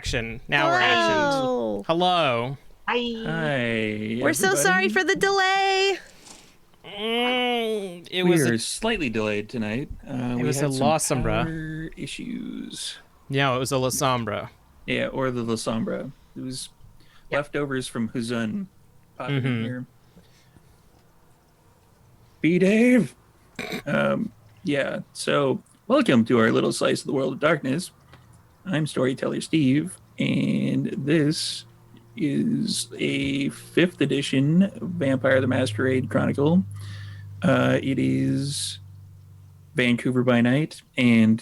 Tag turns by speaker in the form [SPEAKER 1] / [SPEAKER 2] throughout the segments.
[SPEAKER 1] action. Now we're actioned. Hello.
[SPEAKER 2] Hi.
[SPEAKER 3] We're so sorry for the delay.
[SPEAKER 1] It
[SPEAKER 2] we
[SPEAKER 1] was
[SPEAKER 2] are slightly delayed tonight.
[SPEAKER 1] it
[SPEAKER 2] we
[SPEAKER 1] was
[SPEAKER 2] had
[SPEAKER 1] a
[SPEAKER 2] some
[SPEAKER 1] La Sombra.
[SPEAKER 2] power issues.
[SPEAKER 1] No, it was a La Sombra.
[SPEAKER 2] Yeah, or the La Sombra. It was leftovers from Huzun popping in here. B-Dave! Yeah, so welcome to our little slice of the world of darkness. I'm Storyteller Steve, and this is a 5th edition Vampire the Masquerade Chronicle. It is Vancouver by night, and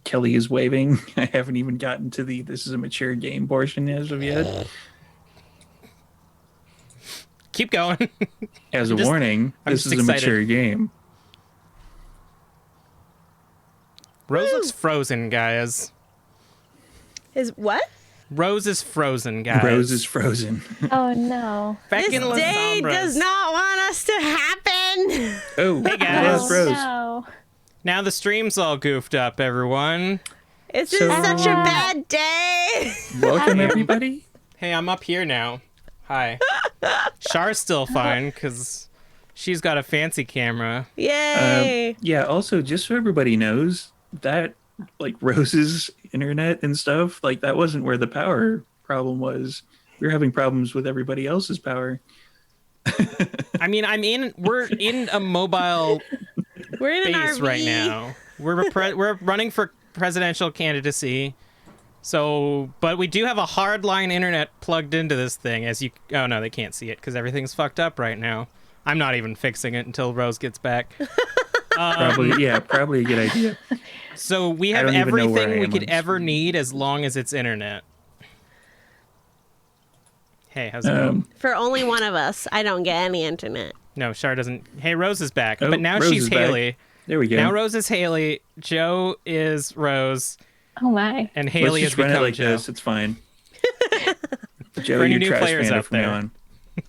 [SPEAKER 2] Kelly is waving. I haven't even gotten to the this is a mature game portion as of yet.
[SPEAKER 1] Keep going.
[SPEAKER 2] As a warning, this is
[SPEAKER 1] excited.
[SPEAKER 2] a mature game.
[SPEAKER 1] Rose looks frozen, guys.
[SPEAKER 3] Is what?
[SPEAKER 1] Rose is frozen, guys.
[SPEAKER 2] Rose is frozen.
[SPEAKER 4] Oh no.
[SPEAKER 1] Back
[SPEAKER 3] This
[SPEAKER 1] in La
[SPEAKER 3] day
[SPEAKER 1] Sombras.
[SPEAKER 3] does not want us to happen.
[SPEAKER 2] Oh,
[SPEAKER 1] Hey, guys.
[SPEAKER 2] Rose, Rose.
[SPEAKER 4] No.
[SPEAKER 1] Now the stream's all goofed up, everyone.
[SPEAKER 3] This is
[SPEAKER 2] So-
[SPEAKER 3] such a bad day.
[SPEAKER 2] Welcome, everybody.
[SPEAKER 1] Hey, I'm up here now. Hi. Char's still fine, because she's got a fancy camera.
[SPEAKER 3] Yay.
[SPEAKER 2] Yeah, also, just so everybody knows, that, like, Rose's internet and stuff, like, that wasn't where the power problem was. We were having problems with everybody else's power.
[SPEAKER 1] I mean, we're in a mobile
[SPEAKER 3] We're in an
[SPEAKER 1] base
[SPEAKER 3] RV.
[SPEAKER 1] right now. We're running for presidential candidacy. So, but we do have a hardline internet plugged into this thing. Oh no, they can't see it because everything's fucked up right now. I'm not even fixing it until Rose gets back.
[SPEAKER 2] Probably a good idea.
[SPEAKER 1] So we
[SPEAKER 2] I
[SPEAKER 1] have
[SPEAKER 2] don't even know where I
[SPEAKER 1] everything we
[SPEAKER 2] am
[SPEAKER 1] could
[SPEAKER 2] on
[SPEAKER 1] ever
[SPEAKER 2] screen.
[SPEAKER 1] need as long as it's internet. Hey, how's it going?
[SPEAKER 3] For only one of us, I don't get any internet.
[SPEAKER 1] No, Char doesn't. Hey, Rose is back,
[SPEAKER 2] Oh,
[SPEAKER 1] but now
[SPEAKER 2] Rose
[SPEAKER 1] she's
[SPEAKER 2] is back.
[SPEAKER 1] Haley.
[SPEAKER 2] There we go.
[SPEAKER 1] Now Rose is Haley. Joe is Rose,
[SPEAKER 4] Oh my.
[SPEAKER 1] and
[SPEAKER 2] Let's
[SPEAKER 1] Haley has
[SPEAKER 2] just run it
[SPEAKER 1] become
[SPEAKER 2] like
[SPEAKER 1] Joe.
[SPEAKER 2] this. It's fine. Joe,
[SPEAKER 1] For any
[SPEAKER 2] you're
[SPEAKER 1] new
[SPEAKER 2] trash
[SPEAKER 1] players
[SPEAKER 2] panda
[SPEAKER 1] out
[SPEAKER 2] from now
[SPEAKER 1] there.
[SPEAKER 2] on.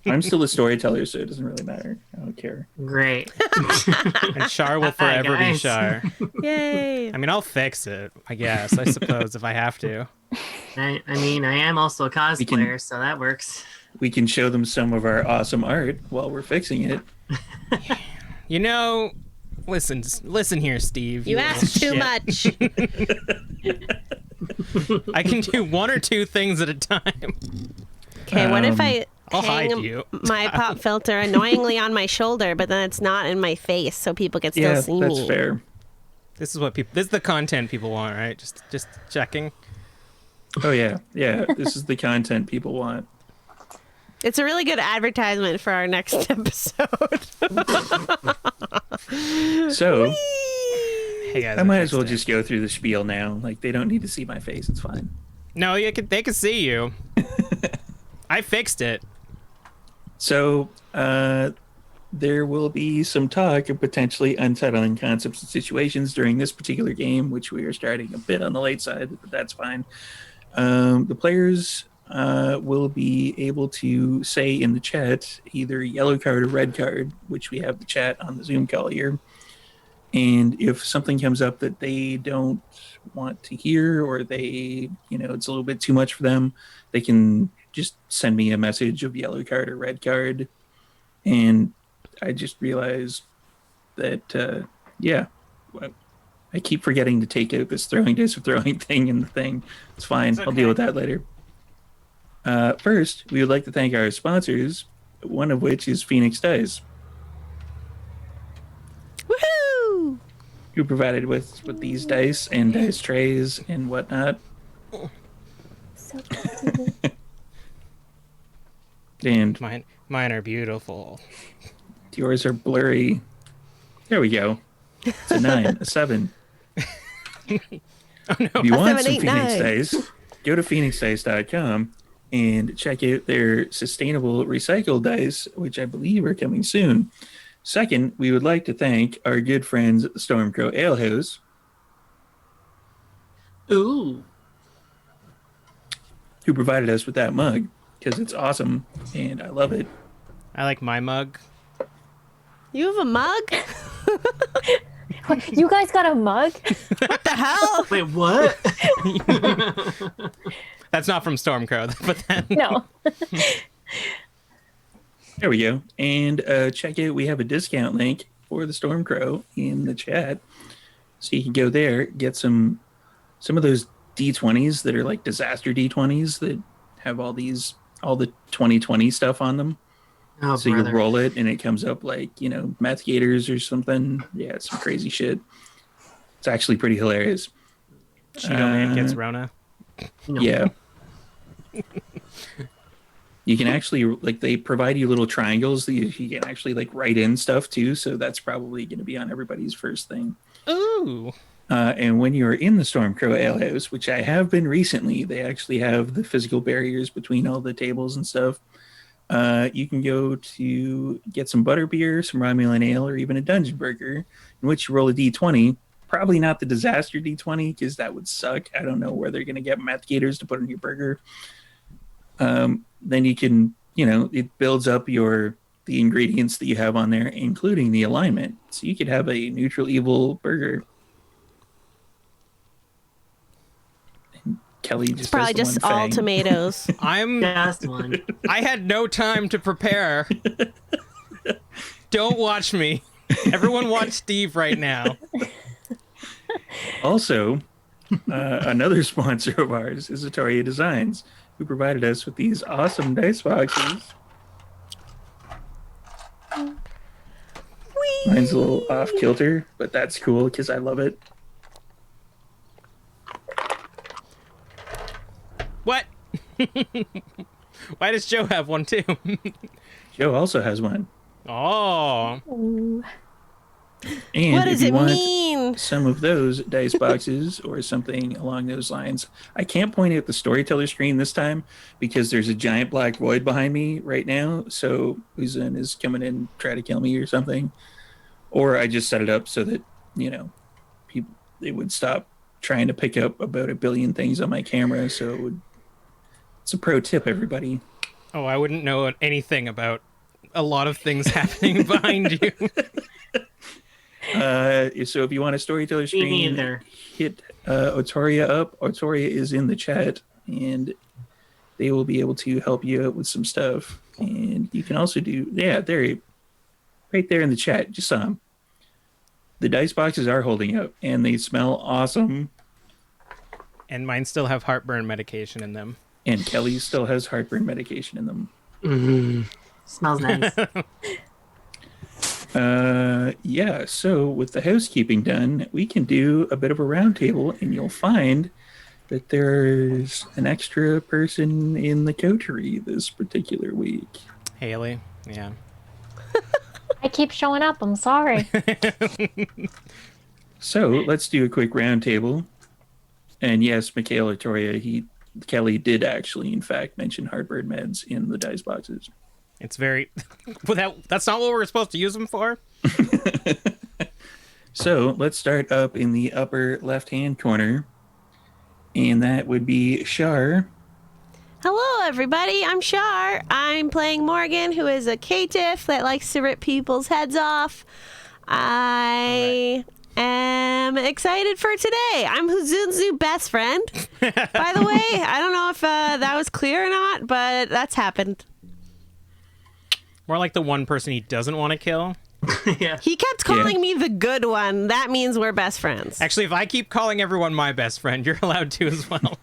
[SPEAKER 2] I'm still a storyteller, so it doesn't really matter. I don't care.
[SPEAKER 5] Great.
[SPEAKER 1] And Char will
[SPEAKER 5] Hi,
[SPEAKER 1] forever be
[SPEAKER 5] guys.
[SPEAKER 1] Char.
[SPEAKER 3] Yay.
[SPEAKER 1] I mean, I'll fix it, I guess. I suppose if I have to.
[SPEAKER 5] I mean, I am also a
[SPEAKER 2] can-
[SPEAKER 5] cosplayer, so that works.
[SPEAKER 2] We can show them some of our awesome art while we're fixing it.
[SPEAKER 1] You know, listen here, Steve.
[SPEAKER 3] You
[SPEAKER 1] little
[SPEAKER 3] ask too
[SPEAKER 1] shit.
[SPEAKER 3] much.
[SPEAKER 1] I can do one or two things at a time.
[SPEAKER 3] Okay, what if I
[SPEAKER 1] I'll hide
[SPEAKER 3] hang
[SPEAKER 1] you.
[SPEAKER 3] my pop filter annoyingly on my shoulder, but then it's not in my face, so people can still
[SPEAKER 2] Yeah,
[SPEAKER 3] see
[SPEAKER 2] that's
[SPEAKER 3] me?
[SPEAKER 2] fair.
[SPEAKER 1] This is the content people want, right? Just checking.
[SPEAKER 2] Oh yeah, yeah. This is the content people want.
[SPEAKER 3] It's a really good advertisement for our next episode.
[SPEAKER 2] So
[SPEAKER 1] Hey guys,
[SPEAKER 2] I might as
[SPEAKER 1] fixed
[SPEAKER 2] well
[SPEAKER 1] it.
[SPEAKER 2] just go through the spiel now. Like they don't need to see my face. It's fine.
[SPEAKER 1] No, they can see you. I fixed it.
[SPEAKER 2] So there will be some talk of potentially unsettling concepts and situations during this particular game, which we are starting a bit on the late side, but that's fine. The players will be able to say in the chat either yellow card or red card, which we have the chat on the Zoom call here. And if something comes up that they don't want to hear, or they, it's a little bit too much for them, they can just send me a message of yellow card or red card. And I just realized that, I keep forgetting to take out this throwing thing in the thing. It's fine.
[SPEAKER 1] It's
[SPEAKER 2] I'll
[SPEAKER 1] okay.
[SPEAKER 2] deal with that later. First, we would like to thank our sponsors, one of which is Phoenix Dice,
[SPEAKER 3] Woohoo!
[SPEAKER 2] who provided with these dice and dice trays and whatnot.
[SPEAKER 4] So cute.
[SPEAKER 2] And
[SPEAKER 1] Mine are beautiful.
[SPEAKER 2] yours are blurry. There we go. It's a 9, a 7.
[SPEAKER 1] Oh no.
[SPEAKER 2] If you want
[SPEAKER 3] 7,
[SPEAKER 2] some
[SPEAKER 3] 8,
[SPEAKER 2] Phoenix
[SPEAKER 3] 9.
[SPEAKER 2] Dice, go to phoenixdice.com and check out their sustainable recycled dice, which I believe are coming soon. Second, we would like to thank our good friends at the Stormcrow Ale House,
[SPEAKER 5] Ooh.
[SPEAKER 2] who provided us with that mug, because it's awesome and I love it.
[SPEAKER 1] I like my mug.
[SPEAKER 3] You have a mug?
[SPEAKER 4] You guys got a mug?
[SPEAKER 3] What the hell?
[SPEAKER 5] Wait, what?
[SPEAKER 1] That's not from Stormcrow, but then
[SPEAKER 4] No.
[SPEAKER 2] There we go. And check out, we have a discount link for the Stormcrow in the chat. So you can go there, get some of those D20s that are like disaster D20s that have all the 2020 stuff on them.
[SPEAKER 5] Oh,
[SPEAKER 2] So
[SPEAKER 5] brother.
[SPEAKER 2] you roll it and it comes up like, meth gators or something. Yeah, it's some crazy shit. It's actually pretty hilarious.
[SPEAKER 1] Cheeto Man gets Rona.
[SPEAKER 5] No.
[SPEAKER 2] Yeah. You can actually, like, they provide you little triangles that you can actually, like, write in stuff, too. So that's probably going to be on everybody's first thing.
[SPEAKER 1] Ooh.
[SPEAKER 2] And when you're in the Stormcrow Alehouse, which I have been recently, they actually have the physical barriers between all the tables and stuff. You can go to get some butterbeer, some Romulan ale, or even a dungeon burger, in which you roll a d20. Probably not the disaster d20, because that would suck. I don't know where they're going to get meth gators to put in your burger. Then you can, it builds up the ingredients that you have on there, including the alignment. So you could have a neutral evil burger. And Kelly just
[SPEAKER 3] Probably
[SPEAKER 2] does the
[SPEAKER 3] just
[SPEAKER 2] one
[SPEAKER 3] all
[SPEAKER 2] fang.
[SPEAKER 3] tomatoes.
[SPEAKER 5] Just one.
[SPEAKER 1] I had no time to prepare. Don't watch me. Everyone watch Steve right now.
[SPEAKER 2] Also, another sponsor of ours is Atoria Designs, who provided us with these awesome dice boxes. Mine's a little off kilter, but that's cool because I love it.
[SPEAKER 1] What? Why does Joe have one too?
[SPEAKER 2] Joe also has one.
[SPEAKER 1] Oh.
[SPEAKER 4] Ooh.
[SPEAKER 2] And
[SPEAKER 3] What
[SPEAKER 2] if
[SPEAKER 3] does
[SPEAKER 2] you
[SPEAKER 3] it
[SPEAKER 2] want
[SPEAKER 3] mean?
[SPEAKER 2] some of those dice boxes or something along those lines, I can't point out the storyteller screen this time because there's a giant black void behind me right now. So Uzun is coming in try to kill me or something. Or I just set it up so that, people they would stop trying to pick up about a billion things on my camera. So it's a pro tip, everybody.
[SPEAKER 1] Oh, I wouldn't know anything about a lot of things happening behind you.
[SPEAKER 2] So if you want a storyteller screen,
[SPEAKER 5] neither.
[SPEAKER 2] hit Otoria up. Otoria is in the chat, and they will be able to help you out with some stuff. And you can also right there in the chat. Just saw 'em. The dice boxes are holding up, and they smell awesome.
[SPEAKER 1] And mine still have heartburn medication in them.
[SPEAKER 2] And Kelly still has heartburn medication in them.
[SPEAKER 5] Smells nice.
[SPEAKER 2] Yeah, so with the housekeeping done, we can do a bit of a roundtable, and you'll find that there's an extra person in the coterie this particular week.
[SPEAKER 1] Haley, yeah.
[SPEAKER 4] I keep showing up. I'm sorry.
[SPEAKER 2] So let's do a quick roundtable. And yes, Mikhail Otoria, Kelly did actually, in fact, mention heartburn meds in the dice boxes.
[SPEAKER 1] It's very... That's not what we're supposed to use them for?
[SPEAKER 2] So let's start up in the upper left-hand corner. And that would be Shar.
[SPEAKER 3] Hello, everybody. I'm Shar. I'm playing Morgan, who is a caitiff that likes to rip people's heads off. I am excited for today. I'm Huzun's new best friend. By the way, I don't know if that was clear or not, but that's happened.
[SPEAKER 1] More like the one person he doesn't want to kill.
[SPEAKER 5] Yeah.
[SPEAKER 3] He kept calling me the good one. That means we're best friends.
[SPEAKER 1] Actually, if I keep calling everyone my best friend, you're allowed to as well.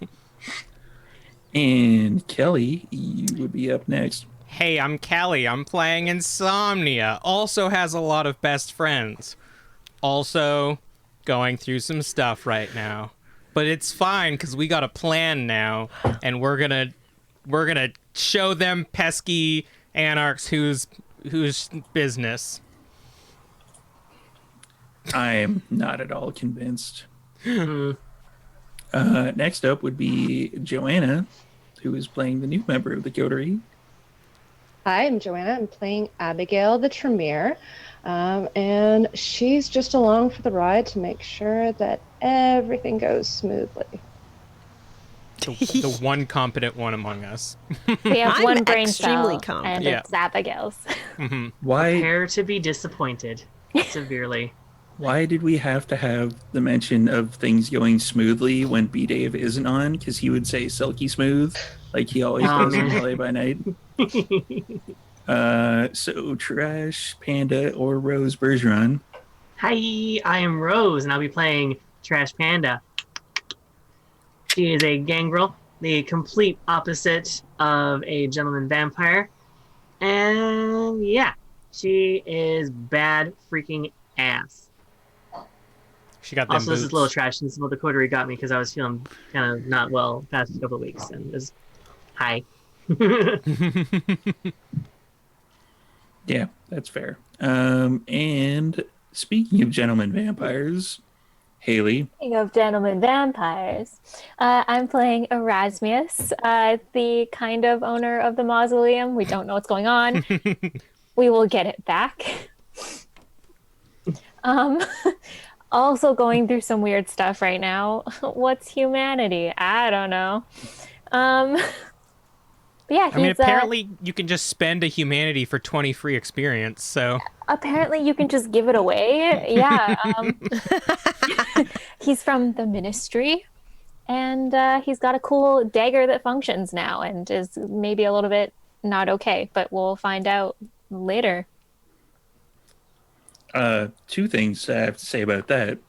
[SPEAKER 2] And Kelly, you would be up next.
[SPEAKER 1] Hey, I'm Callie. I'm playing Insomnia. Also has a lot of best friends. Also going through some stuff right now. But it's fine because we got a plan now, and we're gonna show them pesky anarchs whose business.
[SPEAKER 2] I'm not at all convinced. Next up would be Joanna, who is playing the new member of the Coterie.
[SPEAKER 6] Hi, I'm Joanna. I'm playing Abigail the Tremere, and she's just along for the ride to make sure that everything goes smoothly.
[SPEAKER 1] The one competent one among us.
[SPEAKER 4] We have
[SPEAKER 3] I'm
[SPEAKER 4] one brain
[SPEAKER 3] extremely
[SPEAKER 4] cell,
[SPEAKER 3] confident.
[SPEAKER 4] and
[SPEAKER 1] Yeah.
[SPEAKER 4] it's Abigail's.
[SPEAKER 2] Why?
[SPEAKER 5] Prepare to be disappointed severely.
[SPEAKER 2] Why did we have to have the mention of things going smoothly when B Dave isn't on? Because he would say silky smooth, like he always
[SPEAKER 5] Oh,
[SPEAKER 2] does in
[SPEAKER 5] man.
[SPEAKER 2] LA by Night. So Trash Panda or Rose Bergeron.
[SPEAKER 5] Hi, I am Rose, and I'll be playing Trash Panda. She is a gangrel, the complete opposite of a gentleman vampire. And yeah, she is bad freaking ass.
[SPEAKER 1] She got them
[SPEAKER 5] Also, this is
[SPEAKER 1] boots.
[SPEAKER 5] a little trash since the Coterie got me because I was feeling kind of not well past a couple of weeks. And it was, hi.
[SPEAKER 2] Yeah, that's fair. And speaking of gentlemen vampires, Haley.
[SPEAKER 4] Speaking of gentlemen vampires, I'm playing Erasmus, the kind of owner of the mausoleum. We don't know what's going on. We will get it back. Um, also going through some weird stuff right now. What's humanity? I don't know. But yeah,
[SPEAKER 1] I mean,
[SPEAKER 4] he's
[SPEAKER 1] apparently you can just spend a humanity for 20 free experience, so...
[SPEAKER 4] apparently you can just give it away. Yeah. He's from the ministry, and he's got a cool dagger that functions now and is maybe a little bit not okay, but we'll find out later.
[SPEAKER 2] Two things I have to say about that.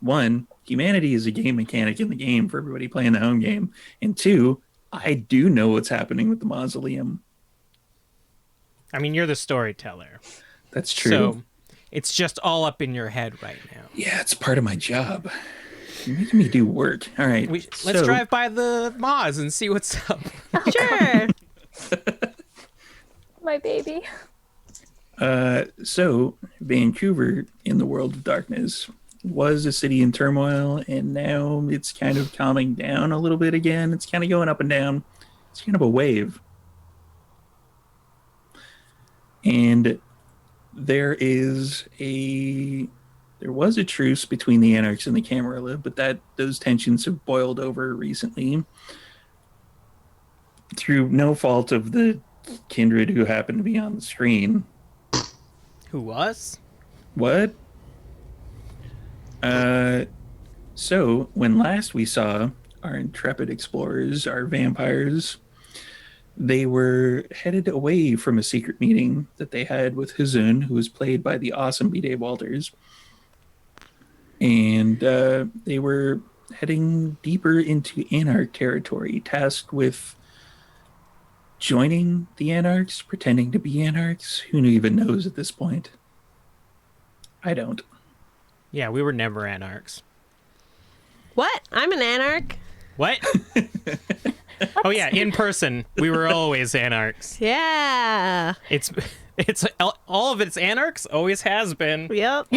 [SPEAKER 2] One, humanity is a game mechanic in the game for everybody playing the home game. And two, I do know what's happening with the mausoleum.
[SPEAKER 1] I mean, you're the storyteller.
[SPEAKER 2] That's true.
[SPEAKER 1] So it's just all up in your head right now.
[SPEAKER 2] Yeah, it's part of my job. You're making me do work. All right.
[SPEAKER 1] Let's drive by the Moz and see what's up.
[SPEAKER 3] Sure.
[SPEAKER 4] My baby.
[SPEAKER 2] So Vancouver in the world of darkness was a city in turmoil, and now it's kind of calming down a little bit again. It's kind of going up and down. It's kind of a wave. And there was a truce between the Anarchs and the Camarilla, but those tensions have boiled over recently through no fault of the kindred who happened to be on the screen.
[SPEAKER 1] Who was?
[SPEAKER 2] What? So when last we saw our intrepid explorers, our vampires, they were headed away from a secret meeting that they had with Huzun, who was played by the awesome B-Day Walters. And they were heading deeper into Anarch territory, tasked with joining the Anarchs, pretending to be Anarchs. Who even knows at this point? I don't.
[SPEAKER 1] Yeah, we were never anarchs.
[SPEAKER 3] What? I'm an anarch.
[SPEAKER 1] What? Oh yeah, in person, we were always anarchs.
[SPEAKER 3] Yeah.
[SPEAKER 1] It's all of its anarchs, always has been.
[SPEAKER 3] Yep.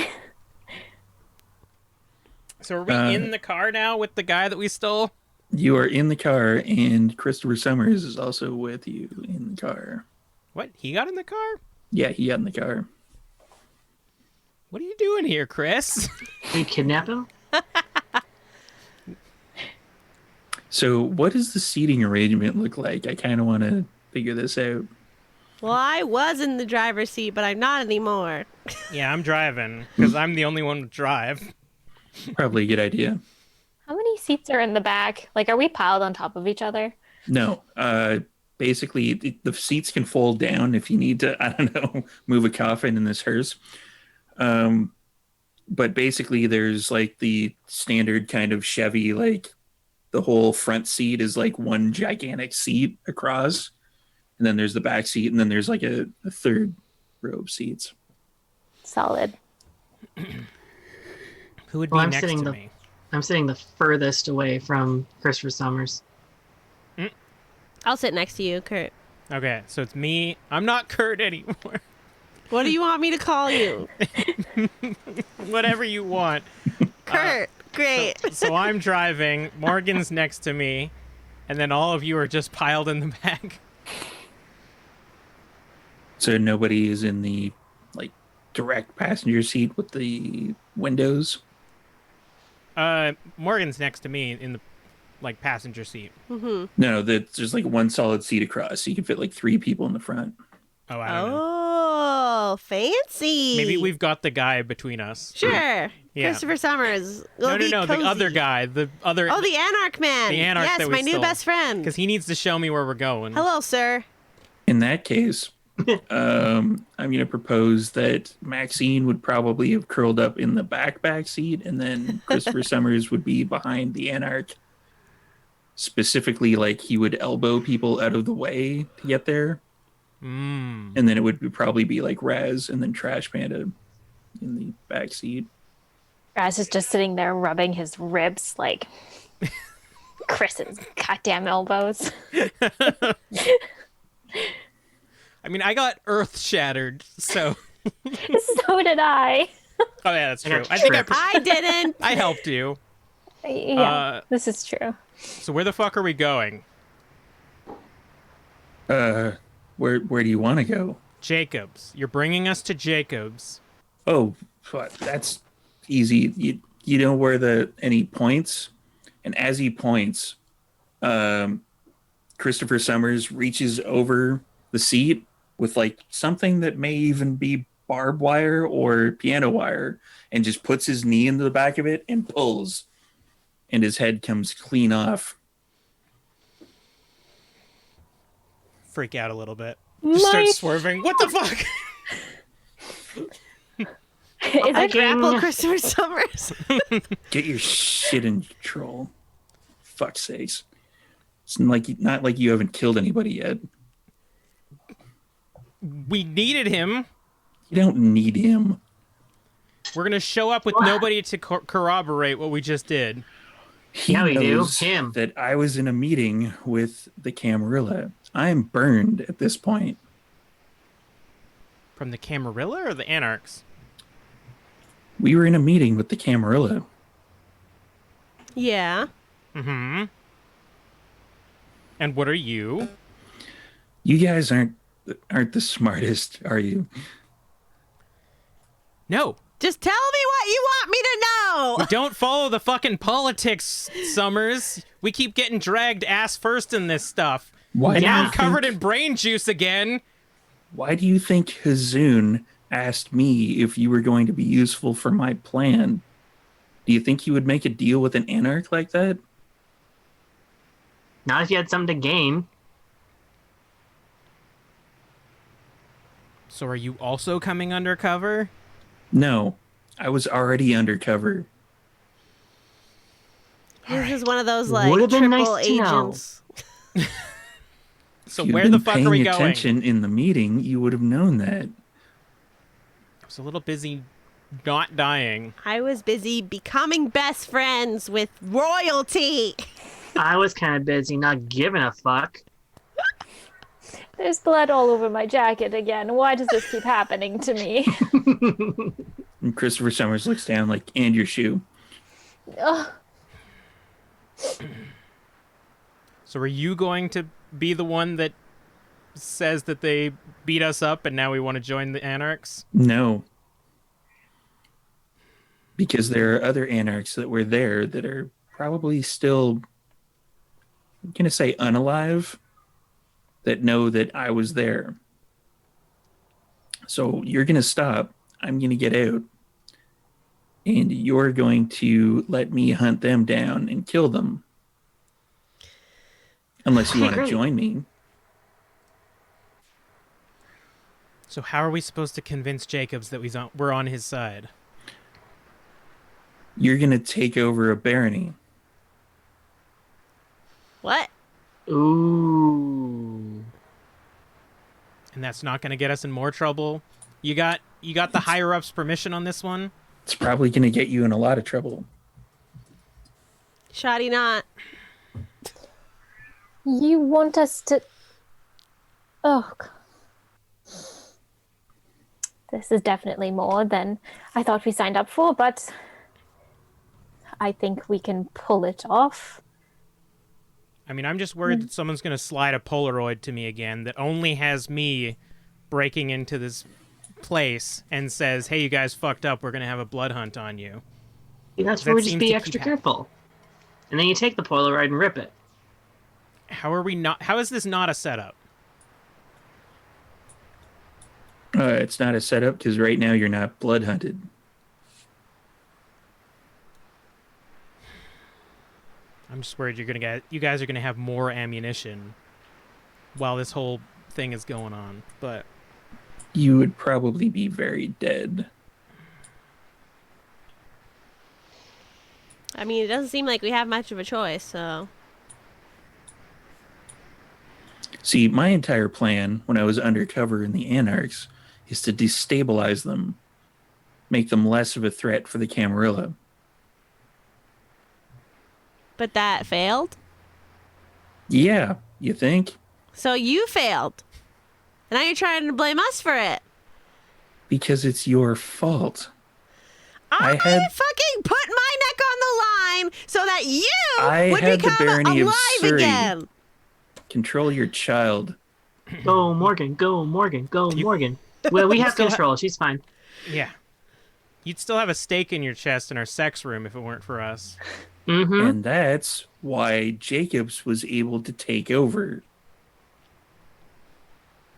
[SPEAKER 1] So are we in the car now with the guy that we stole?
[SPEAKER 2] You are in the car, and Christopher Summers is also with you in the car.
[SPEAKER 1] What? He got in the car?
[SPEAKER 2] Yeah, he got in the car.
[SPEAKER 1] What are you doing here, Chris?
[SPEAKER 5] Can you kidnap him?
[SPEAKER 2] So what does the seating arrangement look like? I kind of want to figure this out.
[SPEAKER 3] Well, I was in the driver's seat, but I'm not anymore.
[SPEAKER 1] Yeah, I'm driving because I'm the only one to drive.
[SPEAKER 2] Probably a good idea.
[SPEAKER 4] How many seats are in the back? Like, are we piled on top of each other?
[SPEAKER 2] No. Basically, the seats can fold down if you need to, I don't know, move a coffin in this hearse. But basically, there's like the standard kind of Chevy, like the whole front seat is like one gigantic seat across. And then there's the back seat, and then there's like a third row of seats.
[SPEAKER 4] Solid.
[SPEAKER 1] Who would be
[SPEAKER 5] Well,
[SPEAKER 1] next to me?
[SPEAKER 5] I'm sitting the furthest away from Christopher Summers.
[SPEAKER 3] I'll sit next to you, Kurt.
[SPEAKER 1] Okay, so it's me. I'm not Kurt anymore.
[SPEAKER 3] What do you want me to call you?
[SPEAKER 1] Whatever you want.
[SPEAKER 3] Kurt. Great.
[SPEAKER 1] So I'm driving. Morgan's next to me, and then all of you are just piled in the back.
[SPEAKER 2] So nobody is in the like direct passenger seat with the windows.
[SPEAKER 1] Morgan's next to me in the like passenger seat.
[SPEAKER 2] No, there's like one solid seat across, so you can fit like 3 people in the front.
[SPEAKER 1] Oh, I don't know.
[SPEAKER 3] Oh, fancy.
[SPEAKER 1] Maybe we've got the guy between us.
[SPEAKER 3] Sure.
[SPEAKER 1] Yeah.
[SPEAKER 3] Christopher Summers.
[SPEAKER 1] No, the other guy. The other.
[SPEAKER 3] Oh, the Anarch Man.
[SPEAKER 1] The Anarch
[SPEAKER 3] yes,
[SPEAKER 1] that we
[SPEAKER 3] my new
[SPEAKER 1] stole.
[SPEAKER 3] best friend.
[SPEAKER 1] Because he needs to show me where we're going.
[SPEAKER 3] Hello, sir.
[SPEAKER 2] In that case, I'm going to propose that Maxine would probably have curled up in the back seat, and then Christopher Summers would be behind the Anarch. Specifically, like he would elbow people out of the way to get there. And then it would probably be like Raz and then Trash Panda in the back seat.
[SPEAKER 4] Raz is just sitting there rubbing his ribs like Chris's goddamn elbows.
[SPEAKER 1] I mean, I got earth shattered, so.
[SPEAKER 4] So did I.
[SPEAKER 1] Oh yeah, that's true.
[SPEAKER 5] I
[SPEAKER 1] I think
[SPEAKER 5] tripped.
[SPEAKER 3] I didn't.
[SPEAKER 1] I helped you.
[SPEAKER 4] Yeah, this is true.
[SPEAKER 1] So where the fuck are we going?
[SPEAKER 2] Where do you want to go?
[SPEAKER 1] Jacobs. You're bringing us to Jacobs.
[SPEAKER 2] Oh, that's easy. You know where any points, and as he points, Christopher Summers reaches over the seat with like something that may even be barbed wire or piano wire, and just puts his knee into the back of it and pulls, and his head comes clean off.
[SPEAKER 1] Freak out a little bit. Just start swerving. What the fuck?
[SPEAKER 4] Is
[SPEAKER 3] I
[SPEAKER 4] it
[SPEAKER 3] grapple Christopher Summers.
[SPEAKER 2] Get your shit in control. Fuck's sakes. It's not like you haven't killed anybody yet.
[SPEAKER 1] We needed him.
[SPEAKER 2] You don't need him.
[SPEAKER 1] We're gonna show up with nobody to corroborate what we just did.
[SPEAKER 2] He
[SPEAKER 5] Yeah, we do.
[SPEAKER 2] knows
[SPEAKER 5] Him.
[SPEAKER 2] that I was in a meeting with the Camarilla. I'm burned at this point.
[SPEAKER 1] From the Camarilla or the Anarchs?
[SPEAKER 2] We were in a meeting with the Camarilla.
[SPEAKER 3] Yeah.
[SPEAKER 1] Mm-hmm. And what are you?
[SPEAKER 2] You guys aren't the smartest, are you?
[SPEAKER 1] No.
[SPEAKER 3] Just tell me what you want me to know.
[SPEAKER 1] We don't follow the fucking politics, Summers. We keep getting dragged ass first in this stuff.
[SPEAKER 2] Why
[SPEAKER 1] And
[SPEAKER 2] do
[SPEAKER 1] now
[SPEAKER 2] you
[SPEAKER 1] I'm covered
[SPEAKER 2] think-
[SPEAKER 1] in brain juice again.
[SPEAKER 2] Why do you think Hazoon asked me if you were going to be useful for my plan? Do you think you would make a deal with an Anarch like that?
[SPEAKER 5] Not if you had something to gain.
[SPEAKER 1] So are you also coming undercover?
[SPEAKER 2] No, I was already undercover.
[SPEAKER 3] This is one of those like
[SPEAKER 5] Would've been
[SPEAKER 3] triple
[SPEAKER 5] nice to know.
[SPEAKER 3] agents.
[SPEAKER 1] So
[SPEAKER 2] If you'd
[SPEAKER 1] where the
[SPEAKER 2] been
[SPEAKER 1] fuck
[SPEAKER 2] paying
[SPEAKER 1] are we going?
[SPEAKER 2] attention in the meeting, you would have known that.
[SPEAKER 1] I was a little busy not dying.
[SPEAKER 3] I was busy becoming best friends with royalty.
[SPEAKER 5] I was kind of busy not giving a fuck.
[SPEAKER 4] There's blood all over my jacket again. Why does this keep happening to me?
[SPEAKER 2] And Christopher Summers looks down like, and your shoe.
[SPEAKER 4] Ugh.
[SPEAKER 1] So are you going to be the one that says that they beat us up and now we want to join the Anarchs?
[SPEAKER 2] No. Because there are other Anarchs that were there that are probably still, I'm going to say unalive, that know that I was there. So you're going to stop. I'm going to get out. And you're going to let me hunt them down and kill them. Unless you want to
[SPEAKER 5] Great.
[SPEAKER 2] join me.
[SPEAKER 1] So how are we supposed to convince Jacobs that we're on his side?
[SPEAKER 2] You're going to take over a barony.
[SPEAKER 3] What?
[SPEAKER 5] Ooh.
[SPEAKER 1] And that's not going to get us in more trouble? You got the higher ups permission on this one?
[SPEAKER 2] It's probably going to get you in a lot of trouble.
[SPEAKER 3] Shoddy not.
[SPEAKER 4] You want us to... Oh, God. This is definitely more than I thought we signed up for, but I think we can pull it off.
[SPEAKER 1] I mean, I'm just worried that someone's going to slide a Polaroid to me again that only has me breaking into this place and says, hey, you guys fucked up. We're going to have a blood hunt on you.
[SPEAKER 5] That's
[SPEAKER 1] That
[SPEAKER 5] where we just
[SPEAKER 1] seems
[SPEAKER 5] be
[SPEAKER 1] to
[SPEAKER 5] extra
[SPEAKER 1] keep happening.
[SPEAKER 5] careful. And then you take the Polaroid and rip it.
[SPEAKER 1] How is this not a setup?
[SPEAKER 2] It's not a setup because right now you're not blood hunted.
[SPEAKER 1] I'm just worried you guys are gonna have more ammunition while this whole thing is going on. But
[SPEAKER 2] You would probably be very dead.
[SPEAKER 3] I mean, it doesn't seem like we have much of a choice, so.
[SPEAKER 2] See, my entire plan when I was undercover in the Anarchs is to destabilize them, make them less of a threat for the Camarilla.
[SPEAKER 3] But that failed?
[SPEAKER 2] Yeah, you think?
[SPEAKER 3] So you failed. And now you're trying to blame us for it.
[SPEAKER 2] Because it's your fault.
[SPEAKER 3] I
[SPEAKER 2] had-
[SPEAKER 3] fucking put my neck on the line so that you
[SPEAKER 2] I
[SPEAKER 3] would
[SPEAKER 2] had the
[SPEAKER 3] become
[SPEAKER 2] barony of
[SPEAKER 3] alive
[SPEAKER 2] Surrey.
[SPEAKER 3] again.
[SPEAKER 2] Control your child.
[SPEAKER 5] Go, Morgan. Go, Morgan. Go, Morgan. Well, we have
[SPEAKER 1] still
[SPEAKER 5] control. She's fine.
[SPEAKER 1] yeah, you'd still have a stake in your chest in our sex room if it weren't for us.
[SPEAKER 5] Mm-hmm.
[SPEAKER 2] And that's why Jacobs was able to take over.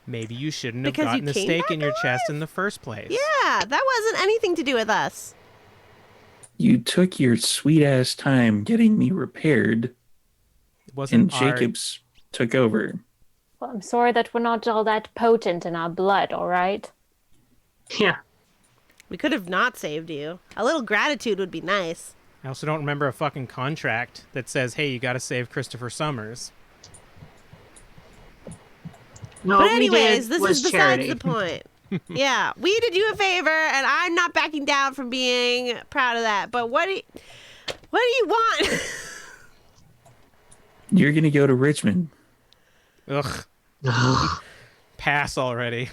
[SPEAKER 1] Maybe you shouldn't have
[SPEAKER 3] Because you
[SPEAKER 1] gotten the
[SPEAKER 3] came
[SPEAKER 1] stake
[SPEAKER 3] back
[SPEAKER 1] in your chest
[SPEAKER 3] alive?
[SPEAKER 1] in the first place.
[SPEAKER 3] Yeah, that wasn't anything to do with us.
[SPEAKER 2] You took your sweet ass time getting me repaired,
[SPEAKER 1] It wasn't
[SPEAKER 2] and
[SPEAKER 1] our...
[SPEAKER 2] Jacobs took over.
[SPEAKER 4] Well, I'm sorry that we're not all that potent in our blood, all right?
[SPEAKER 5] Yeah.
[SPEAKER 3] We could have not saved you. A little gratitude would be nice.
[SPEAKER 1] I also don't remember a fucking contract that says, hey, you gotta save Christopher Summers.
[SPEAKER 5] No,
[SPEAKER 3] But
[SPEAKER 5] what we
[SPEAKER 3] anyways,
[SPEAKER 5] did
[SPEAKER 3] this
[SPEAKER 5] was
[SPEAKER 3] is
[SPEAKER 5] charity.
[SPEAKER 3] besides the point. Yeah, we did you a favor, and I'm not backing down from being proud of that. But what do you want?
[SPEAKER 2] You're going to go to Richmond.
[SPEAKER 1] Ugh, pass already.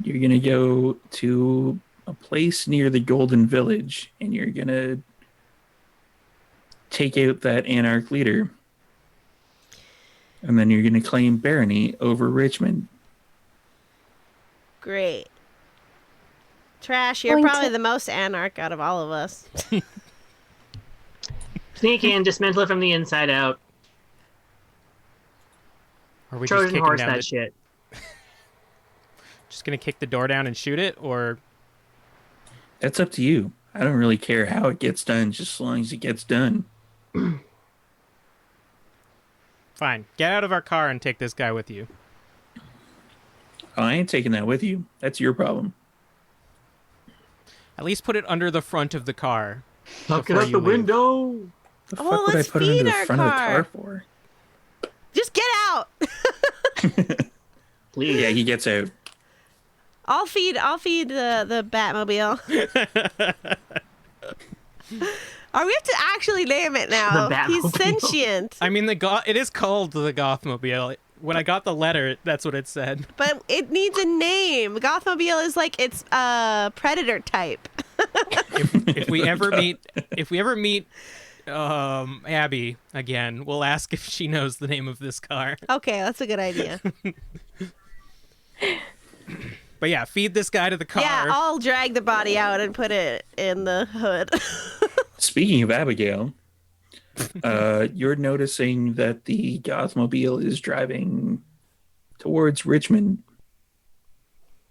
[SPEAKER 2] You're going to go to a place near the Golden Village, and you're going to take out that Anarch leader. And then you're going to claim barony over Richmond.
[SPEAKER 3] Great. Trash, you're
[SPEAKER 4] Going
[SPEAKER 3] probably
[SPEAKER 4] to-
[SPEAKER 3] the most anarch out of all of us.
[SPEAKER 5] Sneak in, dismantle it from the inside out.
[SPEAKER 1] Are we just
[SPEAKER 5] Trojan
[SPEAKER 1] kicking
[SPEAKER 5] horse
[SPEAKER 1] down
[SPEAKER 5] that
[SPEAKER 1] the...
[SPEAKER 5] shit.
[SPEAKER 1] Just gonna kick the door down and shoot it, or
[SPEAKER 2] That's up to you. I don't really care how it gets done, just as long as it gets done.
[SPEAKER 1] fine, get out of our car and take this guy with you.
[SPEAKER 2] Oh, I ain't taking that with you. That's your problem.
[SPEAKER 1] At least put it under the front of the car.
[SPEAKER 5] Fuck it
[SPEAKER 1] before
[SPEAKER 5] out
[SPEAKER 1] you
[SPEAKER 5] the
[SPEAKER 1] leave.
[SPEAKER 5] window.
[SPEAKER 2] The
[SPEAKER 3] Oh,
[SPEAKER 2] fuck would I
[SPEAKER 3] let's
[SPEAKER 2] put it under
[SPEAKER 3] feed
[SPEAKER 2] the
[SPEAKER 3] our
[SPEAKER 2] front of the
[SPEAKER 3] car.
[SPEAKER 2] car for?
[SPEAKER 3] Just get out.
[SPEAKER 5] Please.
[SPEAKER 2] Yeah, he gets out.
[SPEAKER 3] I'll feed the Batmobile. Oh, we have to actually name it now.
[SPEAKER 5] The
[SPEAKER 3] He's
[SPEAKER 5] Batmobile.
[SPEAKER 3] sentient.
[SPEAKER 1] I mean, it is called the Gothmobile. When I got the letter, that's what it said.
[SPEAKER 3] But it needs a name. Gothmobile is like its predator type.
[SPEAKER 1] If we ever meet Abby again, we'll ask if she knows the name of this car.
[SPEAKER 3] Okay, that's a good idea.
[SPEAKER 1] But yeah, feed this guy to the car.
[SPEAKER 3] Yeah, I'll drag the body out and put it in the hood.
[SPEAKER 2] Speaking of Abigail, you're noticing that the Gothmobile is driving towards Richmond.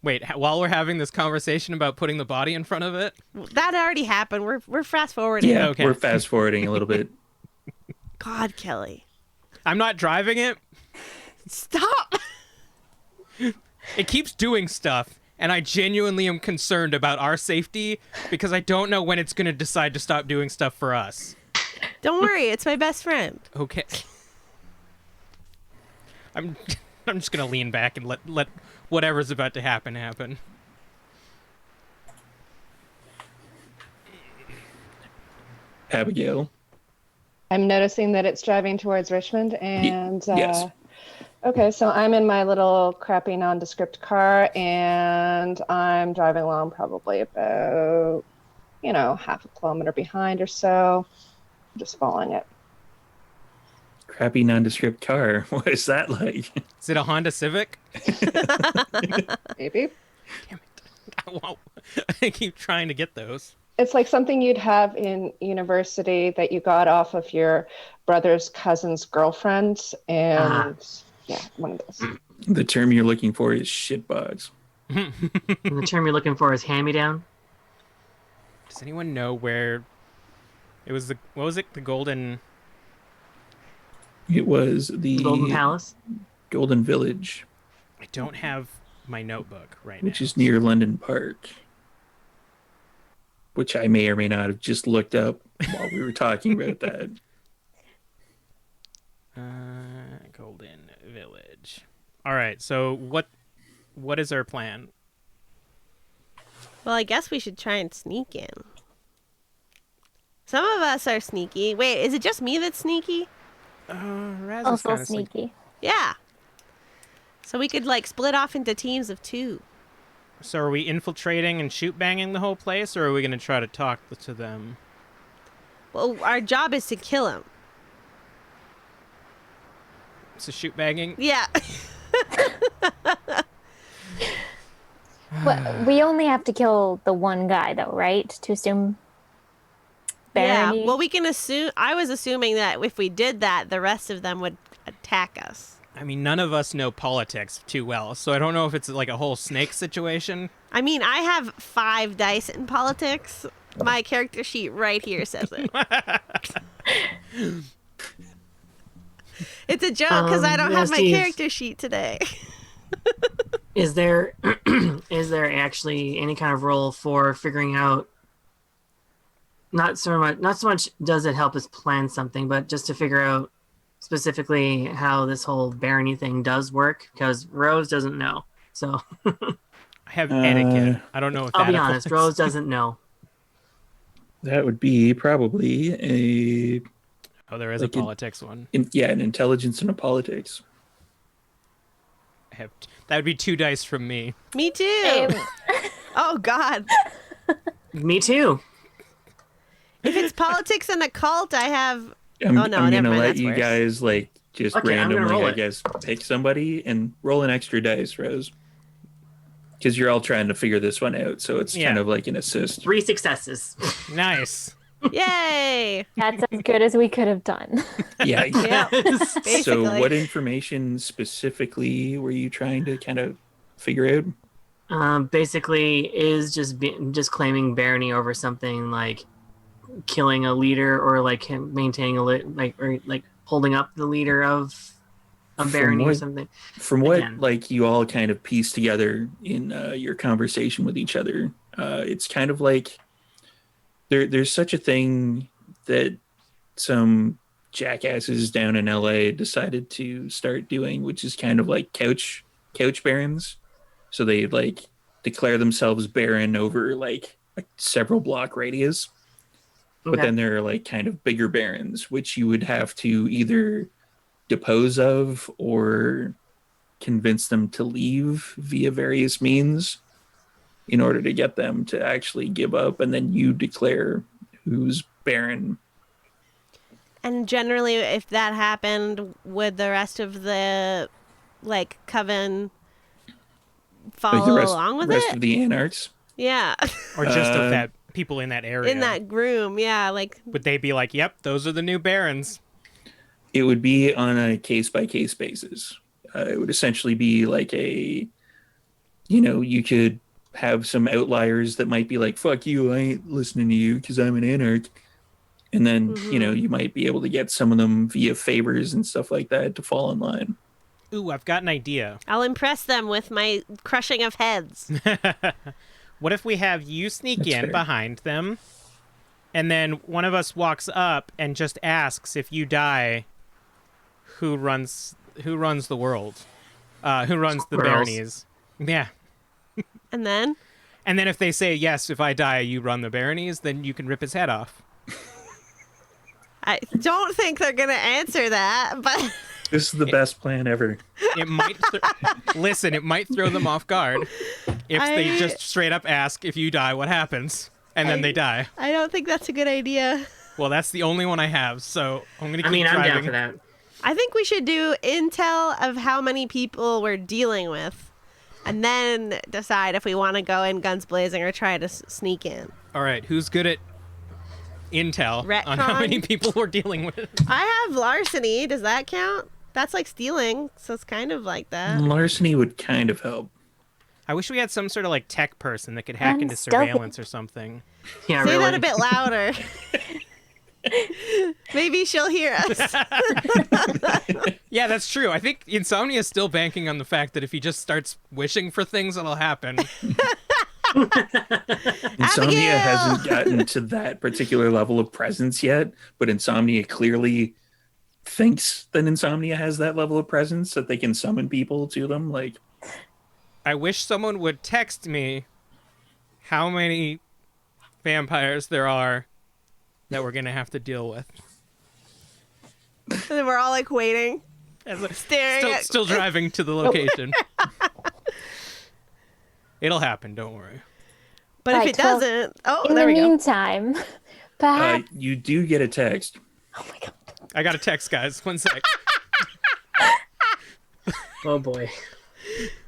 [SPEAKER 1] Wait, while we're having this conversation about putting the body in front of it?
[SPEAKER 3] That already happened. We're fast forwarding.
[SPEAKER 2] Yeah,
[SPEAKER 1] Okay.
[SPEAKER 2] we're fast forwarding a little bit.
[SPEAKER 3] God, Kelly.
[SPEAKER 1] I'm not driving it.
[SPEAKER 3] Stop.
[SPEAKER 1] It keeps doing stuff, and I genuinely am concerned about our safety because I don't know when it's going to decide to stop doing stuff for us.
[SPEAKER 3] Don't worry, it's my best friend.
[SPEAKER 1] Okay. I'm just going to lean back and let whatever's about to happen.
[SPEAKER 2] Abigail.
[SPEAKER 6] I'm noticing that it's driving towards Richmond, and
[SPEAKER 2] yes.
[SPEAKER 6] okay, so I'm in my little crappy nondescript car, and I'm driving along probably about, half a kilometer behind or so, just following it.
[SPEAKER 2] Crappy nondescript car. What is that like?
[SPEAKER 1] Is it a Honda Civic?
[SPEAKER 6] Maybe.
[SPEAKER 1] I keep trying to get those.
[SPEAKER 6] It's like something you'd have in university that you got off of your brother's cousin's girlfriend, and Yeah, one of those.
[SPEAKER 2] The term you're looking for is shitbox.
[SPEAKER 5] And the term you're looking for is hand-me-down.
[SPEAKER 1] Does anyone know where it was? What was it? The Golden.
[SPEAKER 2] It was the
[SPEAKER 5] Golden Palace.
[SPEAKER 2] Golden Village,
[SPEAKER 1] I don't have my notebook right
[SPEAKER 2] which
[SPEAKER 1] now.
[SPEAKER 2] is near London Park, which I may or may not have just looked up while we were talking about that.
[SPEAKER 1] Golden Village. All right. So what is our plan?
[SPEAKER 3] Well, I guess we should try and sneak in. Some of us are sneaky. Wait, is it just me that's sneaky?
[SPEAKER 1] Raz is
[SPEAKER 4] Also
[SPEAKER 1] kinda sneaky.
[SPEAKER 4] sneaky.
[SPEAKER 3] Yeah. So we could like split off into teams of 2.
[SPEAKER 1] So are we infiltrating and shoot banging the whole place, or are we going to try to talk to them?
[SPEAKER 3] Well, our job is to kill him.
[SPEAKER 1] So shoot banging.
[SPEAKER 3] Yeah.
[SPEAKER 4] But we only have to kill the one guy, though, right? To assume.
[SPEAKER 3] Yeah.
[SPEAKER 4] Barony?
[SPEAKER 3] Well, we can assume. I was assuming that if we did that, the rest of them would attack us.
[SPEAKER 1] I mean, none of us know politics too well, so I don't know if it's like a whole snake situation.
[SPEAKER 3] I mean, I have 5 dice in politics. My character sheet right here says it. It's a joke because I don't have my
[SPEAKER 5] Steve.
[SPEAKER 3] character sheet today.
[SPEAKER 5] Is there actually any kind of role for figuring out? Not so much does it help us plan something, but just to figure out specifically how this whole barony thing does work, because Rose doesn't know. So
[SPEAKER 1] I have etiquette. I don't know if
[SPEAKER 5] I'll
[SPEAKER 1] that
[SPEAKER 5] be honest,
[SPEAKER 1] applies.
[SPEAKER 5] Rose doesn't know.
[SPEAKER 2] That would be probably
[SPEAKER 1] Oh, there is
[SPEAKER 2] like
[SPEAKER 1] a politics one.
[SPEAKER 2] an intelligence and a politics.
[SPEAKER 1] That would be 2 dice from me.
[SPEAKER 3] Me too. Oh, God.
[SPEAKER 5] Me too.
[SPEAKER 3] If it's politics and occult, I have...
[SPEAKER 2] I'm
[SPEAKER 3] Oh, no,
[SPEAKER 2] gonna
[SPEAKER 3] never mind,
[SPEAKER 2] let
[SPEAKER 3] that's
[SPEAKER 2] you
[SPEAKER 3] worse.
[SPEAKER 2] guys like just
[SPEAKER 5] Okay, I'm gonna
[SPEAKER 2] randomly,
[SPEAKER 5] roll
[SPEAKER 2] I
[SPEAKER 5] it.
[SPEAKER 2] guess, pick somebody and roll an extra dice, Rose. Because you're all trying to figure this one out, so it's
[SPEAKER 1] Yeah.
[SPEAKER 2] kind of like an assist.
[SPEAKER 5] 3 successes.
[SPEAKER 1] Nice.
[SPEAKER 3] Yay!
[SPEAKER 4] That's as good as we could have done.
[SPEAKER 2] Yeah.
[SPEAKER 3] Yeah, basically.
[SPEAKER 2] So, what information specifically were you trying to kind of figure out?
[SPEAKER 5] Basically, is just claiming barony over something like killing a leader, or like him maintaining or holding up the leader of a barony or
[SPEAKER 2] what-
[SPEAKER 5] something.
[SPEAKER 2] From what
[SPEAKER 5] Again.
[SPEAKER 2] like you all kind of pieced together in your conversation with each other, it's kind of like there's such a thing that some jackasses down in LA decided to start doing, which is kind of like couch barons. So they like declare themselves baron over like a several block radius. But
[SPEAKER 5] Okay.
[SPEAKER 2] then there are like kind of bigger barons, which you would have to either depose of or convince them to leave via various means in order to get them to actually give up, and then you declare who's baron.
[SPEAKER 3] And generally, if that happened, would the rest of the, like, coven follow
[SPEAKER 2] Like the
[SPEAKER 3] along with
[SPEAKER 2] rest
[SPEAKER 3] it?
[SPEAKER 2] of the anarchs.
[SPEAKER 3] Yeah.
[SPEAKER 1] Or just of that people in that area.
[SPEAKER 3] In that room, yeah. Like,
[SPEAKER 1] Would they be like, yep, those are the new barons?
[SPEAKER 2] It would be on a case-by-case basis. It would essentially be like you could have some outliers that might be like, fuck you, I ain't listening to you because I'm an anarch. And then, you might be able to get some of them via favors and stuff like that to fall in line.
[SPEAKER 1] Ooh, I've got an idea.
[SPEAKER 3] I'll impress them with my crushing of heads.
[SPEAKER 1] What if we have you sneak
[SPEAKER 2] That's
[SPEAKER 1] in
[SPEAKER 2] fair.
[SPEAKER 1] behind them, and then one of us walks up and just asks, if you die, who runs the world? Who runs the
[SPEAKER 5] Squirrels.
[SPEAKER 1] baronies? Yeah.
[SPEAKER 3] And then?
[SPEAKER 1] And then if they say, yes, if I die, you run the baronies, then you can rip his head off.
[SPEAKER 3] I don't think they're going to answer that, but...
[SPEAKER 2] This is the best plan ever.
[SPEAKER 1] It might listen. It might throw them off guard if they just straight up ask, "If you die, what happens?" And then they die.
[SPEAKER 3] I don't think that's a good idea.
[SPEAKER 1] Well, that's the only one I have, so I'm gonna keep
[SPEAKER 5] I mean, I'm
[SPEAKER 1] driving.
[SPEAKER 5] down for that.
[SPEAKER 3] I think we should do intel of how many people we're dealing with, and then decide if we want to go in guns blazing or try to sneak in.
[SPEAKER 1] All right, who's good at intel on how
[SPEAKER 3] Retcon?
[SPEAKER 1] many people we're dealing with?
[SPEAKER 3] I have larceny. Does that count? That's like stealing, so it's kind of like that.
[SPEAKER 2] Larceny would kind of help.
[SPEAKER 1] I wish we had some sort of like tech person that could hack
[SPEAKER 4] I'm
[SPEAKER 1] into
[SPEAKER 4] stealthy.
[SPEAKER 1] surveillance or something.
[SPEAKER 5] Yeah,
[SPEAKER 3] Say
[SPEAKER 5] really.
[SPEAKER 3] that a bit louder. Maybe she'll hear us.
[SPEAKER 1] Yeah, that's true. I think Insomnia is still banking on the fact that if he just starts wishing for things, it'll happen.
[SPEAKER 2] Insomnia hasn't gotten to that particular level of presence yet, but Insomnia clearly thinks that Insomnia has that level of presence that they can summon people to them. Like,
[SPEAKER 1] I wish someone would text me how many vampires there are that we're gonna have to deal with.
[SPEAKER 3] And then we're all like waiting, staring at.
[SPEAKER 1] Still driving to the location. It'll happen. Don't worry.
[SPEAKER 3] But
[SPEAKER 4] Right,
[SPEAKER 3] if it
[SPEAKER 4] well,
[SPEAKER 3] doesn't,
[SPEAKER 4] In
[SPEAKER 3] there
[SPEAKER 4] the
[SPEAKER 3] we go.
[SPEAKER 4] meantime, perhaps.
[SPEAKER 2] you do get a text.
[SPEAKER 4] Oh my god.
[SPEAKER 1] I got a text, guys. 1 sec.
[SPEAKER 5] Oh boy.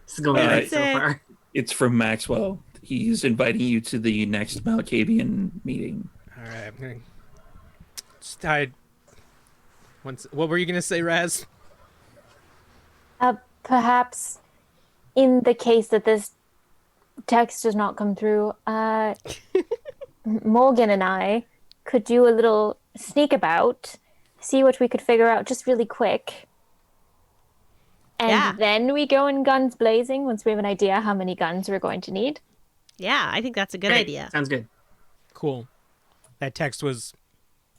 [SPEAKER 5] This is going to be great so
[SPEAKER 3] Sick.
[SPEAKER 5] far.
[SPEAKER 2] It's from Maxwell. He's inviting you to the next Malkavian meeting.
[SPEAKER 1] All right. I'm gonna. What were you gonna say, Raz?
[SPEAKER 4] Perhaps in the case that this text does not come through, Morgan and I could do a little sneak about, see what we could figure out just really quick. And
[SPEAKER 3] Yeah.
[SPEAKER 4] then we go in guns blazing once we have an idea how many guns we're going to need.
[SPEAKER 3] Yeah, I think that's a good
[SPEAKER 5] Great.
[SPEAKER 3] idea.
[SPEAKER 5] Sounds good.
[SPEAKER 1] Cool. That text was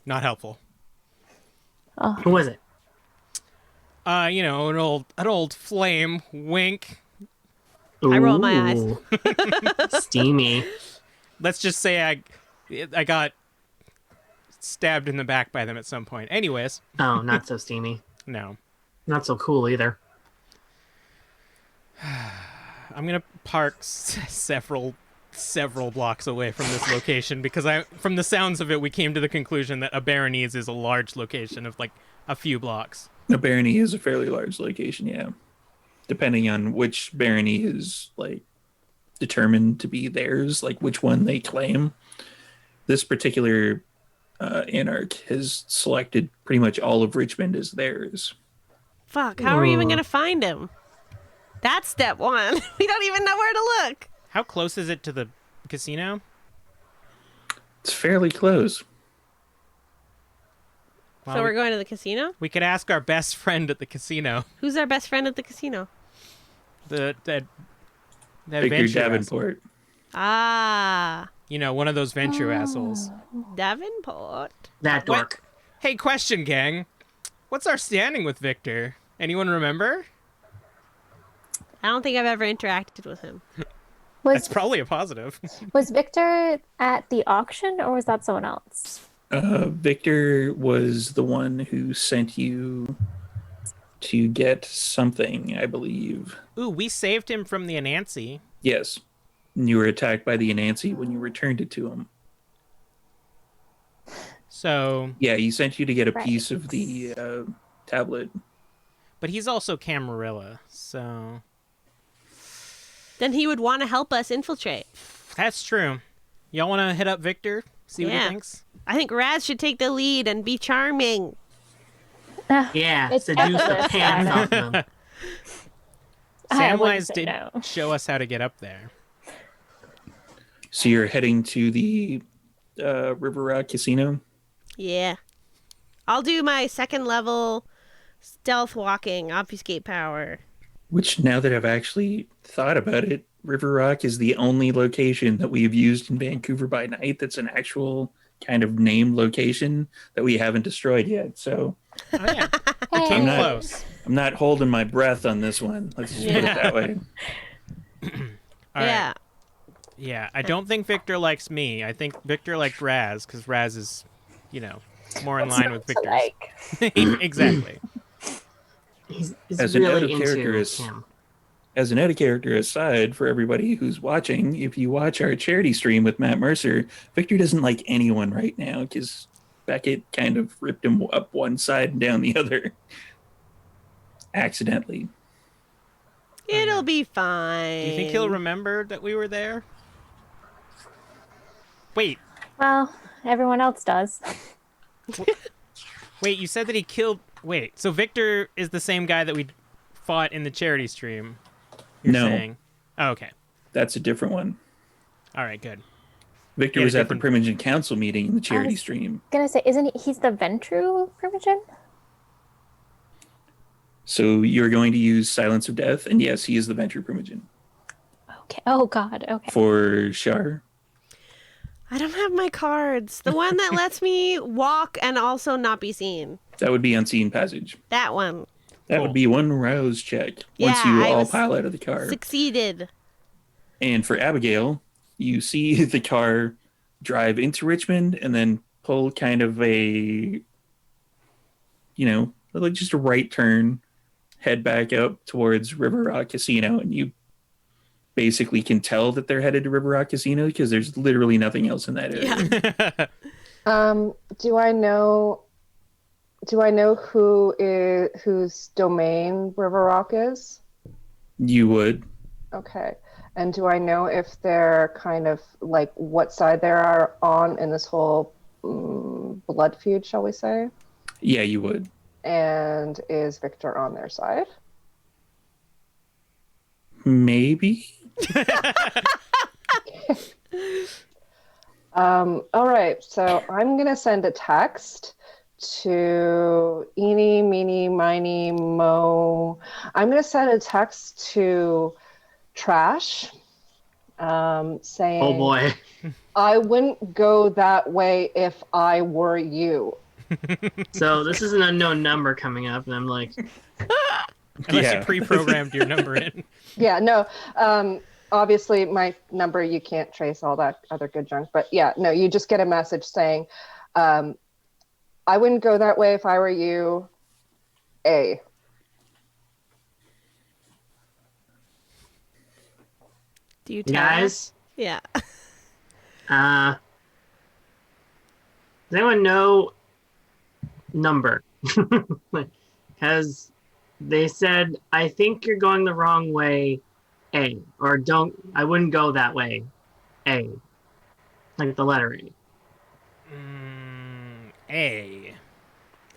[SPEAKER 1] not helpful.
[SPEAKER 5] Who was it?
[SPEAKER 1] An old flame. Wink.
[SPEAKER 3] I roll my eyes.
[SPEAKER 5] Ooh. Steamy.
[SPEAKER 1] Let's just say I got stabbed in the back by them at some point. Anyways,
[SPEAKER 5] Oh, not so steamy.
[SPEAKER 1] no.
[SPEAKER 5] Not so cool either.
[SPEAKER 1] I'm gonna park several blocks away from this location because from the sounds of it, we came to the conclusion that a Baronese is a large location of like a few blocks.
[SPEAKER 2] The barony is a fairly large location, yeah. Depending on which barony is like determined to be theirs, like which one they claim. This particular anarch has selected pretty much all of Richmond as theirs.
[SPEAKER 3] Fuck, how are we even
[SPEAKER 5] Ooh.
[SPEAKER 3] going to find him? That's step one. We don't even know where to look.
[SPEAKER 1] How close is it to the casino?
[SPEAKER 2] It's fairly close.
[SPEAKER 1] Well,
[SPEAKER 3] So we're going to the casino?
[SPEAKER 1] we could ask our best friend at the casino.
[SPEAKER 3] Who's our best friend at the casino?
[SPEAKER 1] That
[SPEAKER 2] Victor
[SPEAKER 1] venture
[SPEAKER 2] Davenport.
[SPEAKER 3] Ah,
[SPEAKER 1] one of those venture assholes.
[SPEAKER 3] Davenport.
[SPEAKER 5] That
[SPEAKER 1] What?
[SPEAKER 5] dork.
[SPEAKER 1] Hey, question, gang. What's our standing with Victor? Anyone remember?
[SPEAKER 3] I don't think I've ever interacted with him.
[SPEAKER 1] That's
[SPEAKER 4] Was
[SPEAKER 1] probably a positive.
[SPEAKER 4] was Victor at the auction or was that someone else?
[SPEAKER 2] Victor was the one who sent you to get something, I believe.
[SPEAKER 1] Ooh, we saved him from the Anansi.
[SPEAKER 2] Yes. And you were attacked by the Anansi when you returned it to him.
[SPEAKER 1] So,
[SPEAKER 2] Yeah, he sent you to get a
[SPEAKER 4] Right.
[SPEAKER 2] piece of the tablet.
[SPEAKER 1] but he's also Camarilla, so
[SPEAKER 3] Then he would want to help us infiltrate.
[SPEAKER 1] that's true. Y'all want to hit up Victor? See what he
[SPEAKER 3] Yeah.
[SPEAKER 1] thinks?
[SPEAKER 3] I think Raz should take the lead and be charming.
[SPEAKER 5] Yeah,
[SPEAKER 4] It's
[SPEAKER 5] seduce the
[SPEAKER 4] effortless,
[SPEAKER 5] pants
[SPEAKER 4] Adam.
[SPEAKER 5] off them.
[SPEAKER 4] I wouldn't
[SPEAKER 1] Samwise
[SPEAKER 4] say
[SPEAKER 1] did
[SPEAKER 4] no.
[SPEAKER 1] show us how to get up there.
[SPEAKER 2] So you're heading to the River Rock Casino?
[SPEAKER 3] Yeah. I'll do my second level stealth walking, obfuscate power.
[SPEAKER 2] Which, now that I've actually thought about it, River Rock is the only location that we have used in Vancouver by Night that's an actual kind of named location that we haven't destroyed yet. So
[SPEAKER 1] Oh, yeah.
[SPEAKER 4] Hey.
[SPEAKER 1] Came
[SPEAKER 2] not-
[SPEAKER 1] close.
[SPEAKER 2] I'm not holding my breath on this one. Let's just put it
[SPEAKER 3] Yeah.
[SPEAKER 2] that way.
[SPEAKER 1] All right.
[SPEAKER 3] Yeah.
[SPEAKER 1] Yeah, I don't think Victor likes me. I think Victor likes Raz, because Raz is, more in line with Victor's.
[SPEAKER 4] Like,
[SPEAKER 1] Exactly.
[SPEAKER 5] He's
[SPEAKER 2] As an
[SPEAKER 5] really
[SPEAKER 2] out-of-character
[SPEAKER 5] into
[SPEAKER 2] is-
[SPEAKER 5] him.
[SPEAKER 2] As an out-of-character aside, for everybody who's watching, if you watch our charity stream with Matt Mercer, Victor doesn't like anyone right now because Beckett kind of ripped him up one side and down the other. Accidentally.
[SPEAKER 3] It'll be fine.
[SPEAKER 1] Do you think he'll remember that we were there? Wait,
[SPEAKER 4] well, everyone else does.
[SPEAKER 1] you said that he killed Wait, so Victor is the same guy that we fought in the charity stream? You're
[SPEAKER 2] No.
[SPEAKER 1] saying? Oh, okay.
[SPEAKER 2] That's a different one.
[SPEAKER 1] All right, good.
[SPEAKER 2] Victor
[SPEAKER 1] Yeah,
[SPEAKER 2] was at the
[SPEAKER 1] different-
[SPEAKER 2] Primogen Council meeting in the charity
[SPEAKER 4] was-
[SPEAKER 2] stream.
[SPEAKER 4] Gonna say, isn't he's the Ventru Primogen?
[SPEAKER 2] So you're going to use Silence of Death, and yes, he is the Venture Primogen.
[SPEAKER 4] Okay. Oh God. Okay.
[SPEAKER 2] For Shar,
[SPEAKER 3] I don't have my cards. The one that lets me walk and also not be seen.
[SPEAKER 2] that would be Unseen Passage.
[SPEAKER 3] That one.
[SPEAKER 2] That
[SPEAKER 1] Cool.
[SPEAKER 2] would be one rouse check once
[SPEAKER 3] Yeah,
[SPEAKER 2] you
[SPEAKER 3] I
[SPEAKER 2] all
[SPEAKER 3] was-
[SPEAKER 2] pile out of the car.
[SPEAKER 3] Succeeded.
[SPEAKER 2] And for Abigail, you see the car drive into Richmond and then pull kind of a, like just a right turn, head back up towards River Rock Casino. And you basically can tell that they're headed to River Rock Casino because there's literally nothing else in that area.
[SPEAKER 3] Yeah.
[SPEAKER 6] Do I know whose domain River Rock is?
[SPEAKER 2] You would.
[SPEAKER 6] Okay. And do I know if they're kind of like what side they are on in this whole blood feud, shall we say?
[SPEAKER 2] Yeah, you would.
[SPEAKER 6] And is Victor on their side?
[SPEAKER 2] Maybe.
[SPEAKER 6] All right. So I'm going to send a text to Eeny, Meeny, Miny, Mo. I'm going to send a text to Trash saying,
[SPEAKER 5] Oh boy.
[SPEAKER 6] I wouldn't go that way if I were you.
[SPEAKER 5] So this is an unknown number coming up, and I'm like,
[SPEAKER 1] Unless
[SPEAKER 2] Yeah.
[SPEAKER 1] you pre-programmed your number in.
[SPEAKER 6] Yeah, no. Obviously, my number, you can't trace all that other good junk. But yeah, no, you just get a message saying, I wouldn't go that way if I were you. A.
[SPEAKER 3] Do you tell
[SPEAKER 5] guys,
[SPEAKER 3] us? Yeah.
[SPEAKER 5] does anyone know number? Because they said, I think you're going the wrong way, A. Or I wouldn't go that way, A. Like the letter A.
[SPEAKER 1] A.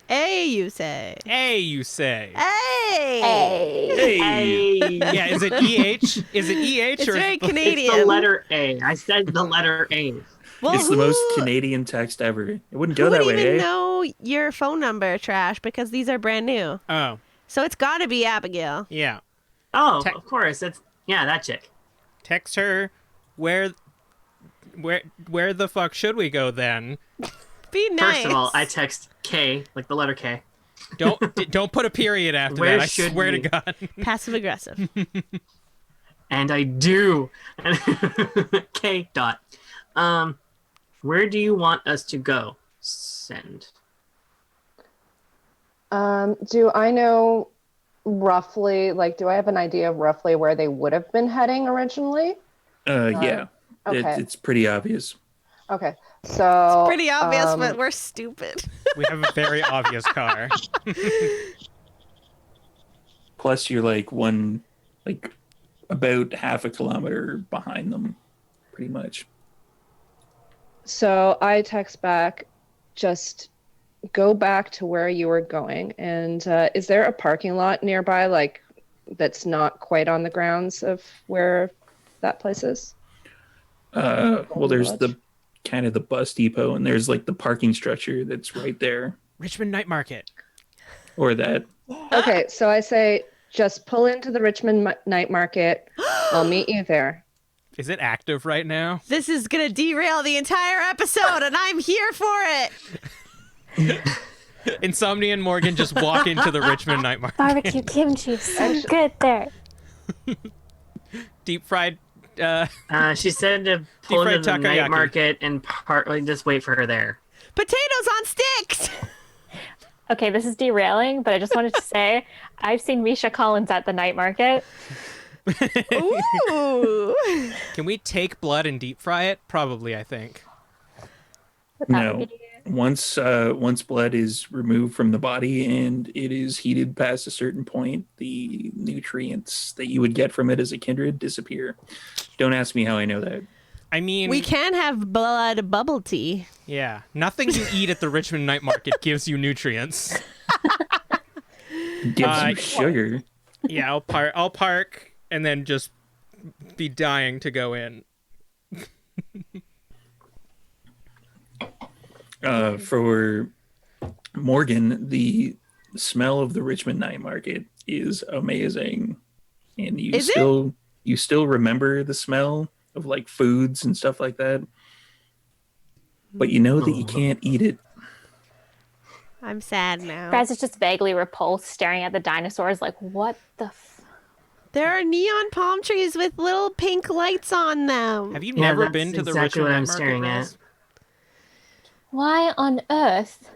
[SPEAKER 3] A, you say.
[SPEAKER 1] A, you say.
[SPEAKER 3] Hey.
[SPEAKER 4] Hey.
[SPEAKER 5] A.
[SPEAKER 1] Yeah, is it EH? Is it EH
[SPEAKER 3] It's
[SPEAKER 1] or
[SPEAKER 3] very
[SPEAKER 1] is
[SPEAKER 3] Canadian.
[SPEAKER 5] It's the letter A. I said the letter A.
[SPEAKER 3] Well,
[SPEAKER 2] It's the most
[SPEAKER 3] who-
[SPEAKER 2] Canadian text ever. It wouldn't
[SPEAKER 3] Who
[SPEAKER 2] go
[SPEAKER 3] would
[SPEAKER 2] that way,
[SPEAKER 3] even
[SPEAKER 2] eh?
[SPEAKER 3] know your phone number, Trash? Because these are brand new.
[SPEAKER 1] Oh,
[SPEAKER 3] So it's got to be Abigail.
[SPEAKER 1] yeah.
[SPEAKER 5] Oh,
[SPEAKER 1] Te-
[SPEAKER 5] of course. That chick.
[SPEAKER 1] Text her where the fuck should we go then?
[SPEAKER 3] Be nice.
[SPEAKER 5] First of all, I text K, like the letter K.
[SPEAKER 1] Don't put a period after
[SPEAKER 5] Where
[SPEAKER 1] that. I
[SPEAKER 5] should
[SPEAKER 1] swear
[SPEAKER 5] we?
[SPEAKER 1] to God.
[SPEAKER 3] Passive aggressive.
[SPEAKER 5] And I do. K dot. Where do you want us to go? Send.
[SPEAKER 6] Do I know roughly, like, do I have an idea of roughly where they would have been heading originally?
[SPEAKER 2] Yeah.
[SPEAKER 6] Okay.
[SPEAKER 2] It's pretty obvious.
[SPEAKER 6] Okay. So
[SPEAKER 3] Pretty obvious, but we're stupid.
[SPEAKER 1] We have a very obvious car.
[SPEAKER 2] Plus, you're like about half a kilometer behind them, pretty much.
[SPEAKER 6] So I text back, just go back to where you were going. And is there a parking lot nearby, like that's not quite on the grounds of where that place is?
[SPEAKER 2] Well, there's the kind of the bus depot, and there's like the parking structure that's right there,
[SPEAKER 1] Richmond Night Market.
[SPEAKER 2] or that.
[SPEAKER 6] Okay, so I say just pull into the Richmond night market. I'll meet you there.
[SPEAKER 1] Is it active right now?
[SPEAKER 3] This is going to derail the entire episode, and I'm here for it.
[SPEAKER 1] Insomnia and Morgan just walk into the Richmond Night Market.
[SPEAKER 4] Barbecue kimchi, so good there.
[SPEAKER 1] Deep fried.
[SPEAKER 5] She said to pull
[SPEAKER 1] fried
[SPEAKER 5] into the
[SPEAKER 1] takoyaki.
[SPEAKER 5] night market and just wait for her there.
[SPEAKER 3] Potatoes on sticks.
[SPEAKER 4] Okay, this is derailing, but I just wanted to say I've seen Misha Collins at the night market.
[SPEAKER 3] Ooh.
[SPEAKER 1] Can we take blood and deep fry it? Probably, I think.
[SPEAKER 4] But that
[SPEAKER 2] No.
[SPEAKER 4] would be-
[SPEAKER 2] Once blood is removed from the body and it is heated past a certain point, the nutrients that you would get from it as a kindred disappear. Don't ask me how I know that.
[SPEAKER 1] I mean,
[SPEAKER 3] We can have blood bubble tea.
[SPEAKER 1] yeah, nothing you eat at the Richmond Night Market gives you nutrients.
[SPEAKER 2] Give some sugar.
[SPEAKER 1] Yeah, I'll park and then just be dying to go in.
[SPEAKER 2] For Morgan, the smell of the Richmond night market is amazing, and you still remember the smell of like foods and stuff like that, but you know that you can't eat it.
[SPEAKER 3] I'm sad now.
[SPEAKER 4] Raz is just vaguely repulsed, staring at the dinosaurs like, what the
[SPEAKER 3] There are neon palm trees with little pink lights on them.
[SPEAKER 1] Have you
[SPEAKER 5] Yeah,
[SPEAKER 1] never
[SPEAKER 5] that's
[SPEAKER 1] been to the
[SPEAKER 5] exactly
[SPEAKER 1] Richmond
[SPEAKER 5] what
[SPEAKER 1] night
[SPEAKER 5] I'm
[SPEAKER 1] market,
[SPEAKER 5] staring
[SPEAKER 1] Raz?
[SPEAKER 5] at.
[SPEAKER 4] Why on earth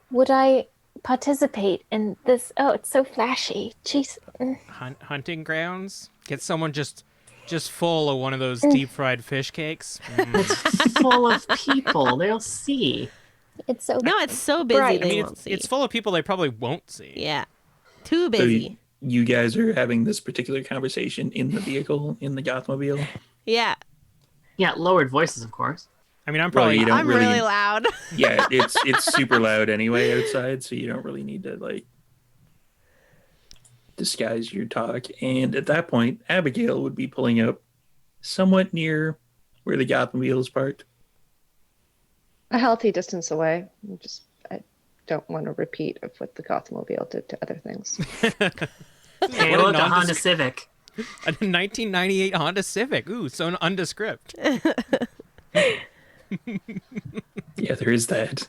[SPEAKER 4] would I participate in this? Oh, it's so flashy. Jeez.
[SPEAKER 1] Hunting grounds? Get someone just full of one of those deep fried fish cakes.
[SPEAKER 5] It's full of people. They'll see.
[SPEAKER 4] It's so
[SPEAKER 3] No, it's so busy
[SPEAKER 4] Right.
[SPEAKER 3] they
[SPEAKER 1] I mean,
[SPEAKER 3] won't see.
[SPEAKER 1] it's full of people they probably won't see.
[SPEAKER 3] Yeah. Too
[SPEAKER 2] So
[SPEAKER 3] busy.
[SPEAKER 2] you guys are having this particular conversation in the vehicle, in the Gothmobile.
[SPEAKER 3] Yeah.
[SPEAKER 5] Yeah, lowered voices, of course.
[SPEAKER 1] I mean, I'm
[SPEAKER 2] Well,
[SPEAKER 1] probably
[SPEAKER 2] you don't
[SPEAKER 3] I'm
[SPEAKER 2] really.
[SPEAKER 3] really loud.
[SPEAKER 2] Yeah, it's super loud anyway outside, so you don't really need to like disguise your talk. And at that point, Abigail would be pulling up somewhat near where the Gothmobile is parked.
[SPEAKER 6] A healthy distance away. I don't want to repeat of what the Gothmobile did to other things.
[SPEAKER 5] Hey,
[SPEAKER 1] What a
[SPEAKER 5] look, a Honda
[SPEAKER 1] nondescript-
[SPEAKER 5] Civic.
[SPEAKER 1] a 1998 Honda Civic. Ooh, so undescript.
[SPEAKER 2] Yeah, there is that.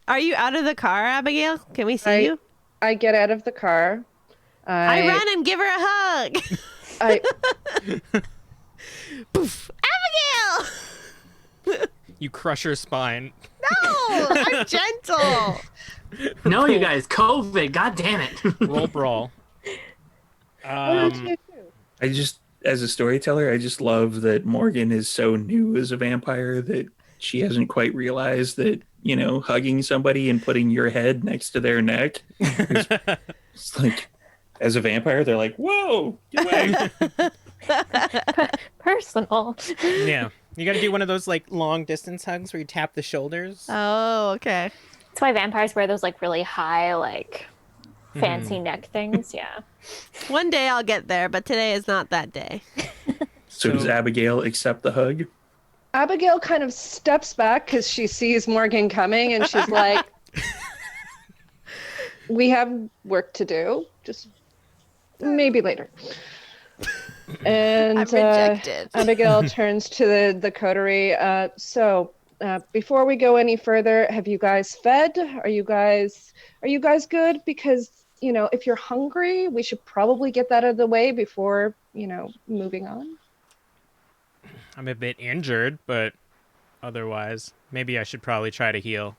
[SPEAKER 3] Are you out of the car, Abigail? Can we see you?
[SPEAKER 6] I get out of the car.
[SPEAKER 3] I run and give her a hug.
[SPEAKER 6] I
[SPEAKER 3] Poof. Abigail!
[SPEAKER 1] You crush her spine.
[SPEAKER 3] No, I'm gentle.
[SPEAKER 5] No, you guys, COVID. God damn it.
[SPEAKER 1] Roll brawl.
[SPEAKER 2] I just, as a storyteller, I just love that Morgan is so new as a vampire that she hasn't quite realized that, you know, hugging somebody and putting your head next to their neck is, it's like, as a vampire, they're like, whoa, get away.
[SPEAKER 4] personal.
[SPEAKER 1] Yeah. You gotta do one of those like long distance hugs where you tap the shoulders.
[SPEAKER 3] Oh, okay.
[SPEAKER 4] That's why vampires wear those like really high, like fancy neck things. Yeah.
[SPEAKER 3] One day I'll get there, but today is not that day.
[SPEAKER 2] So does Abigail accept the hug?
[SPEAKER 6] Abigail kind of steps back because she sees Morgan coming, and she's like, "We have work to do. Just maybe later." And
[SPEAKER 3] I'm rejected.
[SPEAKER 6] Abigail turns to the coterie. So before we go any further, have you guys fed? Are you guys good? Because, you know, if you're hungry, we should probably get that out of the way before, you know, moving on.
[SPEAKER 1] I'm a bit injured, but otherwise, maybe I should probably try to heal.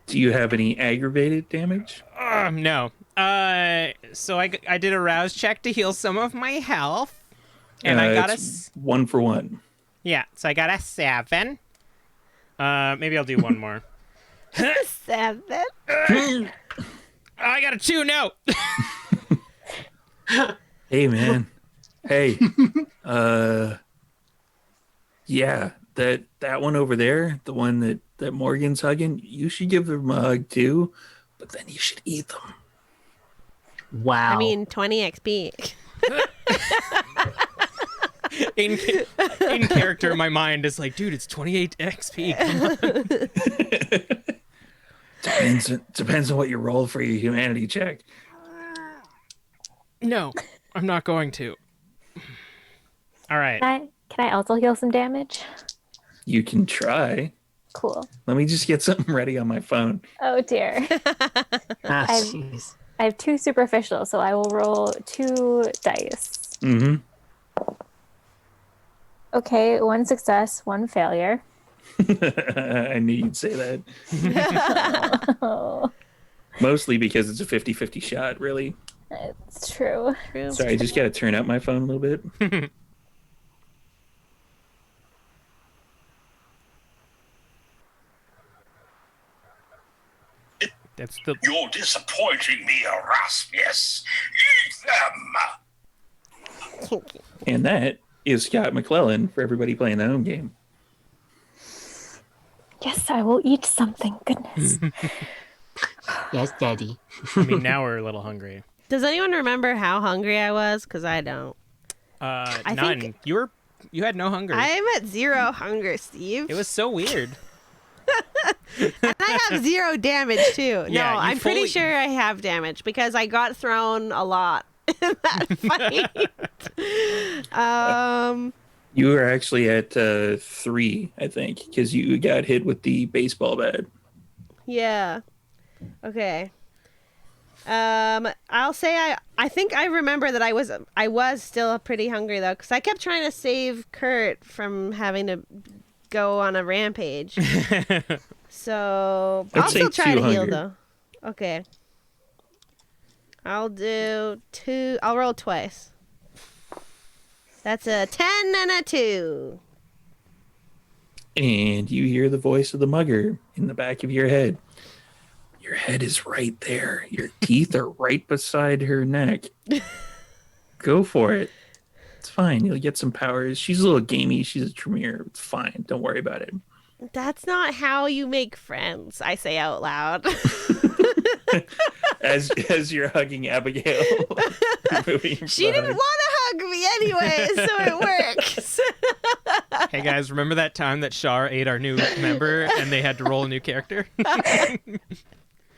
[SPEAKER 2] Do you have any aggravated damage?
[SPEAKER 1] No. So I did a rouse check to heal some of my health, and I got
[SPEAKER 2] it's 1 for 1.
[SPEAKER 1] yeah. So I got a 7. Maybe I'll do one more.
[SPEAKER 3] 7.
[SPEAKER 1] I got a 2. No.
[SPEAKER 2] Hey, man. Hey. Yeah, that one over there, the one that Morgan's hugging, you should give them a hug too, but then you should eat them.
[SPEAKER 5] Wow.
[SPEAKER 3] I mean, 20 XP.
[SPEAKER 1] In character, my mind is like, dude, it's 28 XP. Come on.
[SPEAKER 2] Depends on what you roll for your humanity check.
[SPEAKER 1] No, I'm not going to. All right.
[SPEAKER 4] Can I also heal some damage?
[SPEAKER 2] You can try.
[SPEAKER 4] Cool.
[SPEAKER 2] Let me just get something ready on my phone.
[SPEAKER 4] Oh dear.
[SPEAKER 5] Ah,
[SPEAKER 4] I've-
[SPEAKER 5] jeez.
[SPEAKER 4] I have 2 superficial, so I will roll 2 dice.
[SPEAKER 2] Mm-hmm.
[SPEAKER 4] Okay, 1 success, 1 failure.
[SPEAKER 2] I knew you'd say that.
[SPEAKER 4] Oh,
[SPEAKER 2] Mostly because it's a 50-50 shot, really.
[SPEAKER 4] it's true.
[SPEAKER 2] Sorry, I just got to turn up my phone a little bit.
[SPEAKER 1] That's the.
[SPEAKER 7] You're disappointing me, Erasmus. Eat them!
[SPEAKER 2] And that is Scott McClellan for everybody playing the home game.
[SPEAKER 4] Yes, I will eat something. Goodness.
[SPEAKER 5] Yes, Daddy.
[SPEAKER 1] I mean, now we're a little hungry.
[SPEAKER 3] Does anyone remember how hungry I was? Because I don't.
[SPEAKER 1] None.
[SPEAKER 3] think-
[SPEAKER 1] You had no hunger.
[SPEAKER 3] I am at 0 hunger, Steve.
[SPEAKER 1] It was so weird.
[SPEAKER 3] And I have 0 damage too.
[SPEAKER 1] Yeah,
[SPEAKER 3] No,
[SPEAKER 1] you
[SPEAKER 3] I'm pretty
[SPEAKER 1] fully-
[SPEAKER 3] sure I have damage because I got thrown a lot in that fight.
[SPEAKER 2] You were actually at 3, I think, because you got hit with the baseball bat.
[SPEAKER 3] Yeah. Okay. I'll say I think I remember that I was still pretty hungry though, because I kept trying to save Kurt from having to go on a rampage. So
[SPEAKER 2] I'd
[SPEAKER 3] I'll
[SPEAKER 2] say
[SPEAKER 3] still try
[SPEAKER 2] 2
[SPEAKER 3] to heal
[SPEAKER 2] hunger.
[SPEAKER 3] though. Okay. I'll do 2. I'll roll twice. That's a 10 and a 2.
[SPEAKER 2] And you hear the voice of the mugger in the back of your head. Your head is right there. Your teeth are right beside her neck. Go for it. It's fine. You'll get some powers. She's a little gamey. She's a Tremere. It's fine. Don't worry about it.
[SPEAKER 3] That's not how you make friends, I say out loud.
[SPEAKER 2] As you're hugging Abigail.
[SPEAKER 3] She didn't want to hug me anyway, so it works.
[SPEAKER 1] Hey guys, remember that time that Shar ate our new member and they had to roll a new character?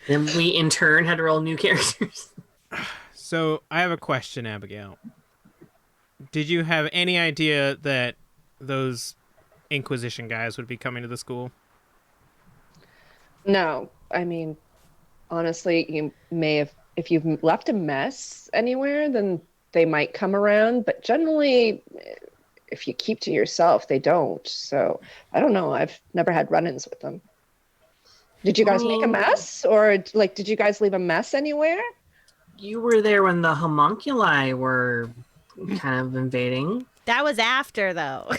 [SPEAKER 5] Then we, in turn, had to roll new characters.
[SPEAKER 1] So I have a question, Abigail. Did you have any idea that those Inquisition guys would be coming to the school?
[SPEAKER 6] No, I mean, honestly, you may have, if you've left a mess anywhere, then they might come around. But generally, if you keep to yourself, they don't. So I don't know. I've never had run-ins with them. Did you guys make a mess, or like, did you guys leave a mess anywhere?
[SPEAKER 5] You were there when the homunculi were kind of invading.
[SPEAKER 3] That was after, though.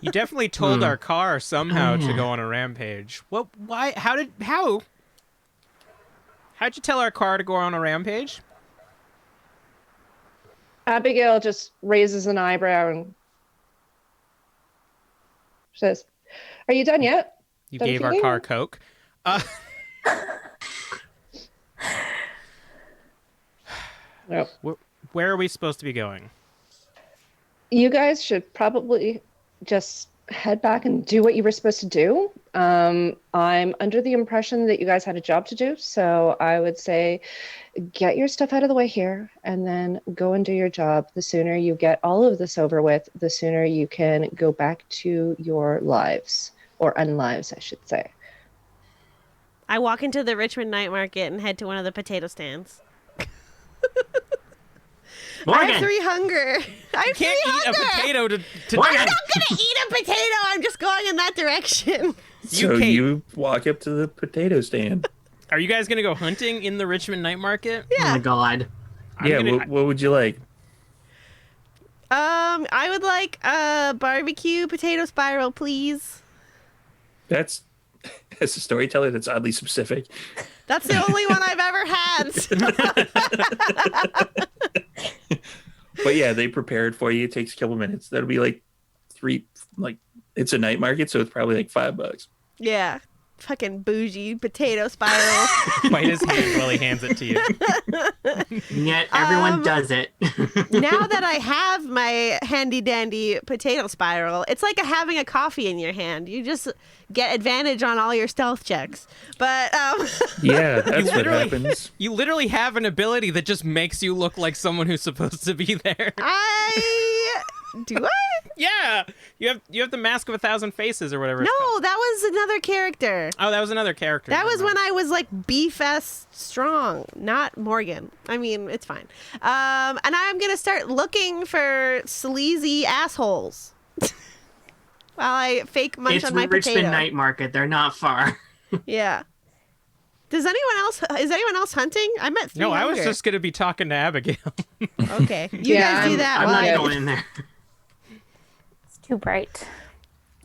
[SPEAKER 1] You definitely told our car somehow to go on a rampage. What? Why? How'd you tell our car to go on a rampage?
[SPEAKER 6] Abigail just raises an eyebrow and says, "Are you done yet?"
[SPEAKER 1] You
[SPEAKER 6] Done
[SPEAKER 1] gave our
[SPEAKER 6] feeding?
[SPEAKER 1] car Coke.
[SPEAKER 6] No.
[SPEAKER 1] Where are we supposed to be going?
[SPEAKER 6] You guys should probably just head back and do what you were supposed to do. I'm under the impression that you guys had a job to do, so I would say get your stuff out of the way here and then go and do your job. The sooner you get all of this over with, the sooner you can go back to your lives, or unlives, I should say.
[SPEAKER 3] I walk into the Richmond night market and head to one of the potato stands. I have
[SPEAKER 5] Morgan!
[SPEAKER 3] 3 hunger. I have 3
[SPEAKER 1] Can't eat
[SPEAKER 3] hunger.
[SPEAKER 1] a potato to
[SPEAKER 5] Morgan!
[SPEAKER 3] I'm not gonna eat a potato. I'm just going in that direction.
[SPEAKER 2] So
[SPEAKER 1] Kate.
[SPEAKER 2] you walk up to the potato stand.
[SPEAKER 1] Are you guys gonna go hunting in the Richmond night market?
[SPEAKER 5] Oh my god.
[SPEAKER 2] What would you like?
[SPEAKER 3] I would like a barbecue potato spiral, please.
[SPEAKER 2] That's, as a storyteller, that's oddly specific.
[SPEAKER 3] That's the only one I've ever had.
[SPEAKER 2] But yeah, they prepare it for you. It takes a couple minutes. That'll be like it's a night market, so it's probably like $5.
[SPEAKER 3] Yeah. Fucking bougie potato spiral.
[SPEAKER 1] Bite his hand while he hands it to you.
[SPEAKER 5] And yet everyone does it.
[SPEAKER 3] Now that I have my handy dandy potato spiral, it's like having a coffee in your hand. You just get advantage on all your stealth checks. But
[SPEAKER 2] Yeah, that's what
[SPEAKER 1] literally-
[SPEAKER 2] happens.
[SPEAKER 1] You literally have an ability that just makes you look like someone who's supposed to be there.
[SPEAKER 3] do I?
[SPEAKER 1] Yeah, you have the Mask of 1,000 Faces or whatever. it's
[SPEAKER 3] No,
[SPEAKER 1] called.
[SPEAKER 3] that was another character.
[SPEAKER 1] Oh, that was another character.
[SPEAKER 3] That was
[SPEAKER 1] Never
[SPEAKER 3] when
[SPEAKER 1] mind.
[SPEAKER 3] I was like B-Fest strong, not Morgan. I mean, it's fine. And I'm going to start looking for sleazy assholes while I fake munch
[SPEAKER 5] It's
[SPEAKER 3] on my
[SPEAKER 5] Richmond
[SPEAKER 3] potato.
[SPEAKER 5] Night Market. They're not far.
[SPEAKER 3] Yeah. Is anyone else hunting? I met 3
[SPEAKER 1] No, I was
[SPEAKER 3] hunger.
[SPEAKER 1] just gonna be talking to Abigail.
[SPEAKER 3] Okay. You
[SPEAKER 6] Yeah,
[SPEAKER 3] guys do that
[SPEAKER 5] I'm
[SPEAKER 3] while
[SPEAKER 5] not
[SPEAKER 3] I-
[SPEAKER 5] going in there.
[SPEAKER 4] It's too bright.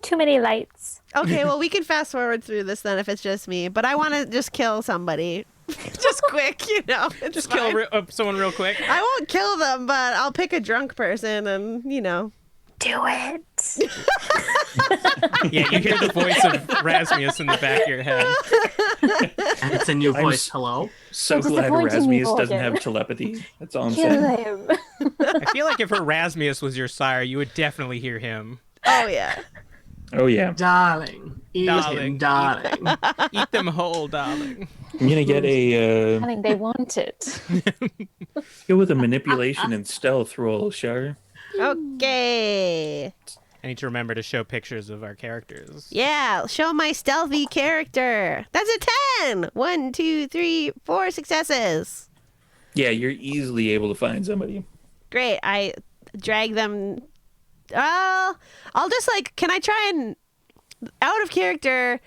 [SPEAKER 4] Too many lights.
[SPEAKER 3] Okay, well, we can fast forward through this then if it's just me. But I want to just kill somebody. Just quick, you know. It's
[SPEAKER 1] Just
[SPEAKER 3] fine.
[SPEAKER 1] kill someone real quick.
[SPEAKER 3] I won't kill them, but I'll pick a drunk person and, you know.
[SPEAKER 4] Do it.
[SPEAKER 1] Yeah, you hear the voice of Rasmus in the back of your head.
[SPEAKER 5] And it's a new
[SPEAKER 2] I'm
[SPEAKER 5] voice.
[SPEAKER 2] s-
[SPEAKER 5] Hello?
[SPEAKER 2] So
[SPEAKER 4] I'm
[SPEAKER 2] glad
[SPEAKER 4] disappointing you,
[SPEAKER 2] Erasmus doesn't
[SPEAKER 4] Morgan.
[SPEAKER 2] have telepathy. That's all I'm
[SPEAKER 4] Kill
[SPEAKER 2] saying.
[SPEAKER 4] him.
[SPEAKER 1] I feel like if Erasmus was your sire, you would definitely hear him.
[SPEAKER 3] Oh yeah.
[SPEAKER 2] Oh yeah,
[SPEAKER 5] Darling. Eat
[SPEAKER 1] Darling,
[SPEAKER 5] him,
[SPEAKER 1] eat-
[SPEAKER 5] darling.
[SPEAKER 1] Eat them whole, darling.
[SPEAKER 2] I'm gonna get a
[SPEAKER 4] I think they want it.
[SPEAKER 2] go with a manipulation and stealth roll, Shar.
[SPEAKER 3] Okay.
[SPEAKER 1] I need to remember to show pictures of our characters.
[SPEAKER 3] Yeah, show my stealthy character. That's a 10. 1, 2, 3, 4 successes.
[SPEAKER 2] Yeah, you're easily able to find somebody.
[SPEAKER 3] Great. I drag them. I'll just can I try and, out of character,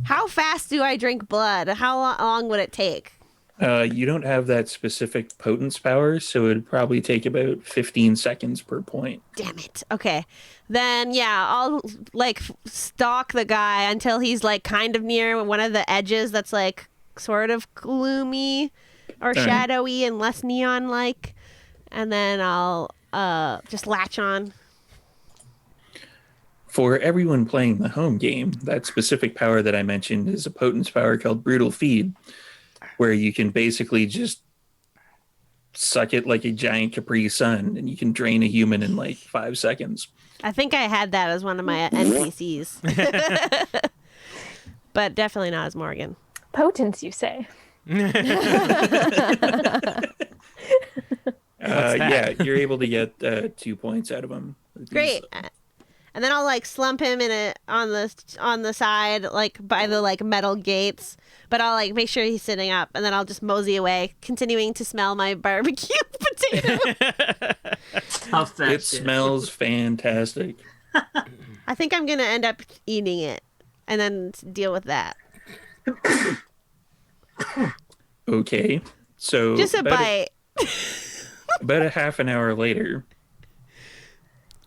[SPEAKER 3] how fast do I drink blood? How long would it take?
[SPEAKER 2] You don't have that specific potence power, so it'd probably take about 15 seconds per point.
[SPEAKER 3] Damn it. Okay. Then, yeah, I'll stalk the guy until he's kind of near one of the edges that's sort of gloomy or
[SPEAKER 2] right.
[SPEAKER 3] shadowy and less neon like. And then I'll just latch on.
[SPEAKER 2] For everyone playing the home game, that specific power that I mentioned is a potence power called Brutal Feed, where you can basically just suck it like a giant Capri Sun, and you can drain a human in 5 seconds.
[SPEAKER 3] I think I had that as one of my NPCs. But definitely not as Morgan.
[SPEAKER 4] Potence, you say?
[SPEAKER 2] Yeah, you're able to get 2 points out of him.
[SPEAKER 3] Great. And then I'll slump him on the side by the metal gates, but I'll make sure he's sitting up, and then I'll just mosey away, continuing to smell my barbecue potato.
[SPEAKER 5] Tough that
[SPEAKER 2] It
[SPEAKER 5] shit.
[SPEAKER 2] smells fantastic.
[SPEAKER 3] I think I'm gonna end up eating it, and then deal with that.
[SPEAKER 2] Okay, so
[SPEAKER 3] Just a bite.
[SPEAKER 2] About a half an hour later,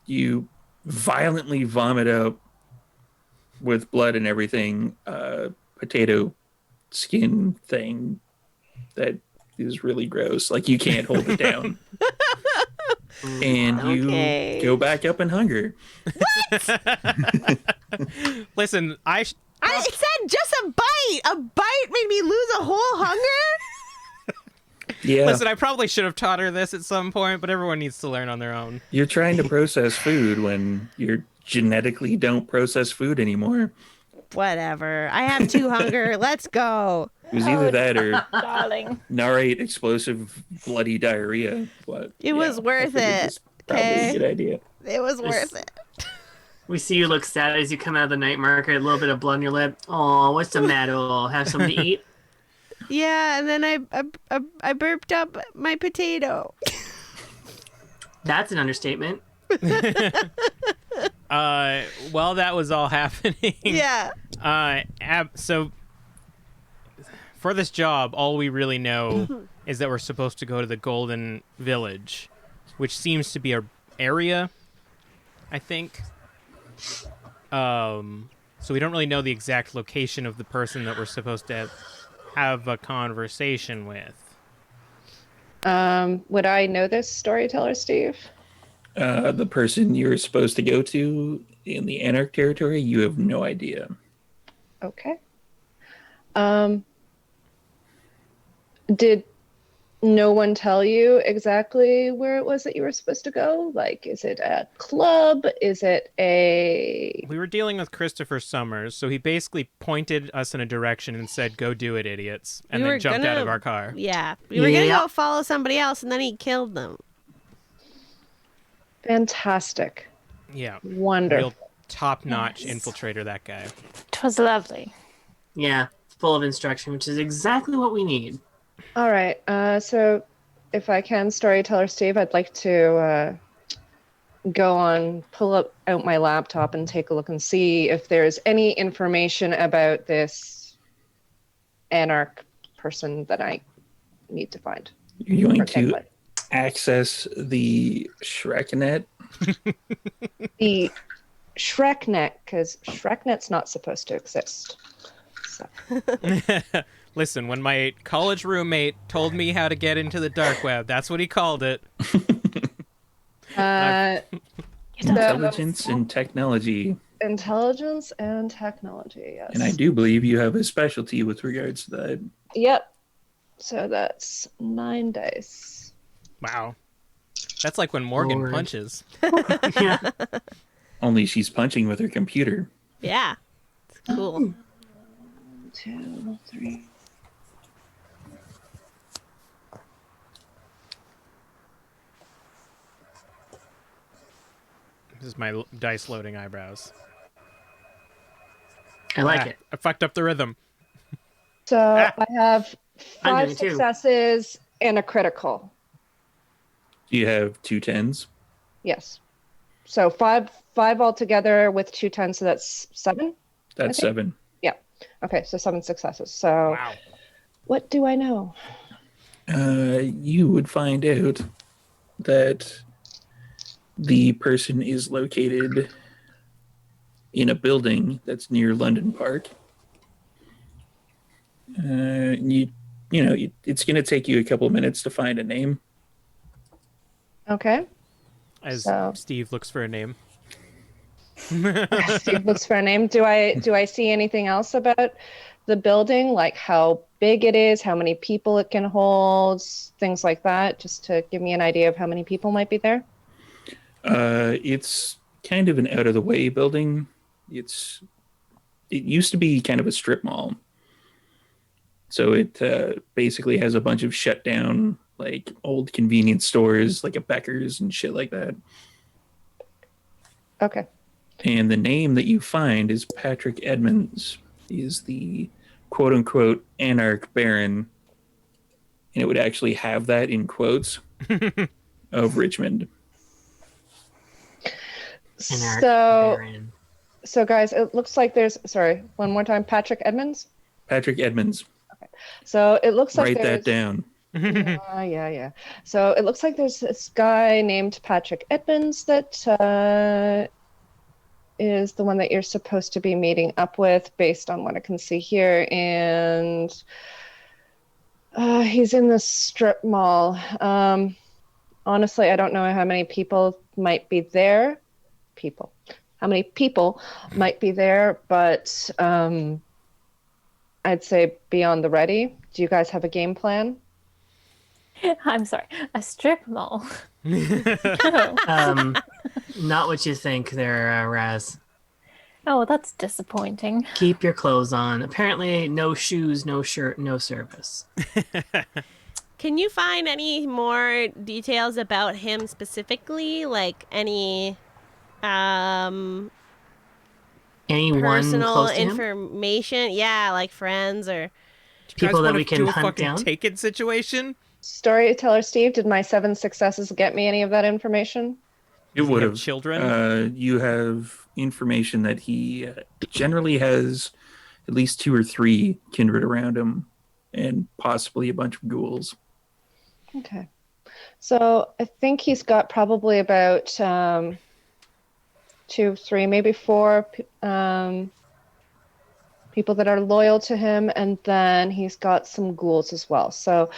[SPEAKER 2] you violently vomit out with blood and everything potato skin thing that is really gross. You can't hold it down. And
[SPEAKER 3] Okay.
[SPEAKER 2] you go back up in hunger.
[SPEAKER 1] Listen,
[SPEAKER 3] I said just a bite. A bite made me lose a whole hunger.
[SPEAKER 2] Yeah,
[SPEAKER 1] listen, I probably should have taught her this at some point, but everyone needs to learn on their own.
[SPEAKER 2] you're trying to process food when you genetically don't process food anymore.
[SPEAKER 3] Whatever. I have 2 hunger. Let's go.
[SPEAKER 2] It was either that or
[SPEAKER 4] Darling.
[SPEAKER 2] narrate explosive bloody diarrhea. But
[SPEAKER 3] It was worth
[SPEAKER 2] I figured
[SPEAKER 3] it,
[SPEAKER 2] this probably
[SPEAKER 3] okay?
[SPEAKER 2] a good idea.
[SPEAKER 3] It was worth it.
[SPEAKER 5] We see you look sad as you come out of the night market, a little bit of blood on your lip. Oh, what's the matter? Have something to eat?
[SPEAKER 3] Yeah, and then I burped up my potato.
[SPEAKER 5] That's an understatement.
[SPEAKER 1] While that was all happening,
[SPEAKER 3] Yeah.
[SPEAKER 1] so for this job, all we really know is that we're supposed to go to the Golden Village, which seems to be a area, I think. So we don't really know the exact location of the person that we're supposed to have a conversation with.
[SPEAKER 6] Would I know this storyteller, Steve?
[SPEAKER 2] The person you're supposed to go to in the Anarch territory, you have no idea.
[SPEAKER 6] Okay. Did no one tell you exactly where it was that you were supposed to go? Is it a club? Is it a...
[SPEAKER 1] We were dealing with Christopher Summers, so he basically pointed us in a direction and said, "Go do it, idiots," and
[SPEAKER 3] We
[SPEAKER 1] then
[SPEAKER 3] were
[SPEAKER 1] jumped out
[SPEAKER 3] gonna-
[SPEAKER 1] of our car.
[SPEAKER 3] Yeah. We were going to
[SPEAKER 5] Yeah.
[SPEAKER 3] go follow somebody else, and then he killed them.
[SPEAKER 6] Fantastic.
[SPEAKER 1] Yeah,
[SPEAKER 6] Wonderful.
[SPEAKER 1] real top-notch
[SPEAKER 4] Yes.
[SPEAKER 1] infiltrator, that guy.
[SPEAKER 4] 'Twas lovely.
[SPEAKER 5] Yeah, full of instruction, which is exactly what we need.
[SPEAKER 6] All right. So if I can, storyteller Steve, I'd like to pull out my laptop and take a look and see if there's any information about this Anarch person that I need to find.
[SPEAKER 2] You're going
[SPEAKER 6] Or can
[SPEAKER 2] to
[SPEAKER 6] find.
[SPEAKER 2] access the Shreknet.
[SPEAKER 6] The Shreknet, because Shreknet's not supposed to exist. So,
[SPEAKER 1] Listen, when my college roommate told me how to get into the dark web, that's what he called it.
[SPEAKER 6] uh,
[SPEAKER 2] Intelligence and technology.
[SPEAKER 6] Intelligence and technology, yes.
[SPEAKER 2] And I do believe you have a specialty with regards to that.
[SPEAKER 6] Yep. So that's 9 dice.
[SPEAKER 1] Wow. That's like when Morgan
[SPEAKER 5] Lord.
[SPEAKER 1] punches.
[SPEAKER 5] Yeah.
[SPEAKER 2] Only she's punching with her computer.
[SPEAKER 3] Yeah. It's cool.
[SPEAKER 6] 2, 3.
[SPEAKER 1] This is my dice loading eyebrows.
[SPEAKER 5] I like it.
[SPEAKER 1] I fucked up the rhythm.
[SPEAKER 6] So I have
[SPEAKER 5] I'm
[SPEAKER 6] 5
[SPEAKER 5] doing it too.
[SPEAKER 6] successes and a critical.
[SPEAKER 2] Do you have 2 10s?
[SPEAKER 6] Yes. So five altogether with 2 10s, so that's 7?
[SPEAKER 2] That's 7.
[SPEAKER 6] Yeah. Okay, so 7 successes. So
[SPEAKER 1] Wow.
[SPEAKER 6] what do I know?
[SPEAKER 2] You would find out that the person is located in a building that's near London Park. It's going to take you a couple of minutes to find a name.
[SPEAKER 6] Okay.
[SPEAKER 1] As
[SPEAKER 6] So-
[SPEAKER 1] Steve looks for a name.
[SPEAKER 6] Steve looks for a name. Do I see anything else about the building, like how big it is, how many people it can hold, things like that, just to give me an idea of how many people might be there?
[SPEAKER 2] It's kind of an out of the way building. It used to be kind of a strip mall. So it basically has a bunch of shut down, like old convenience stores, like a Becker's and shit like that.
[SPEAKER 6] Okay.
[SPEAKER 2] And the name that you find is Patrick Edmonds. He is the quote unquote anarch baron. And it would actually have that in quotes of Richmond.
[SPEAKER 5] Anarch
[SPEAKER 6] So,
[SPEAKER 5] Baron.
[SPEAKER 6] so guys, it looks like sorry, one more time, Patrick Edmonds.
[SPEAKER 2] Patrick Edmonds.
[SPEAKER 6] So it looks like
[SPEAKER 2] Write
[SPEAKER 6] there's,
[SPEAKER 2] that down.
[SPEAKER 6] yeah. So it looks like there's this guy named Patrick Edmonds that is the one that you're supposed to be meeting up with, based on what I can see here, and he's in the strip mall. Honestly, I don't know how many people might be there. How many people might be there, but I'd say be on the ready. Do you guys have a game plan?
[SPEAKER 4] I'm sorry, a strip mall.
[SPEAKER 5] Not what you think there, Raz.
[SPEAKER 4] Oh, that's disappointing.
[SPEAKER 5] Keep your clothes on. Apparently, no shoes, no shirt, no service.
[SPEAKER 3] Can you find any more details about him specifically? Like any
[SPEAKER 5] Anyone
[SPEAKER 3] personal
[SPEAKER 5] close to him?
[SPEAKER 3] information? Yeah, like friends or...
[SPEAKER 5] People that
[SPEAKER 1] wanna
[SPEAKER 5] we can
[SPEAKER 1] do a
[SPEAKER 5] hunt
[SPEAKER 1] fucking
[SPEAKER 5] down?
[SPEAKER 1] Taken situation?
[SPEAKER 6] Storyteller Steve, did my 7 successes get me any of that information?
[SPEAKER 2] It
[SPEAKER 1] Does he
[SPEAKER 2] would
[SPEAKER 1] have
[SPEAKER 2] have.
[SPEAKER 1] children?
[SPEAKER 2] You have information that he generally has at least 2 or 3 kindred around him, and possibly a bunch of ghouls.
[SPEAKER 6] Okay. So I think he's got probably about 2, 3, maybe 4 people that are loyal to him, and then he's got some ghouls as well. So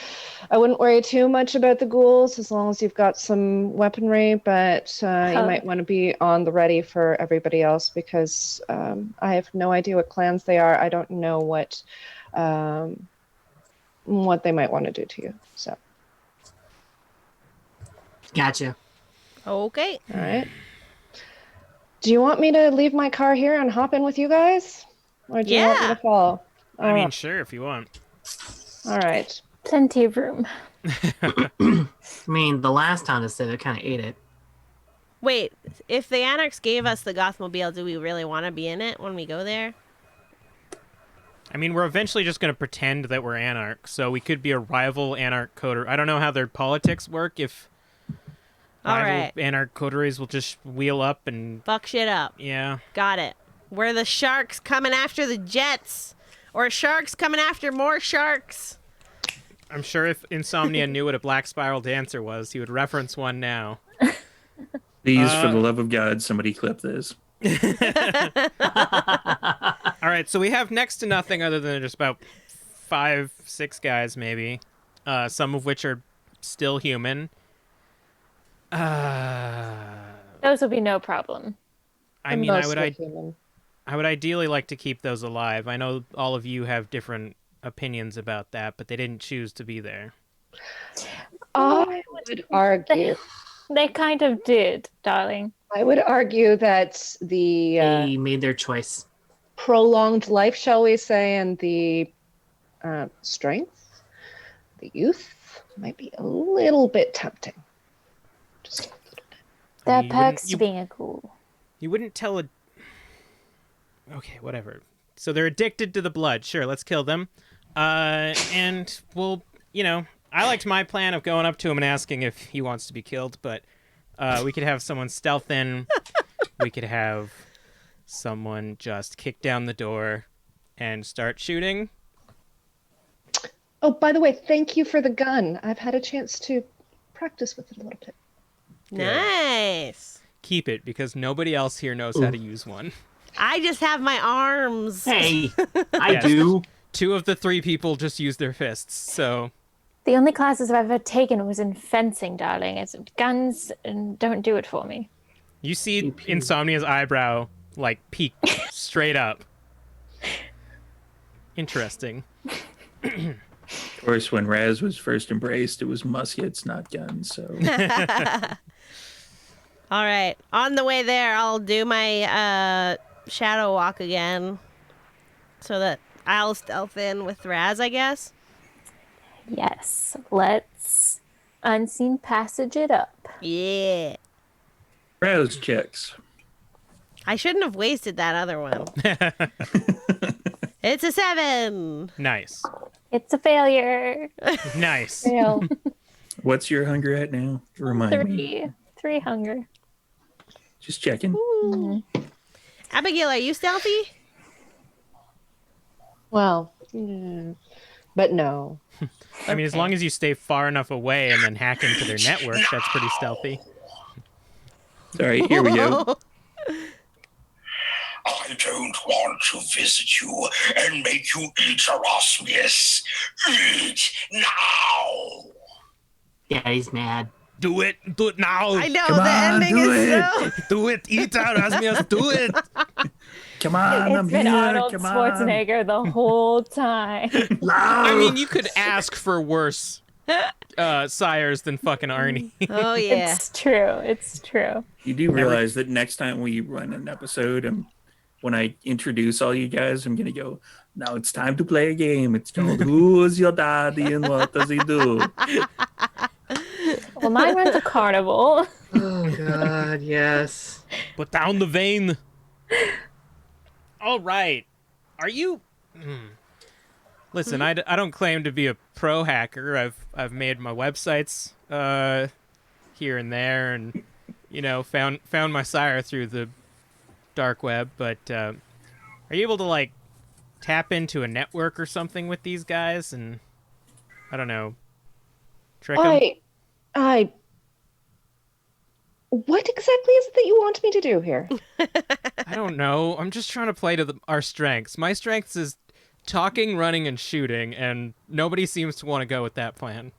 [SPEAKER 6] I wouldn't worry too much about the ghouls as long as you've got some weaponry, but you might want to be on the ready for everybody else, because I have no idea what clans they are. I don't know what they might want to do to you. So,
[SPEAKER 5] Gotcha.
[SPEAKER 3] Okay.
[SPEAKER 6] all right. Do you want me to leave my car here and hop in with you guys? Or do you want me
[SPEAKER 3] Yeah.
[SPEAKER 6] to follow?
[SPEAKER 1] I mean, sure, if you want.
[SPEAKER 6] All right.
[SPEAKER 4] Plenty of room.
[SPEAKER 5] I mean, the last Honda Civic kind of ate it.
[SPEAKER 3] Wait, if the Anarchs gave us the Gothmobile, do we really want to be in it when we go there?
[SPEAKER 1] I mean, we're eventually just going to pretend that we're Anarch, so we could be a rival Anarch Coterie. I don't know how their politics work, if
[SPEAKER 3] All
[SPEAKER 1] rival
[SPEAKER 3] right.
[SPEAKER 1] Anarch Coteries will just wheel up and...
[SPEAKER 3] Fuck shit up.
[SPEAKER 1] Yeah.
[SPEAKER 3] Got it. We're the sharks coming after the jets. Or sharks coming after more sharks.
[SPEAKER 1] I'm sure if Insomnia knew what a Black Spiral Dancer was, he would reference one now.
[SPEAKER 2] Please, for the love of God, somebody clip this.
[SPEAKER 1] All right, so we have next to nothing other than just about 5, 6 guys, maybe. Some of which are still human.
[SPEAKER 4] Those will be no problem.
[SPEAKER 1] I mean, I
[SPEAKER 6] Mostly human.
[SPEAKER 1] would ideally like to keep those alive. I know all of you have different opinions about that, but they didn't choose to be there.
[SPEAKER 6] I would argue.
[SPEAKER 4] They kind of did, darling.
[SPEAKER 6] I would argue that the
[SPEAKER 5] They made their choice.
[SPEAKER 6] prolonged life, shall we say, and the strength, the youth, might be a little bit tempting. Just a little bit.
[SPEAKER 4] That
[SPEAKER 1] You
[SPEAKER 4] perks
[SPEAKER 1] wouldn't-
[SPEAKER 4] to being a ghoul.
[SPEAKER 1] You wouldn't tell a... Okay, whatever. So they're addicted to the blood. Sure, let's kill them. And we'll, I liked my plan of going up to him and asking if he wants to be killed, but we could have someone stealth in. We could have someone just kick down the door and start shooting.
[SPEAKER 6] Oh, by the way, thank you for the gun. I've had a chance to practice with it a little bit.
[SPEAKER 3] Nice.
[SPEAKER 1] Keep it, because nobody else here knows how to use one.
[SPEAKER 3] I just have my arms.
[SPEAKER 5] Hey, I
[SPEAKER 1] Yes.
[SPEAKER 5] do.
[SPEAKER 1] 2 of the 3 people just use their fists, so...
[SPEAKER 4] The only classes I've ever taken was in fencing, darling. It's guns and don't do it for me.
[SPEAKER 1] You see
[SPEAKER 5] Pew, pew.
[SPEAKER 1] Insomnia's eyebrow, peek straight up. Interesting.
[SPEAKER 2] Of course, when Raz was first embraced, it was muskets, not guns. So
[SPEAKER 3] All right. On the way there, I'll do my shadow walk again so that I'll stealth in with Raz, I guess.
[SPEAKER 4] Yes, let's unseen passage it up.
[SPEAKER 3] Yeah.
[SPEAKER 2] Raz checks.
[SPEAKER 3] I shouldn't have wasted that other one. It's a 7.
[SPEAKER 1] Nice.
[SPEAKER 4] It's a failure.
[SPEAKER 1] Nice.
[SPEAKER 4] Fail.
[SPEAKER 2] What's your hunger at now? Remind me.
[SPEAKER 4] 3 hunger.
[SPEAKER 2] Just checking.
[SPEAKER 3] Ooh. Abigail, are you stealthy?
[SPEAKER 6] Well, but no.
[SPEAKER 1] I mean, as long as you stay far enough away and then hack into their network, that's pretty stealthy.
[SPEAKER 2] All right, here we go.
[SPEAKER 7] I don't want to visit you and make you eat Erasmus. Eat now!
[SPEAKER 5] Yeah, he's mad.
[SPEAKER 1] Do it now.
[SPEAKER 3] I know,
[SPEAKER 2] Come
[SPEAKER 3] the
[SPEAKER 2] on,
[SPEAKER 3] ending
[SPEAKER 2] do
[SPEAKER 3] is
[SPEAKER 2] it.
[SPEAKER 3] so...
[SPEAKER 1] Do it, eat out, Asmias, do it.
[SPEAKER 2] Come on, I'm
[SPEAKER 4] It's been
[SPEAKER 2] here.
[SPEAKER 4] Arnold
[SPEAKER 2] Come
[SPEAKER 4] Schwarzenegger the whole time.
[SPEAKER 2] on. Loud.
[SPEAKER 1] I mean, you could ask for worse sires than fucking Arnie.
[SPEAKER 3] Oh, yeah.
[SPEAKER 4] It's true. It's true.
[SPEAKER 2] You do realize that next time we run an episode, when I introduce all you guys, I'm gonna go, now it's time to play a game. It's called Who's Your Daddy and What Does He Do?
[SPEAKER 4] Well, mine runs a carnival.
[SPEAKER 5] Oh, God, yes.
[SPEAKER 1] Put down the vein. All right. Are you... Listen, I don't claim to be a pro hacker. I've made my websites here and there and, found my sire through the dark web. But are you able to, tap into a network or something with these guys and, I don't know, trick them?
[SPEAKER 6] What exactly is it that you want me to do here?
[SPEAKER 1] I don't know. I'm just trying to play to our strengths. My strengths is talking, running, and shooting, and nobody seems to want to go with that plan.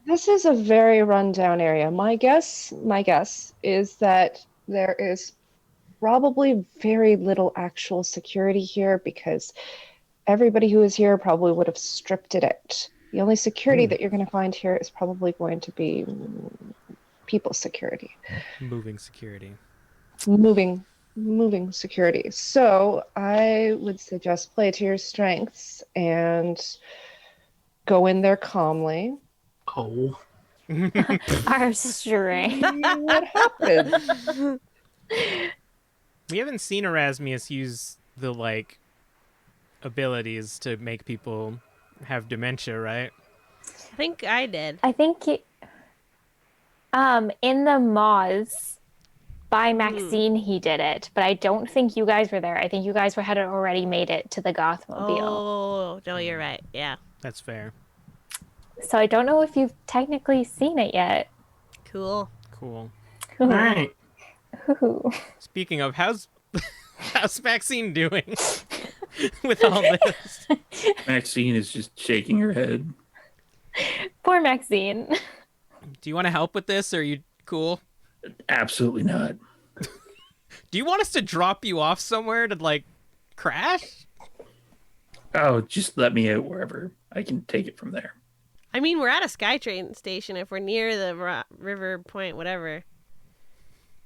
[SPEAKER 6] This is a very rundown area. My guess is that there is probably very little actual security here because everybody who is here probably would have stripped it out. The only security that you're going to find here is probably going to be people's security.
[SPEAKER 1] Moving security.
[SPEAKER 6] Moving security. So I would suggest play to your strengths and go in there calmly.
[SPEAKER 5] Oh.
[SPEAKER 4] Our strength.
[SPEAKER 6] See what happens.
[SPEAKER 1] We haven't seen Erasmus use the, abilities to make people have dementia, right?
[SPEAKER 3] I think I did.
[SPEAKER 4] I think in the Moz by Maxine he did it, but I don't think you guys were there. I think you guys had already made it to the Gothmobile.
[SPEAKER 3] Oh, no, you're right. Yeah.
[SPEAKER 1] That's fair.
[SPEAKER 4] So I don't know if you've technically seen it yet.
[SPEAKER 3] Cool.
[SPEAKER 1] Cool.
[SPEAKER 5] All right.
[SPEAKER 4] Ooh.
[SPEAKER 1] Speaking of, how's Maxine doing with all this?
[SPEAKER 2] Maxine is just shaking her head.
[SPEAKER 4] Poor Maxine.
[SPEAKER 1] Do you want to help with this, or are you cool?
[SPEAKER 2] Absolutely not.
[SPEAKER 1] Do you want us to drop you off somewhere to like crash?
[SPEAKER 2] Oh, just let me out wherever. I can take it from there.
[SPEAKER 3] I mean, we're at a SkyTrain station. If we're near the river point, whatever.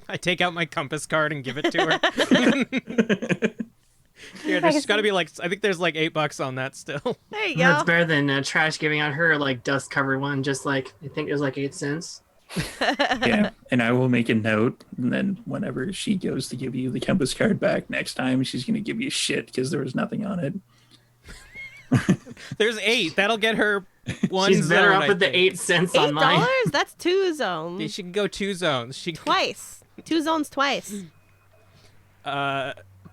[SPEAKER 1] I take out my compass card and give it to her. Here, there's got to be like, I think there's like $8 on that still.
[SPEAKER 3] There you
[SPEAKER 5] That's
[SPEAKER 3] go.
[SPEAKER 5] better than Trash giving out her like dust covered one. Just like I think it was like 8 cents.
[SPEAKER 2] Yeah, and I will make a note, and then whenever she goes to give you the compass card back next time, she's going to give you shit because there was nothing on it.
[SPEAKER 1] There's 8. That'll get her one
[SPEAKER 5] She's better
[SPEAKER 1] zone,
[SPEAKER 5] up with the 8 cents on mine.
[SPEAKER 3] $8? That's 2
[SPEAKER 1] Yeah,
[SPEAKER 3] zones.
[SPEAKER 1] she can go 2 zones. She
[SPEAKER 3] Twice. 2 zones twice.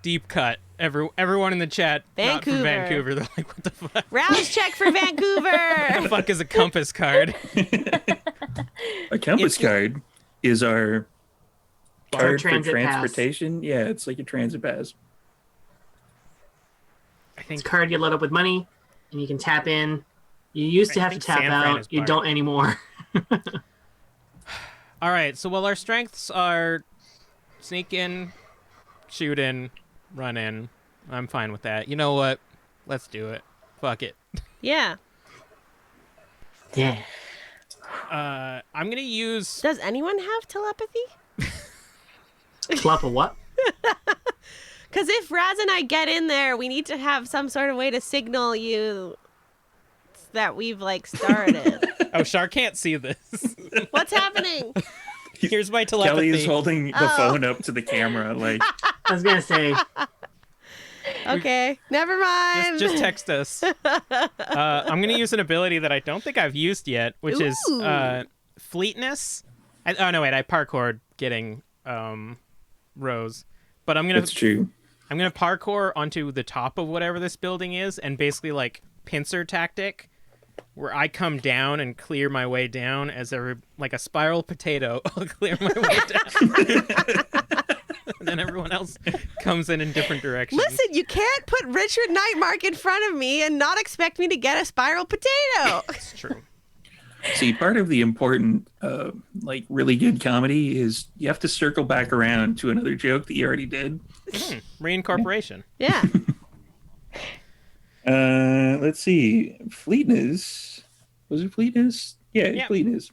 [SPEAKER 1] deep cut. Everyone in the chat, not from
[SPEAKER 3] Vancouver.
[SPEAKER 1] Vancouver. They're like, what the fuck?
[SPEAKER 3] Rouse check for Vancouver.
[SPEAKER 1] What the fuck is a compass card?
[SPEAKER 2] A compass card is our card for
[SPEAKER 5] transit pass.
[SPEAKER 2] transportation. Yeah, it's like a transit pass.
[SPEAKER 1] I
[SPEAKER 5] It's
[SPEAKER 1] think
[SPEAKER 5] a card you load up with money, and you can tap in. You used to
[SPEAKER 1] I
[SPEAKER 5] have to
[SPEAKER 1] think
[SPEAKER 5] tap
[SPEAKER 1] San Fran is
[SPEAKER 5] out. You
[SPEAKER 1] barred.
[SPEAKER 5] don't anymore.
[SPEAKER 1] All right, so while our strengths are sneak in, shoot in, run in, I'm fine with that. You know what? Let's do it. Fuck it.
[SPEAKER 3] Yeah.
[SPEAKER 5] Yeah.
[SPEAKER 1] I'm gonna use.
[SPEAKER 3] Does anyone have telepathy?
[SPEAKER 5] Flop of what?
[SPEAKER 3] Because if Raz and I get in there, we need to have some sort of way to signal you that we've like started.
[SPEAKER 1] Oh, Shar can't see this.
[SPEAKER 3] What's happening?
[SPEAKER 1] Here's my
[SPEAKER 2] Kelly
[SPEAKER 1] telepathy.
[SPEAKER 2] is holding the phone up to the camera, like
[SPEAKER 5] I was gonna say
[SPEAKER 3] Okay, never mind.
[SPEAKER 1] Just text us. I'm gonna use an ability that I don't think I've used yet, which is
[SPEAKER 3] Ooh.
[SPEAKER 1] fleetness. Oh no, wait! I parkoured getting Rose, but I'm gonna
[SPEAKER 2] that's true.
[SPEAKER 1] I'm gonna parkour onto the top of whatever this building is, and basically like pincer tactic, where I come down and clear my way down as like a spiral potato. I'll clear my way down. And then everyone else comes in different directions.
[SPEAKER 3] Listen, you can't put Richard Nightmark in front of me and not expect me to get a spiral potato.
[SPEAKER 1] It's true.
[SPEAKER 2] See, part of the important, like really good comedy is you have to circle back around to another joke that you already did.
[SPEAKER 1] Reincorporation.
[SPEAKER 3] Yeah.
[SPEAKER 2] Let's see. Fleetness. Was it fleetness? Yeah,
[SPEAKER 1] Yeah.
[SPEAKER 2] fleetness.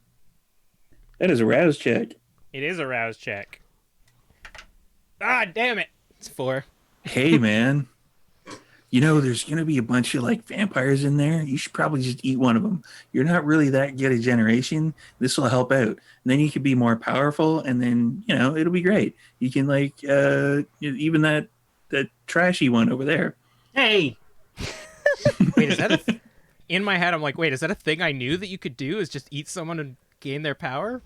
[SPEAKER 2] That is a rouse check.
[SPEAKER 1] It is a rouse check. Ah, damn it. It's 4.
[SPEAKER 2] Hey, man. You know, there's going to be a bunch of like vampires in there. You should probably just eat one of them. You're not really that good a generation. This will help out. And then you can be more powerful, and then, you know, it'll be great. You can like even that trashy one over there.
[SPEAKER 5] Hey,
[SPEAKER 1] Wait, is that in my head, I'm like, wait, is that a thing I knew that you could do, is just eat someone and gain their power?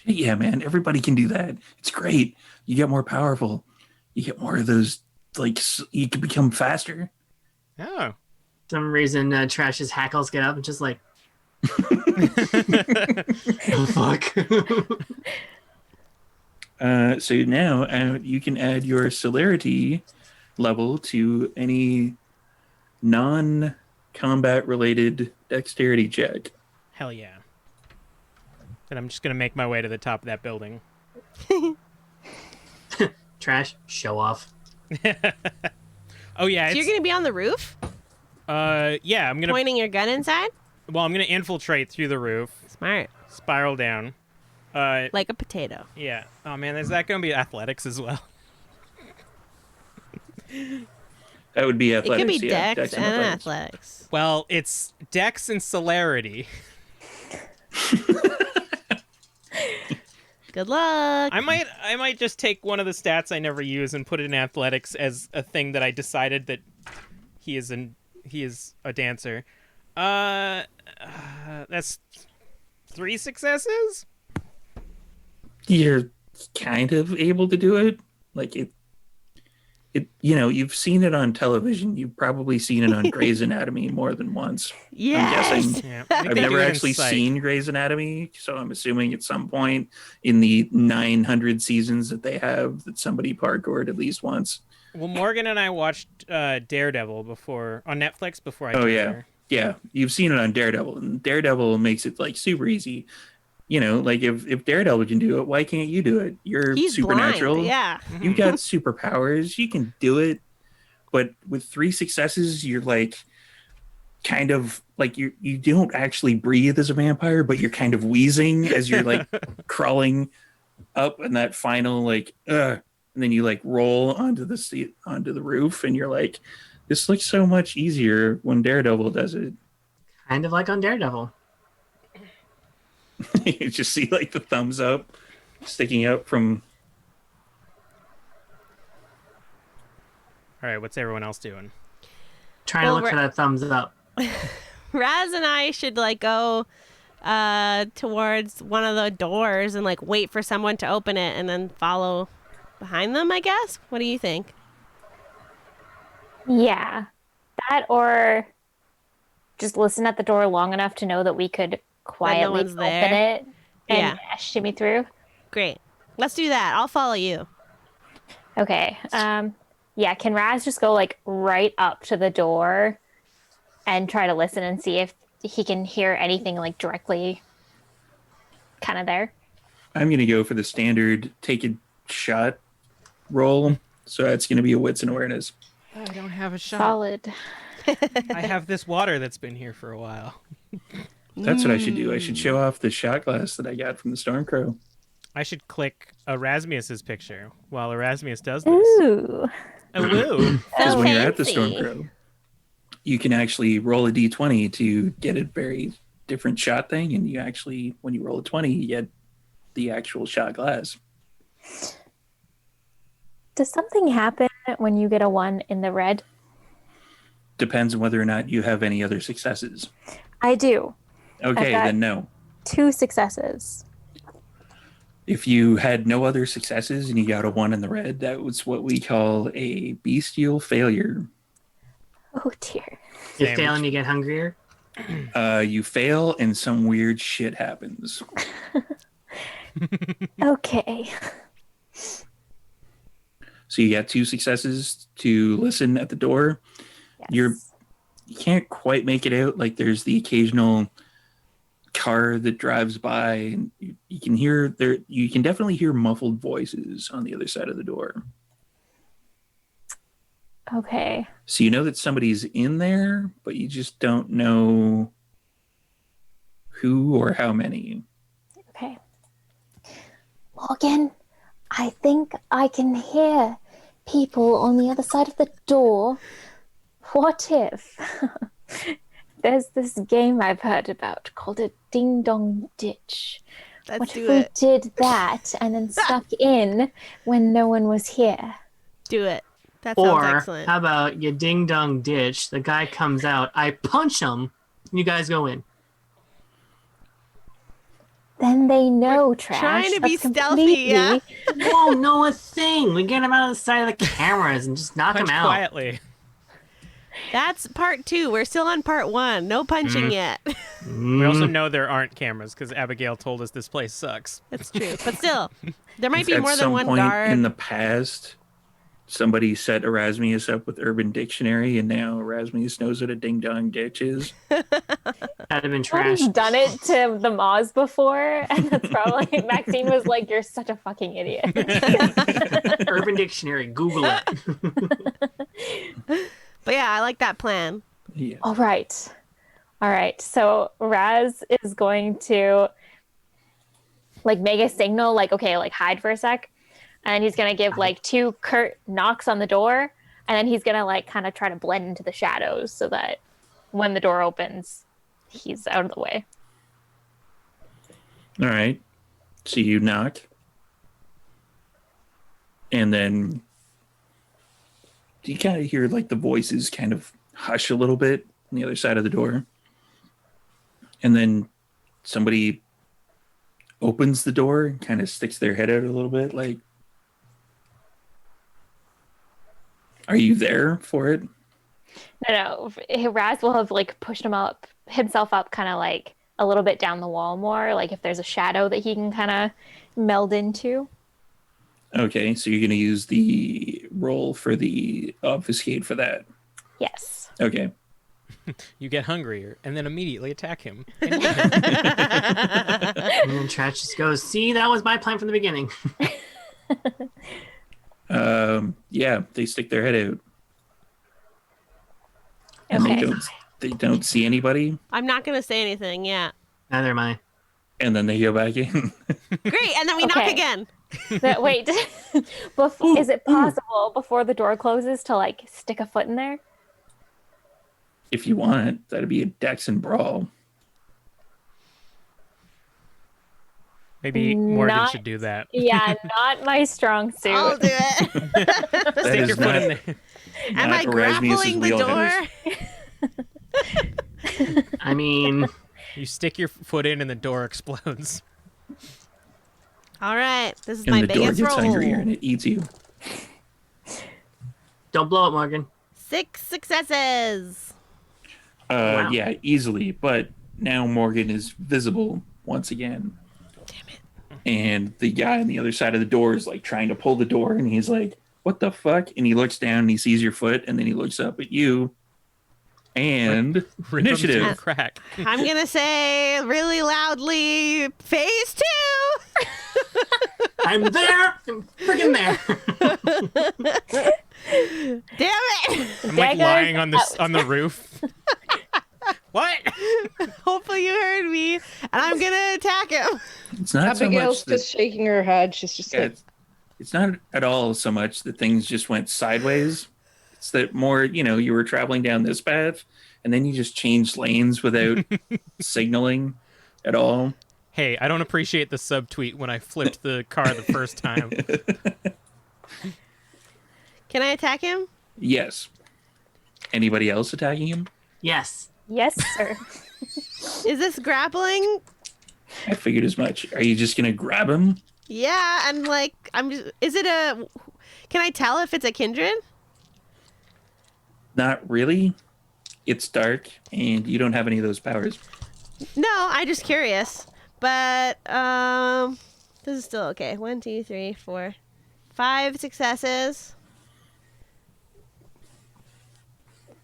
[SPEAKER 2] Yeah, man. Everybody can do that. It's great. You get more powerful. You get more of those, like, you can become faster.
[SPEAKER 1] Oh.
[SPEAKER 5] some reason Trash's hackles get up and just like, oh fuck.
[SPEAKER 2] So now you can add your celerity level to any non-combat related dexterity check.
[SPEAKER 1] Hell yeah. And I'm just going to make my way to the top of that building.
[SPEAKER 5] Trash, show off.
[SPEAKER 1] Oh, yeah.
[SPEAKER 3] So you're going to be on the roof?
[SPEAKER 1] Yeah, I'm going to...
[SPEAKER 3] Pointing your gun inside?
[SPEAKER 1] Well, I'm going to infiltrate through the roof.
[SPEAKER 3] Smart.
[SPEAKER 1] Spiral down.
[SPEAKER 3] Like a potato.
[SPEAKER 1] Yeah. Oh, man, is that going to be athletics as well?
[SPEAKER 2] That would be
[SPEAKER 3] It
[SPEAKER 2] athletics.
[SPEAKER 3] could be
[SPEAKER 2] yeah,
[SPEAKER 3] dex and athletics.
[SPEAKER 1] Well, it's dex and celerity.
[SPEAKER 3] Good luck.
[SPEAKER 1] I might just take one of the stats I never use and put it in athletics as a thing that I decided that he is a dancer. That's 3 successes?
[SPEAKER 2] You're kind of able to do it. Like it you know, you've seen it on television. You've probably seen it on Grey's Anatomy more than once.
[SPEAKER 3] Yes.
[SPEAKER 2] I'm guessing.
[SPEAKER 1] Yeah. I think
[SPEAKER 2] I've
[SPEAKER 1] they do
[SPEAKER 2] never
[SPEAKER 1] it in
[SPEAKER 2] actually
[SPEAKER 1] Psych.
[SPEAKER 2] seen Grey's Anatomy, so I'm assuming at some point in the 900 seasons that they have that somebody parkoured at least once.
[SPEAKER 1] Well, Morgan and I watched Daredevil on Netflix before I
[SPEAKER 2] Oh
[SPEAKER 1] came
[SPEAKER 2] yeah.
[SPEAKER 1] here.
[SPEAKER 2] Yeah, you've seen it on Daredevil, and Daredevil makes it like super easy. you know, like if Daredevil can do it, why can't you do it? You're
[SPEAKER 3] He's
[SPEAKER 2] supernatural.
[SPEAKER 3] blind. Yeah.
[SPEAKER 2] You got superpowers. You can do it. But with 3 successes, you're like kind of like you don't actually breathe as a vampire, but you're kind of wheezing as you're like crawling up in that final like and then you like roll onto the seat onto the roof, and you're like, this looks so much easier when Daredevil does it.
[SPEAKER 5] Kind of like on Daredevil.
[SPEAKER 2] You just see like the thumbs up sticking out from.
[SPEAKER 1] All right, what's everyone else doing?
[SPEAKER 5] Trying to look for that thumbs up.
[SPEAKER 3] Raz and I should like go towards one of the doors and like wait for someone to open it and then follow behind them, I guess. What do you think?
[SPEAKER 4] Yeah. That or just listen at the door long enough to know that we could quietly
[SPEAKER 3] one's
[SPEAKER 4] open
[SPEAKER 3] there.
[SPEAKER 4] it and shimmy through.
[SPEAKER 3] Great. Let's do that. I'll follow you.
[SPEAKER 4] Okay. Yeah, can Raz just go like right up to the door and try to listen and see if he can hear anything like directly kind of there?
[SPEAKER 2] I'm going to go for the standard take a shot roll. So that's going to be a wits and awareness.
[SPEAKER 1] I don't have a shot.
[SPEAKER 4] Solid.
[SPEAKER 1] I have this water that's been here for a while.
[SPEAKER 2] That's what I should do. I should show off the shot glass that I got from the Stormcrow.
[SPEAKER 1] I should click Erasmus's picture while Erasmus does this.
[SPEAKER 4] Ooh.
[SPEAKER 1] Oh, woo.
[SPEAKER 2] Because when you're at the
[SPEAKER 3] fancy.
[SPEAKER 2] Stormcrow, you can actually roll a d20 to get a very different shot thing. And you actually, when you roll a 20, you get the actual shot glass.
[SPEAKER 4] Does something happen when you get a 1 in the red?
[SPEAKER 2] Depends on whether or not you have any other successes.
[SPEAKER 4] I do.
[SPEAKER 2] Okay,
[SPEAKER 4] got-
[SPEAKER 2] then no.
[SPEAKER 4] 2 successes.
[SPEAKER 2] If you had no other successes and you got a 1 in the red, that was what we call a bestial failure.
[SPEAKER 4] Oh dear.
[SPEAKER 5] You
[SPEAKER 1] Damn.
[SPEAKER 5] fail and you get hungrier.
[SPEAKER 2] You fail and some weird shit happens.
[SPEAKER 4] Okay.
[SPEAKER 2] So you got 2 successes to listen at the door.
[SPEAKER 4] Yes.
[SPEAKER 2] You can't quite make it out. Like there's the occasional car that drives by, and you can hear there. You can definitely hear muffled voices on the other side of the door.
[SPEAKER 4] Okay.
[SPEAKER 2] So you know that somebody's in there, but you just don't know who or how many.
[SPEAKER 4] Okay. Morgan, I think I can hear people on the other side of the door. What if there's this game I've heard about called a ding dong ditch?
[SPEAKER 3] Let's
[SPEAKER 4] What
[SPEAKER 3] do
[SPEAKER 4] if we
[SPEAKER 3] it.
[SPEAKER 4] did that and then snuck in when no one was here?
[SPEAKER 3] Do it. That sounds
[SPEAKER 5] Or
[SPEAKER 3] excellent.
[SPEAKER 5] how about you ding dong ditch? The guy comes out, I punch him, and you guys go in.
[SPEAKER 4] Then they know, Trash.
[SPEAKER 3] trying to be
[SPEAKER 4] That's
[SPEAKER 3] stealthy, yeah?
[SPEAKER 4] completely-
[SPEAKER 5] Won't know a thing. We get him out of the side of the cameras and just knock
[SPEAKER 1] Punch
[SPEAKER 5] him out.
[SPEAKER 1] quietly.
[SPEAKER 3] That's part 2. We're still on part 1. No punching yet.
[SPEAKER 1] We also know there aren't cameras because Abigail told us this place sucks.
[SPEAKER 3] That's true. But still, there might be
[SPEAKER 2] At
[SPEAKER 3] more than
[SPEAKER 2] some
[SPEAKER 3] one
[SPEAKER 2] point
[SPEAKER 3] guard.
[SPEAKER 2] in the past, somebody set Erasmus up with Urban Dictionary, and now Erasmus knows what a ding dong ditch is.
[SPEAKER 5] That'd have been trash.
[SPEAKER 4] I've done it to the Moz before, and that's probably Maxine was like, "You're such a fucking idiot."
[SPEAKER 5] Urban Dictionary, Google it.
[SPEAKER 3] But yeah, I like that plan.
[SPEAKER 2] Yeah.
[SPEAKER 4] All right. So Raz is going to like make a signal, like okay, like hide for a sec, and he's gonna give like 2 curt knocks on the door, and then he's gonna like kind of try to blend into the shadows so that when the door opens, he's out of the way.
[SPEAKER 2] All right. So you knock. And then you kind of hear like the voices kind of hush a little bit on the other side of the door. And then somebody opens the door and kind of sticks their head out a little bit like, are you there for it?
[SPEAKER 4] No. Raz will have like pushed himself up kind of like a little bit down the wall more, like if there's a shadow that he can kind of meld into.
[SPEAKER 2] Okay, so you're going to use the roll for the obfuscate for that.
[SPEAKER 4] Yes.
[SPEAKER 2] Okay.
[SPEAKER 1] You get hungrier and then immediately attack him. And eat him.
[SPEAKER 5] And then Trash just goes, see, that was my plan from the beginning.
[SPEAKER 2] Yeah, they stick their head out. And
[SPEAKER 4] Okay.
[SPEAKER 2] they don't see anybody,
[SPEAKER 3] I'm not gonna say anything. Yeah.
[SPEAKER 5] Neither am I.
[SPEAKER 2] and then they go back in.
[SPEAKER 3] Great, and then we knock
[SPEAKER 4] Okay.
[SPEAKER 3] again.
[SPEAKER 4] Wait, is it possible before the door closes to like stick a foot in there?
[SPEAKER 2] If you want, that'd be a Dex and Brawl.
[SPEAKER 1] Maybe Morgan
[SPEAKER 4] Not-
[SPEAKER 1] should do that.
[SPEAKER 4] Yeah, not my strong suit.
[SPEAKER 3] I'll do it.
[SPEAKER 2] That
[SPEAKER 1] Stick
[SPEAKER 2] is
[SPEAKER 1] your foot in
[SPEAKER 2] not-
[SPEAKER 1] there.
[SPEAKER 3] Am
[SPEAKER 2] not
[SPEAKER 3] I
[SPEAKER 2] Erasmus's
[SPEAKER 3] grappling the
[SPEAKER 2] wheelhouse.
[SPEAKER 3] door?
[SPEAKER 5] I mean,
[SPEAKER 1] You stick your foot in and the door explodes.
[SPEAKER 3] All right, this is
[SPEAKER 2] And
[SPEAKER 3] my
[SPEAKER 2] the door
[SPEAKER 3] biggest
[SPEAKER 2] gets
[SPEAKER 3] roll.
[SPEAKER 2] hungrier and it eats you.
[SPEAKER 5] don't blow it, Morgan.
[SPEAKER 3] 6 successes.
[SPEAKER 5] Wow.
[SPEAKER 2] Yeah, easily. But now Morgan is visible once again.
[SPEAKER 3] Damn it.
[SPEAKER 2] And the guy on the other side of the door is like trying to pull the door, and he's like, "What the fuck?" And he looks down and he sees your foot, and then he looks up at you. And
[SPEAKER 1] Rip 'em to a
[SPEAKER 2] initiative.
[SPEAKER 1] crack.
[SPEAKER 3] I'm gonna say really loudly, phase 2.
[SPEAKER 5] I'm there. I'm freaking there.
[SPEAKER 3] Damn it.
[SPEAKER 1] I'm like
[SPEAKER 4] Daggers
[SPEAKER 1] lying on
[SPEAKER 4] out.
[SPEAKER 1] the roof. What?
[SPEAKER 3] Hopefully you heard me, and I'm gonna attack him.
[SPEAKER 2] It's not so
[SPEAKER 6] Abigail's
[SPEAKER 2] much that
[SPEAKER 6] just shaking her head. She's just
[SPEAKER 2] yeah,
[SPEAKER 6] like,
[SPEAKER 2] it's not at all so much that things just went sideways. It's that more, you were traveling down this path, and then you just changed lanes without signaling at all.
[SPEAKER 1] Hey, I don't appreciate the subtweet when I flipped the car the first time.
[SPEAKER 3] Can I attack him?
[SPEAKER 2] Yes. Anybody else attacking him?
[SPEAKER 5] Yes.
[SPEAKER 4] Yes, sir.
[SPEAKER 3] Is this grappling?
[SPEAKER 2] I figured as much. Are you just gonna grab him?
[SPEAKER 3] Yeah, and like I'm just. Is it a? Can I tell if it's a kindred?
[SPEAKER 2] Not really. It's dark, and you don't have any of those powers.
[SPEAKER 3] No, I'm just curious. But this is still okay. 1, 2, 3, 4, 5 successes.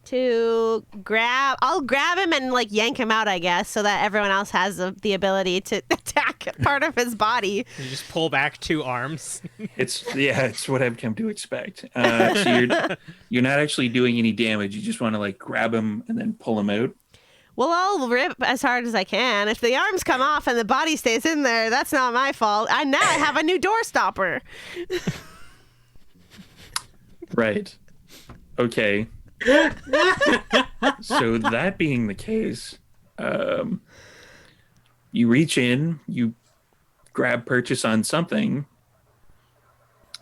[SPEAKER 3] To grab, I'll grab him and like yank him out, I guess, so that everyone else has the ability to attack part of his body.
[SPEAKER 1] You just pull back 2 arms.
[SPEAKER 2] It's what I've come to expect. So you're not actually doing any damage. You just want to like grab him and then pull him out.
[SPEAKER 3] Well, I'll rip as hard as I can. If the arms come off and the body stays in there, that's not my fault. I have a new door stopper.
[SPEAKER 2] Right. Okay. So that being the case, you reach in, you grab purchase on something,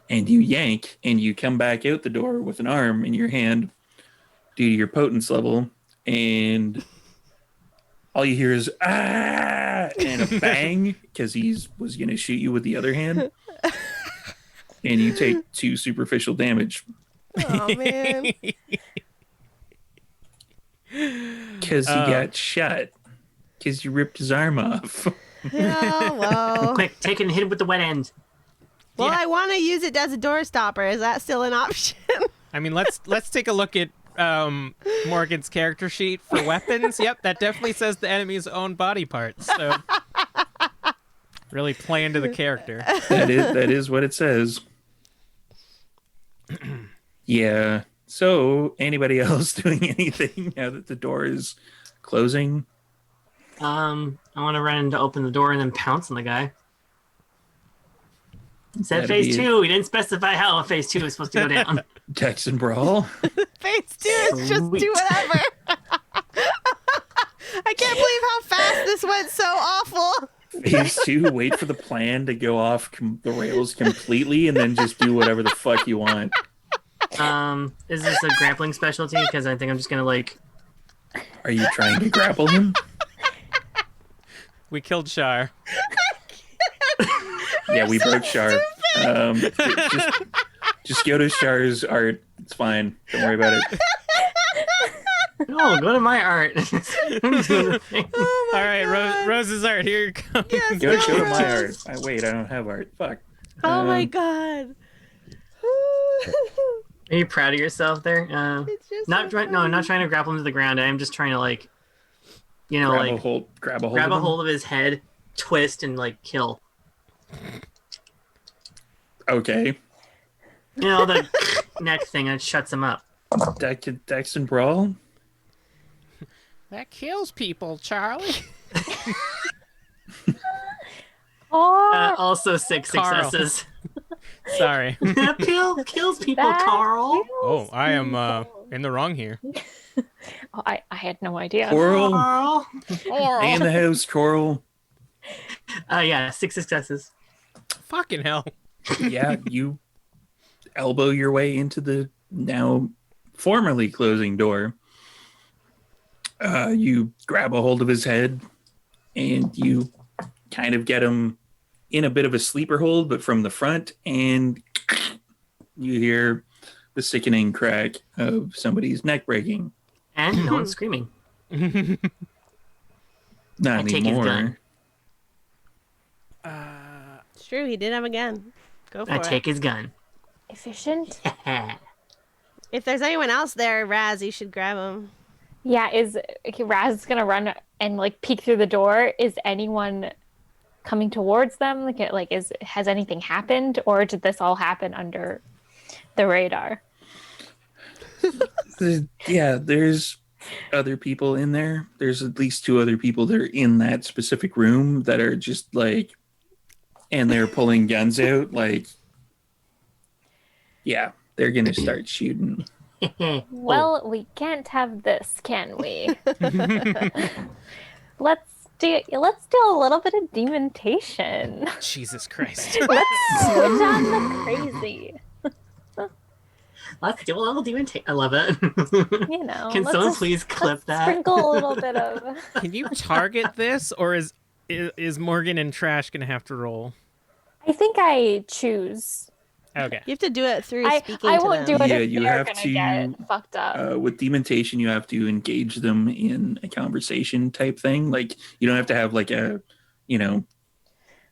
[SPEAKER 2] and you yank, and you come back out the door with an arm in your hand due to your potence level, and all you hear is "ah" and a bang because he was going to shoot you with the other hand, and you take 2 superficial damage.
[SPEAKER 3] Oh man.
[SPEAKER 2] Because he got shot. Because you ripped his arm off.
[SPEAKER 3] Oh well.
[SPEAKER 5] Quick, take it and hit it with the wet end.
[SPEAKER 3] Well,
[SPEAKER 1] Yeah.
[SPEAKER 3] I want to use it as a door stopper. Is that still an option?
[SPEAKER 1] I mean, let's take a look at Morgan's character sheet for weapons. Yep, that definitely says the enemy's own body parts. So really play into the character.
[SPEAKER 2] that is what it says. Yeah. So, anybody else doing anything now that the door is closing?
[SPEAKER 5] I want to run to open the door and then pounce on the guy. It said
[SPEAKER 2] That'd
[SPEAKER 5] phase
[SPEAKER 2] be
[SPEAKER 5] 2. We didn't specify how phase 2 is supposed to go down.
[SPEAKER 2] Dex and Brawl?
[SPEAKER 3] Phase 2 is just
[SPEAKER 5] Sweet.
[SPEAKER 3] do whatever. I can't believe how fast this went so awful.
[SPEAKER 2] Phase 2, wait for the plan to go off the rails completely and then just do whatever the fuck you want.
[SPEAKER 5] Is this a grappling specialty? Because I think I'm just gonna like.
[SPEAKER 2] Are you trying to grapple him?
[SPEAKER 1] We killed Shar.
[SPEAKER 2] Yeah, we broke Shar. Just go to Shar's art. It's fine. Don't worry about it.
[SPEAKER 5] No, go to my art. I'm just gonna-
[SPEAKER 3] Oh my
[SPEAKER 1] All right,
[SPEAKER 3] God.
[SPEAKER 1] Rose's art. Here it comes.
[SPEAKER 3] Yes,
[SPEAKER 2] Go to
[SPEAKER 3] Rose.
[SPEAKER 2] my art. Wait, I don't have art. Fuck.
[SPEAKER 3] Oh my
[SPEAKER 2] Um,
[SPEAKER 3] God.
[SPEAKER 5] Are you proud of yourself there?
[SPEAKER 3] It's just
[SPEAKER 5] Not
[SPEAKER 3] so
[SPEAKER 5] trying. No, I'm not
[SPEAKER 3] funny.
[SPEAKER 5] trying to grapple him to the ground. I'm just trying to like,
[SPEAKER 2] Grab a hold
[SPEAKER 5] grab
[SPEAKER 2] of
[SPEAKER 5] a
[SPEAKER 2] him.
[SPEAKER 5] hold of his head, twist, and like kill.
[SPEAKER 2] Okay.
[SPEAKER 5] You know the neck thing that shuts him up.
[SPEAKER 2] Dex and Brawl.
[SPEAKER 1] That kills people, Charlie.
[SPEAKER 4] Oh,
[SPEAKER 5] Also 6
[SPEAKER 1] Carl.
[SPEAKER 5] successes.
[SPEAKER 1] Sorry.
[SPEAKER 5] That kills people,
[SPEAKER 4] that
[SPEAKER 5] Carl.
[SPEAKER 4] kills
[SPEAKER 1] Oh, I am
[SPEAKER 4] people.
[SPEAKER 1] in the wrong here.
[SPEAKER 4] Oh, I had no idea.
[SPEAKER 2] Coral.
[SPEAKER 5] Carl.
[SPEAKER 2] Stay in the house, Coral.
[SPEAKER 5] Yeah, 6 successes.
[SPEAKER 1] Fucking hell.
[SPEAKER 2] Yeah, you elbow your way into the now formerly closing door. You grab a hold of his head and you kind of get him in a bit of a sleeper hold, but from the front, and you hear the sickening crack of somebody's neck breaking.
[SPEAKER 5] And no one's screaming.
[SPEAKER 2] Not
[SPEAKER 5] I take his
[SPEAKER 2] anymore.
[SPEAKER 5] gun.
[SPEAKER 3] It's true. He did have a gun. Go for
[SPEAKER 5] I
[SPEAKER 3] it.
[SPEAKER 5] take his gun.
[SPEAKER 4] Efficient.
[SPEAKER 3] If there's anyone else there, Raz, you should grab him.
[SPEAKER 4] Yeah, Raz gonna run and like peek through the door? Is anyone coming towards them? Has anything happened, or did this all happen under the radar?
[SPEAKER 2] Yeah, there's other people in there. There's at least 2 other people that are in that specific room that are just like, and they're pulling guns out. Like, yeah, they're gonna start shooting.
[SPEAKER 4] Well, we can't have this, can we? Let's do a little bit of demontation.
[SPEAKER 1] Jesus Christ.
[SPEAKER 4] Let's switch on the crazy.
[SPEAKER 5] Let's do a little demon. I love it.
[SPEAKER 4] You know.
[SPEAKER 5] Can
[SPEAKER 4] let's
[SPEAKER 5] someone
[SPEAKER 4] just-
[SPEAKER 5] please clip
[SPEAKER 4] let's
[SPEAKER 5] that?
[SPEAKER 4] Sprinkle a little bit of.
[SPEAKER 1] Can you target this, or is Morgan and Trash gonna have to roll?
[SPEAKER 4] I think I choose.
[SPEAKER 1] Okay.
[SPEAKER 3] You have to do it through
[SPEAKER 4] I
[SPEAKER 3] speaking to
[SPEAKER 4] won't
[SPEAKER 3] them.
[SPEAKER 4] do it
[SPEAKER 2] Yeah,
[SPEAKER 4] if
[SPEAKER 2] you
[SPEAKER 4] they're
[SPEAKER 2] have
[SPEAKER 4] gonna
[SPEAKER 2] to,
[SPEAKER 4] get fucked up.
[SPEAKER 2] With demontation, you have to engage them in a conversation type thing. Like, you don't have to have like a,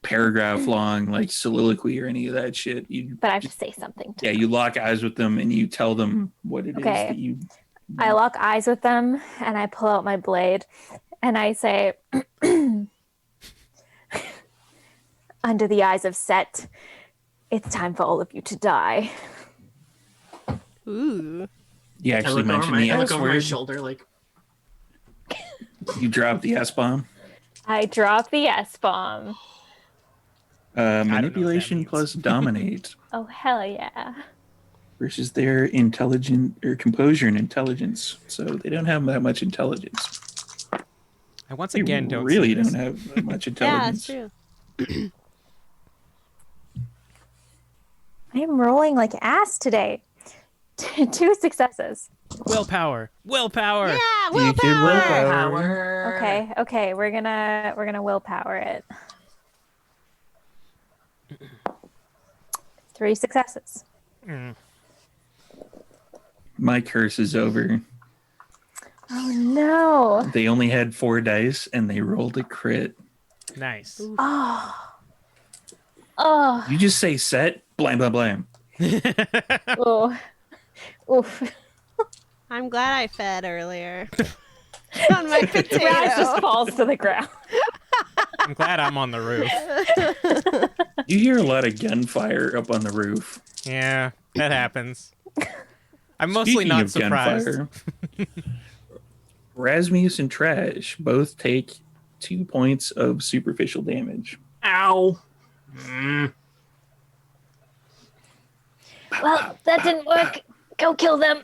[SPEAKER 2] paragraph long like soliloquy or any of that shit.
[SPEAKER 4] But I have to say something.
[SPEAKER 2] Yeah, you lock eyes with them and you tell them what it is
[SPEAKER 4] Okay.
[SPEAKER 2] that you.
[SPEAKER 4] I lock eyes with them and I pull out my blade and I say, under the eyes of Set, it's time for all of you to die.
[SPEAKER 3] Ooh.
[SPEAKER 2] You
[SPEAKER 5] I
[SPEAKER 2] actually
[SPEAKER 5] look over
[SPEAKER 2] mentioned
[SPEAKER 5] my,
[SPEAKER 2] the
[SPEAKER 5] I look
[SPEAKER 2] S
[SPEAKER 5] over my
[SPEAKER 2] word.
[SPEAKER 5] shoulder like,
[SPEAKER 2] You drop the S bomb.
[SPEAKER 4] I drop the S-bomb.
[SPEAKER 1] know what that
[SPEAKER 2] Manipulation
[SPEAKER 1] means.
[SPEAKER 2] plus dominate
[SPEAKER 4] Oh, hell yeah.
[SPEAKER 2] versus their intelligent or composure and intelligence. So they don't have that much intelligence.
[SPEAKER 1] I once
[SPEAKER 2] They
[SPEAKER 1] again don't
[SPEAKER 2] really
[SPEAKER 1] see this.
[SPEAKER 2] don't have that much
[SPEAKER 3] Yeah, that's
[SPEAKER 2] intelligence.
[SPEAKER 3] true.
[SPEAKER 4] I am rolling like ass today. 2 successes.
[SPEAKER 1] Willpower. Willpower.
[SPEAKER 3] Yeah,
[SPEAKER 2] You get
[SPEAKER 3] willpower.
[SPEAKER 5] power.
[SPEAKER 4] Okay, we're gonna willpower it. 3 successes.
[SPEAKER 2] My curse is over.
[SPEAKER 4] Oh no.
[SPEAKER 2] They only had 4 dice and they rolled a crit.
[SPEAKER 1] Nice.
[SPEAKER 4] Oh. Oh.
[SPEAKER 2] You just say set, blam, blam, blam.
[SPEAKER 4] Oh. Oof.
[SPEAKER 3] I'm glad I fed earlier. On my
[SPEAKER 4] Raz
[SPEAKER 3] potato.
[SPEAKER 4] just falls to the ground.
[SPEAKER 1] I'm glad I'm on the roof.
[SPEAKER 2] You hear a lot of gunfire up on the roof.
[SPEAKER 1] Yeah, that happens. I'm mostly
[SPEAKER 2] Speaking
[SPEAKER 1] not
[SPEAKER 2] of
[SPEAKER 1] surprised.
[SPEAKER 2] gunfire, Rasmus and Trash both take 2 points of superficial damage.
[SPEAKER 5] Ow.
[SPEAKER 4] Well, that didn't work. Go kill them.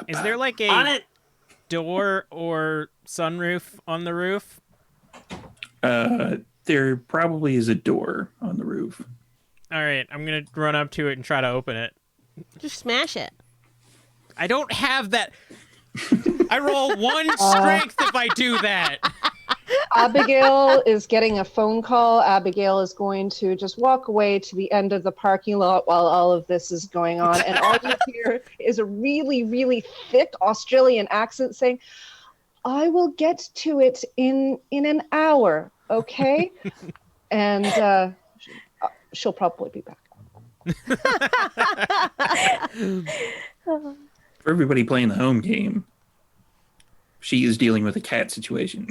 [SPEAKER 1] Is there like
[SPEAKER 5] On
[SPEAKER 1] a
[SPEAKER 5] it.
[SPEAKER 1] door or sunroof on the roof?
[SPEAKER 2] There probably is a door on the roof.
[SPEAKER 1] All right, I'm gonna run up to it and try to open it.
[SPEAKER 3] Just smash it.
[SPEAKER 1] I don't have that. I roll 1 strength if I do that.
[SPEAKER 6] Abigail is getting a phone call. Abigail is going to just walk away to the end of the parking lot while all of this is going on. And all you hear is a really, really thick Australian accent saying, I will get to it in an hour, okay? And she'll probably be back.
[SPEAKER 2] For everybody playing the home game, she is dealing with a cat situation.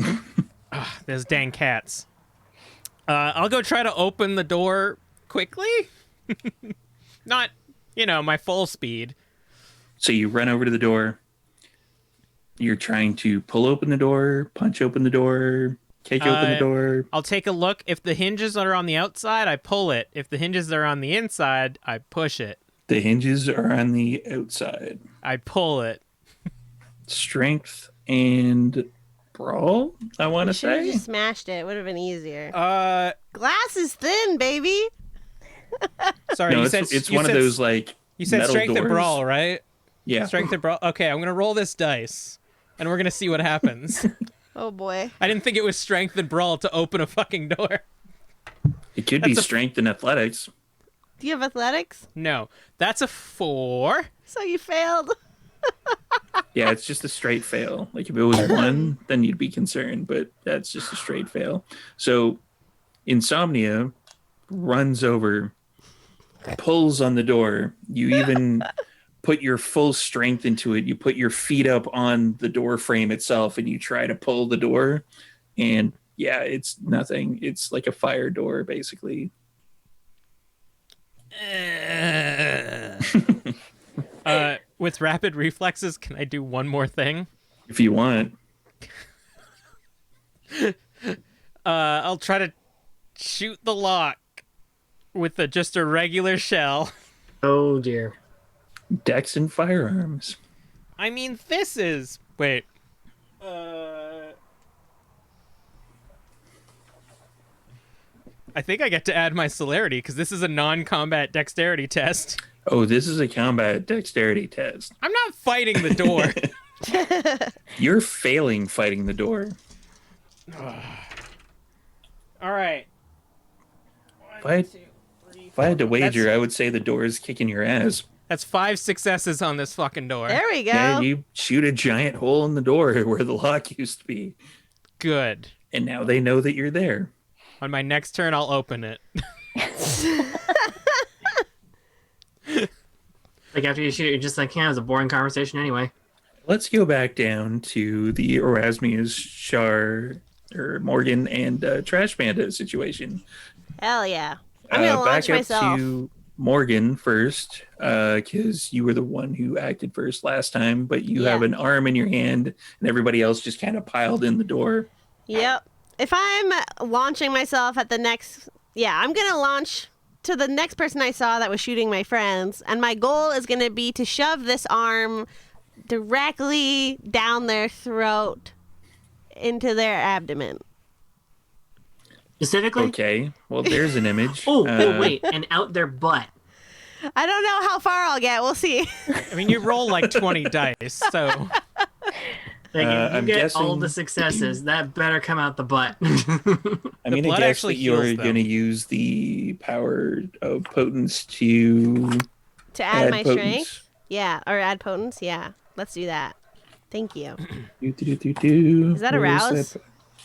[SPEAKER 1] Those dang cats. I'll go try to open the door quickly. Not, my full speed.
[SPEAKER 2] So you run over to the door. You're trying to pull open the door, punch open the door, kick open the door.
[SPEAKER 1] I'll take a look. If the hinges are on the outside, I pull it. If the hinges are on the inside, I push it.
[SPEAKER 2] The hinges are on the outside.
[SPEAKER 1] I pull it.
[SPEAKER 2] Strength and brawl, I want to
[SPEAKER 3] Should have
[SPEAKER 2] say.
[SPEAKER 3] just smashed it. Would have been easier.
[SPEAKER 1] Uh,
[SPEAKER 3] Glass is thin, baby.
[SPEAKER 1] sorry,
[SPEAKER 2] No,
[SPEAKER 1] you
[SPEAKER 2] it's,
[SPEAKER 1] said
[SPEAKER 2] it's
[SPEAKER 1] you
[SPEAKER 2] one of
[SPEAKER 1] said-
[SPEAKER 2] those like
[SPEAKER 1] You said
[SPEAKER 2] metal
[SPEAKER 1] strength and
[SPEAKER 2] doors.
[SPEAKER 1] brawl, right?
[SPEAKER 2] Yeah.
[SPEAKER 1] Strength and brawl. Okay, I'm gonna roll this dice, and we're gonna see what happens.
[SPEAKER 3] Oh boy.
[SPEAKER 1] I didn't think it was strength and brawl to open a fucking door.
[SPEAKER 2] It could be
[SPEAKER 1] That's a-
[SPEAKER 2] strength and athletics.
[SPEAKER 3] Do you have athletics?
[SPEAKER 1] No, that's a 4.
[SPEAKER 3] So you failed.
[SPEAKER 2] Yeah, it's just a straight fail. Like if it was 1, then you'd be concerned, but that's just a straight fail. So Insomnia runs over, pulls on the door. You even put your full strength into it. You put your feet up on the door frame itself and you try to pull the door. And yeah, it's nothing. It's like a fire door, basically.
[SPEAKER 1] With rapid reflexes, can I do one more thing?
[SPEAKER 2] If you want.
[SPEAKER 1] I'll try to shoot the lock with just a regular shell.
[SPEAKER 5] Oh dear.
[SPEAKER 2] Dex and firearms.
[SPEAKER 1] I mean, this is... Wait. I think I get to add my celerity, because this is a non-combat dexterity test.
[SPEAKER 2] Oh, this is a combat dexterity test.
[SPEAKER 1] I'm not fighting the door.
[SPEAKER 2] You're failing fighting the door.
[SPEAKER 1] All right.
[SPEAKER 2] If I had to wager, I would say the door is kicking your ass.
[SPEAKER 1] That's 5 successes on this fucking door.
[SPEAKER 3] There we go.
[SPEAKER 2] Yeah, you shoot a giant hole in the door where the lock used to be.
[SPEAKER 1] Good.
[SPEAKER 2] And now they know that you're there.
[SPEAKER 1] On my next turn, I'll open it.
[SPEAKER 5] Like after you shoot it, you're just like, yeah, it was a boring conversation anyway.
[SPEAKER 2] Let's go back down to the Erasmus, Char, or Morgan, and Trash Panda situation.
[SPEAKER 3] Hell yeah. I'm gonna launch
[SPEAKER 2] back up
[SPEAKER 3] myself.
[SPEAKER 2] to Morgan first, because you were the one who acted first last time, but you have an arm in your hand, and everybody else just kind of piled in the door.
[SPEAKER 3] Yep. If I'm launching myself at the next... Yeah, I'm going to launch to the next person I saw that was shooting my friends. And my goal is going to be to shove this arm directly down their throat into their abdomen.
[SPEAKER 5] Specifically?
[SPEAKER 2] Okay, well, there's an image.
[SPEAKER 5] Oh, wait, and out their butt.
[SPEAKER 3] I don't know how far I'll get. We'll see.
[SPEAKER 1] I mean, you roll like 20 dice, so...
[SPEAKER 5] Like, if you
[SPEAKER 2] I'm
[SPEAKER 5] get all
[SPEAKER 2] guessing-
[SPEAKER 5] the successes, that better come out the butt.
[SPEAKER 2] I'm going to
[SPEAKER 1] blood
[SPEAKER 2] guess
[SPEAKER 1] actually
[SPEAKER 2] that you're
[SPEAKER 1] heals them.
[SPEAKER 2] going to use the power of potence to
[SPEAKER 3] To add my
[SPEAKER 2] potence.
[SPEAKER 3] strength? Yeah, or add potence? Yeah. Let's do that. Thank you.
[SPEAKER 2] Is
[SPEAKER 3] that a rouse?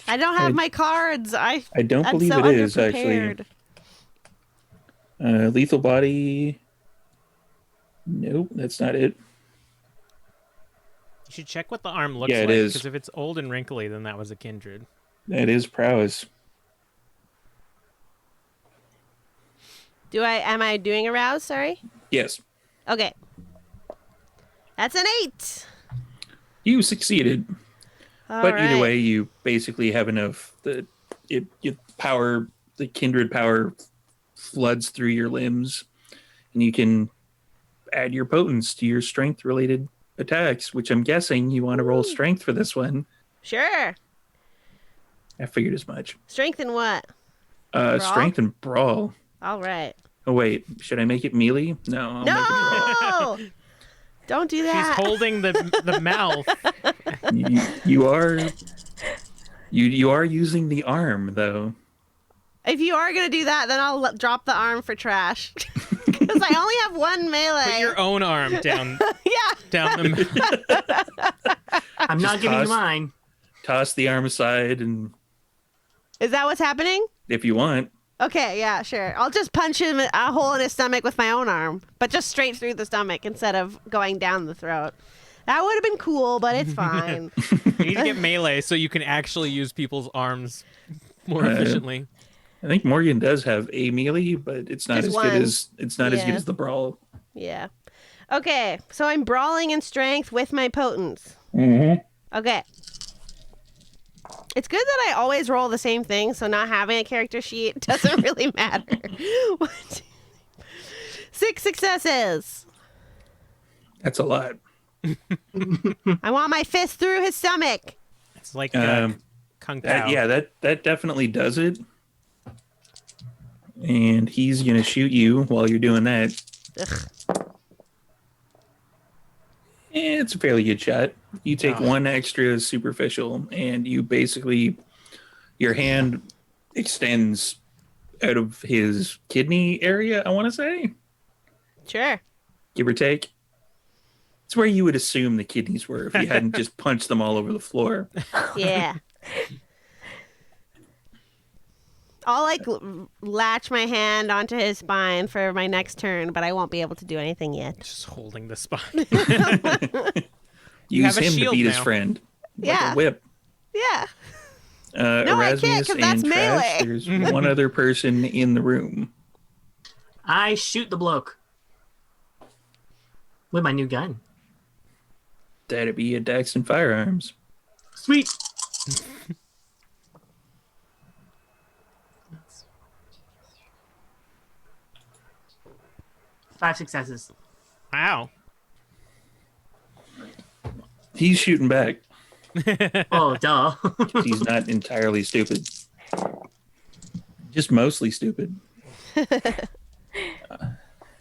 [SPEAKER 3] I don't have my cards.
[SPEAKER 2] I don't
[SPEAKER 3] I'm
[SPEAKER 2] believe
[SPEAKER 3] so
[SPEAKER 2] it is, actually.
[SPEAKER 3] underprepared.
[SPEAKER 2] Lethal body. Nope, that's not it.
[SPEAKER 1] You should check what the arm looks
[SPEAKER 2] Yeah, it
[SPEAKER 1] like,
[SPEAKER 2] is.
[SPEAKER 1] because if it's old and wrinkly, then that was a kindred.
[SPEAKER 2] That is prowess.
[SPEAKER 3] Am I doing a rouse? Sorry.
[SPEAKER 2] Yes,
[SPEAKER 3] Okay. That's an 8.
[SPEAKER 2] you succeeded.
[SPEAKER 3] All
[SPEAKER 2] But either
[SPEAKER 3] right.
[SPEAKER 2] way, you basically have enough that the kindred power floods through your limbs, and you can add your potence to your strength-related attacks, which I'm guessing you want to roll strength for this one.
[SPEAKER 3] Sure.
[SPEAKER 2] I figured as much.
[SPEAKER 3] Strength in what? Brawl?
[SPEAKER 2] Strength and brawl.
[SPEAKER 3] All right.
[SPEAKER 2] Oh wait, should I make it melee? No. I'll make it melee.
[SPEAKER 3] No! Don't do
[SPEAKER 1] She's
[SPEAKER 3] that.
[SPEAKER 1] holding the mouth.
[SPEAKER 2] You are using the arm though.
[SPEAKER 3] If you are going to do that, then I'll drop the arm for trash. Because I only have one melee.
[SPEAKER 1] Put your own arm down
[SPEAKER 3] Yeah.
[SPEAKER 1] the
[SPEAKER 5] I'm not
[SPEAKER 2] Just
[SPEAKER 5] giving you
[SPEAKER 2] toss-
[SPEAKER 5] mine.
[SPEAKER 2] Toss the arm aside, and
[SPEAKER 3] Is that what's happening?
[SPEAKER 2] if you want,
[SPEAKER 3] Okay, yeah, sure. I'll just punch him a hole in his stomach with my own arm, but just straight through the stomach instead of going down the throat. That would have been cool, but it's fine.
[SPEAKER 1] You need to get melee so you can actually use people's arms more efficiently.
[SPEAKER 2] I think Morgan does have a melee, but it's not
[SPEAKER 3] Just
[SPEAKER 2] as
[SPEAKER 3] one.
[SPEAKER 2] good as as good
[SPEAKER 3] Yeah.
[SPEAKER 2] as the brawl.
[SPEAKER 3] Yeah. Okay, so I'm brawling in strength with my potence. Okay. It's good that I always roll the same thing, so not having a character sheet doesn't really matter. 1, 2, 6 successes.
[SPEAKER 2] That's a lot.
[SPEAKER 3] I want my fist through his stomach.
[SPEAKER 1] It's like Kung
[SPEAKER 2] That,
[SPEAKER 1] Pao.
[SPEAKER 2] yeah, that definitely does it. And he's gonna shoot you while you're doing that.
[SPEAKER 3] Ugh.
[SPEAKER 2] It's a fairly good shot. You take one extra superficial, and you basically, your hand extends out of his kidney area, I want to say,
[SPEAKER 3] Sure.
[SPEAKER 2] give or take. It's where you would assume the kidneys were if you hadn't just punched them all over the floor.
[SPEAKER 3] Yeah. I'll like latch my hand onto his spine for my next turn, but I won't be able to do anything yet.
[SPEAKER 1] Just holding the spine.
[SPEAKER 2] Use
[SPEAKER 1] have a
[SPEAKER 2] him to
[SPEAKER 1] shield
[SPEAKER 2] beat his
[SPEAKER 1] now.
[SPEAKER 2] friend. Like
[SPEAKER 3] Yeah.
[SPEAKER 2] a whip.
[SPEAKER 3] Yeah.
[SPEAKER 2] No,
[SPEAKER 3] I can't, 'cause that's melee.
[SPEAKER 2] There's one other person in the room.
[SPEAKER 5] I shoot the bloke with my new gun.
[SPEAKER 2] That'd be a Dex and Firearms.
[SPEAKER 5] Sweet. Five successes.
[SPEAKER 1] Wow.
[SPEAKER 2] He's shooting back.
[SPEAKER 5] Oh, duh.
[SPEAKER 2] He's not entirely stupid. Just mostly stupid.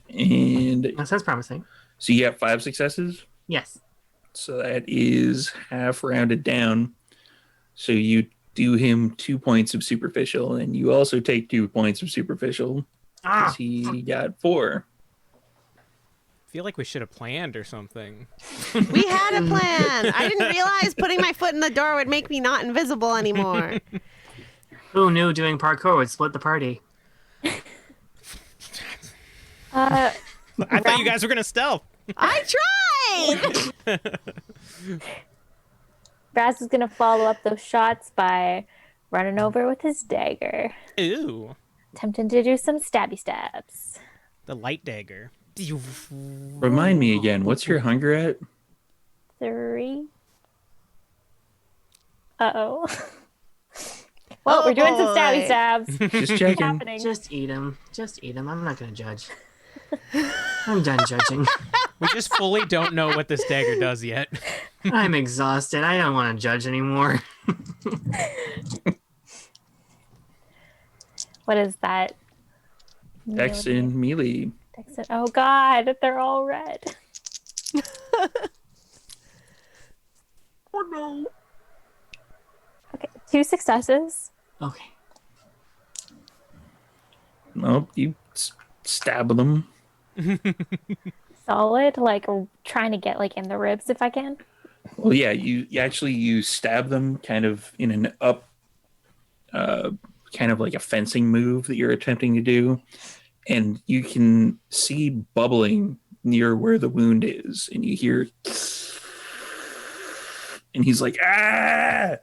[SPEAKER 2] And
[SPEAKER 5] That sounds promising.
[SPEAKER 2] so you have 5 successes.
[SPEAKER 5] Yes.
[SPEAKER 2] So that is half rounded down. So you do him 2 points of superficial, and you also take 2 points of superficial because he got 4.
[SPEAKER 1] I feel like we should have planned or something.
[SPEAKER 3] We had a plan. I didn't realize putting my foot in the door would make me not invisible anymore.
[SPEAKER 5] Who knew doing parkour would split the party?
[SPEAKER 1] I thought you guys were gonna stealth.
[SPEAKER 3] I tried.
[SPEAKER 4] Raz is gonna follow up those shots by running over with his dagger,
[SPEAKER 1] Ooh,
[SPEAKER 4] attempting to do some stabby stabs.
[SPEAKER 1] the light dagger.
[SPEAKER 2] Remind me again, what's your hunger at?
[SPEAKER 4] 3. Uh-oh. Well, we're doing some stabby
[SPEAKER 3] boy.
[SPEAKER 4] stabs.
[SPEAKER 2] Just checking.
[SPEAKER 4] Happening.
[SPEAKER 5] Just eat him. Just eat him. I'm not gonna judge. I'm done judging.
[SPEAKER 1] We just fully don't know what this dagger does yet.
[SPEAKER 5] I'm exhausted. I don't want to judge anymore.
[SPEAKER 4] What is that?
[SPEAKER 2] Dex and melee.
[SPEAKER 4] Dex. Oh God, they're all red.
[SPEAKER 5] Oh no.
[SPEAKER 4] Okay, 2 successes.
[SPEAKER 5] Okay.
[SPEAKER 2] Oh, you stab them.
[SPEAKER 4] Solid. Like trying to get like in the ribs if I can.
[SPEAKER 2] Well, yeah, you stab them kind of in an up, kind of like a fencing move that you're attempting to do, and you can see bubbling near where the wound is, and you hear, and he's like, ah!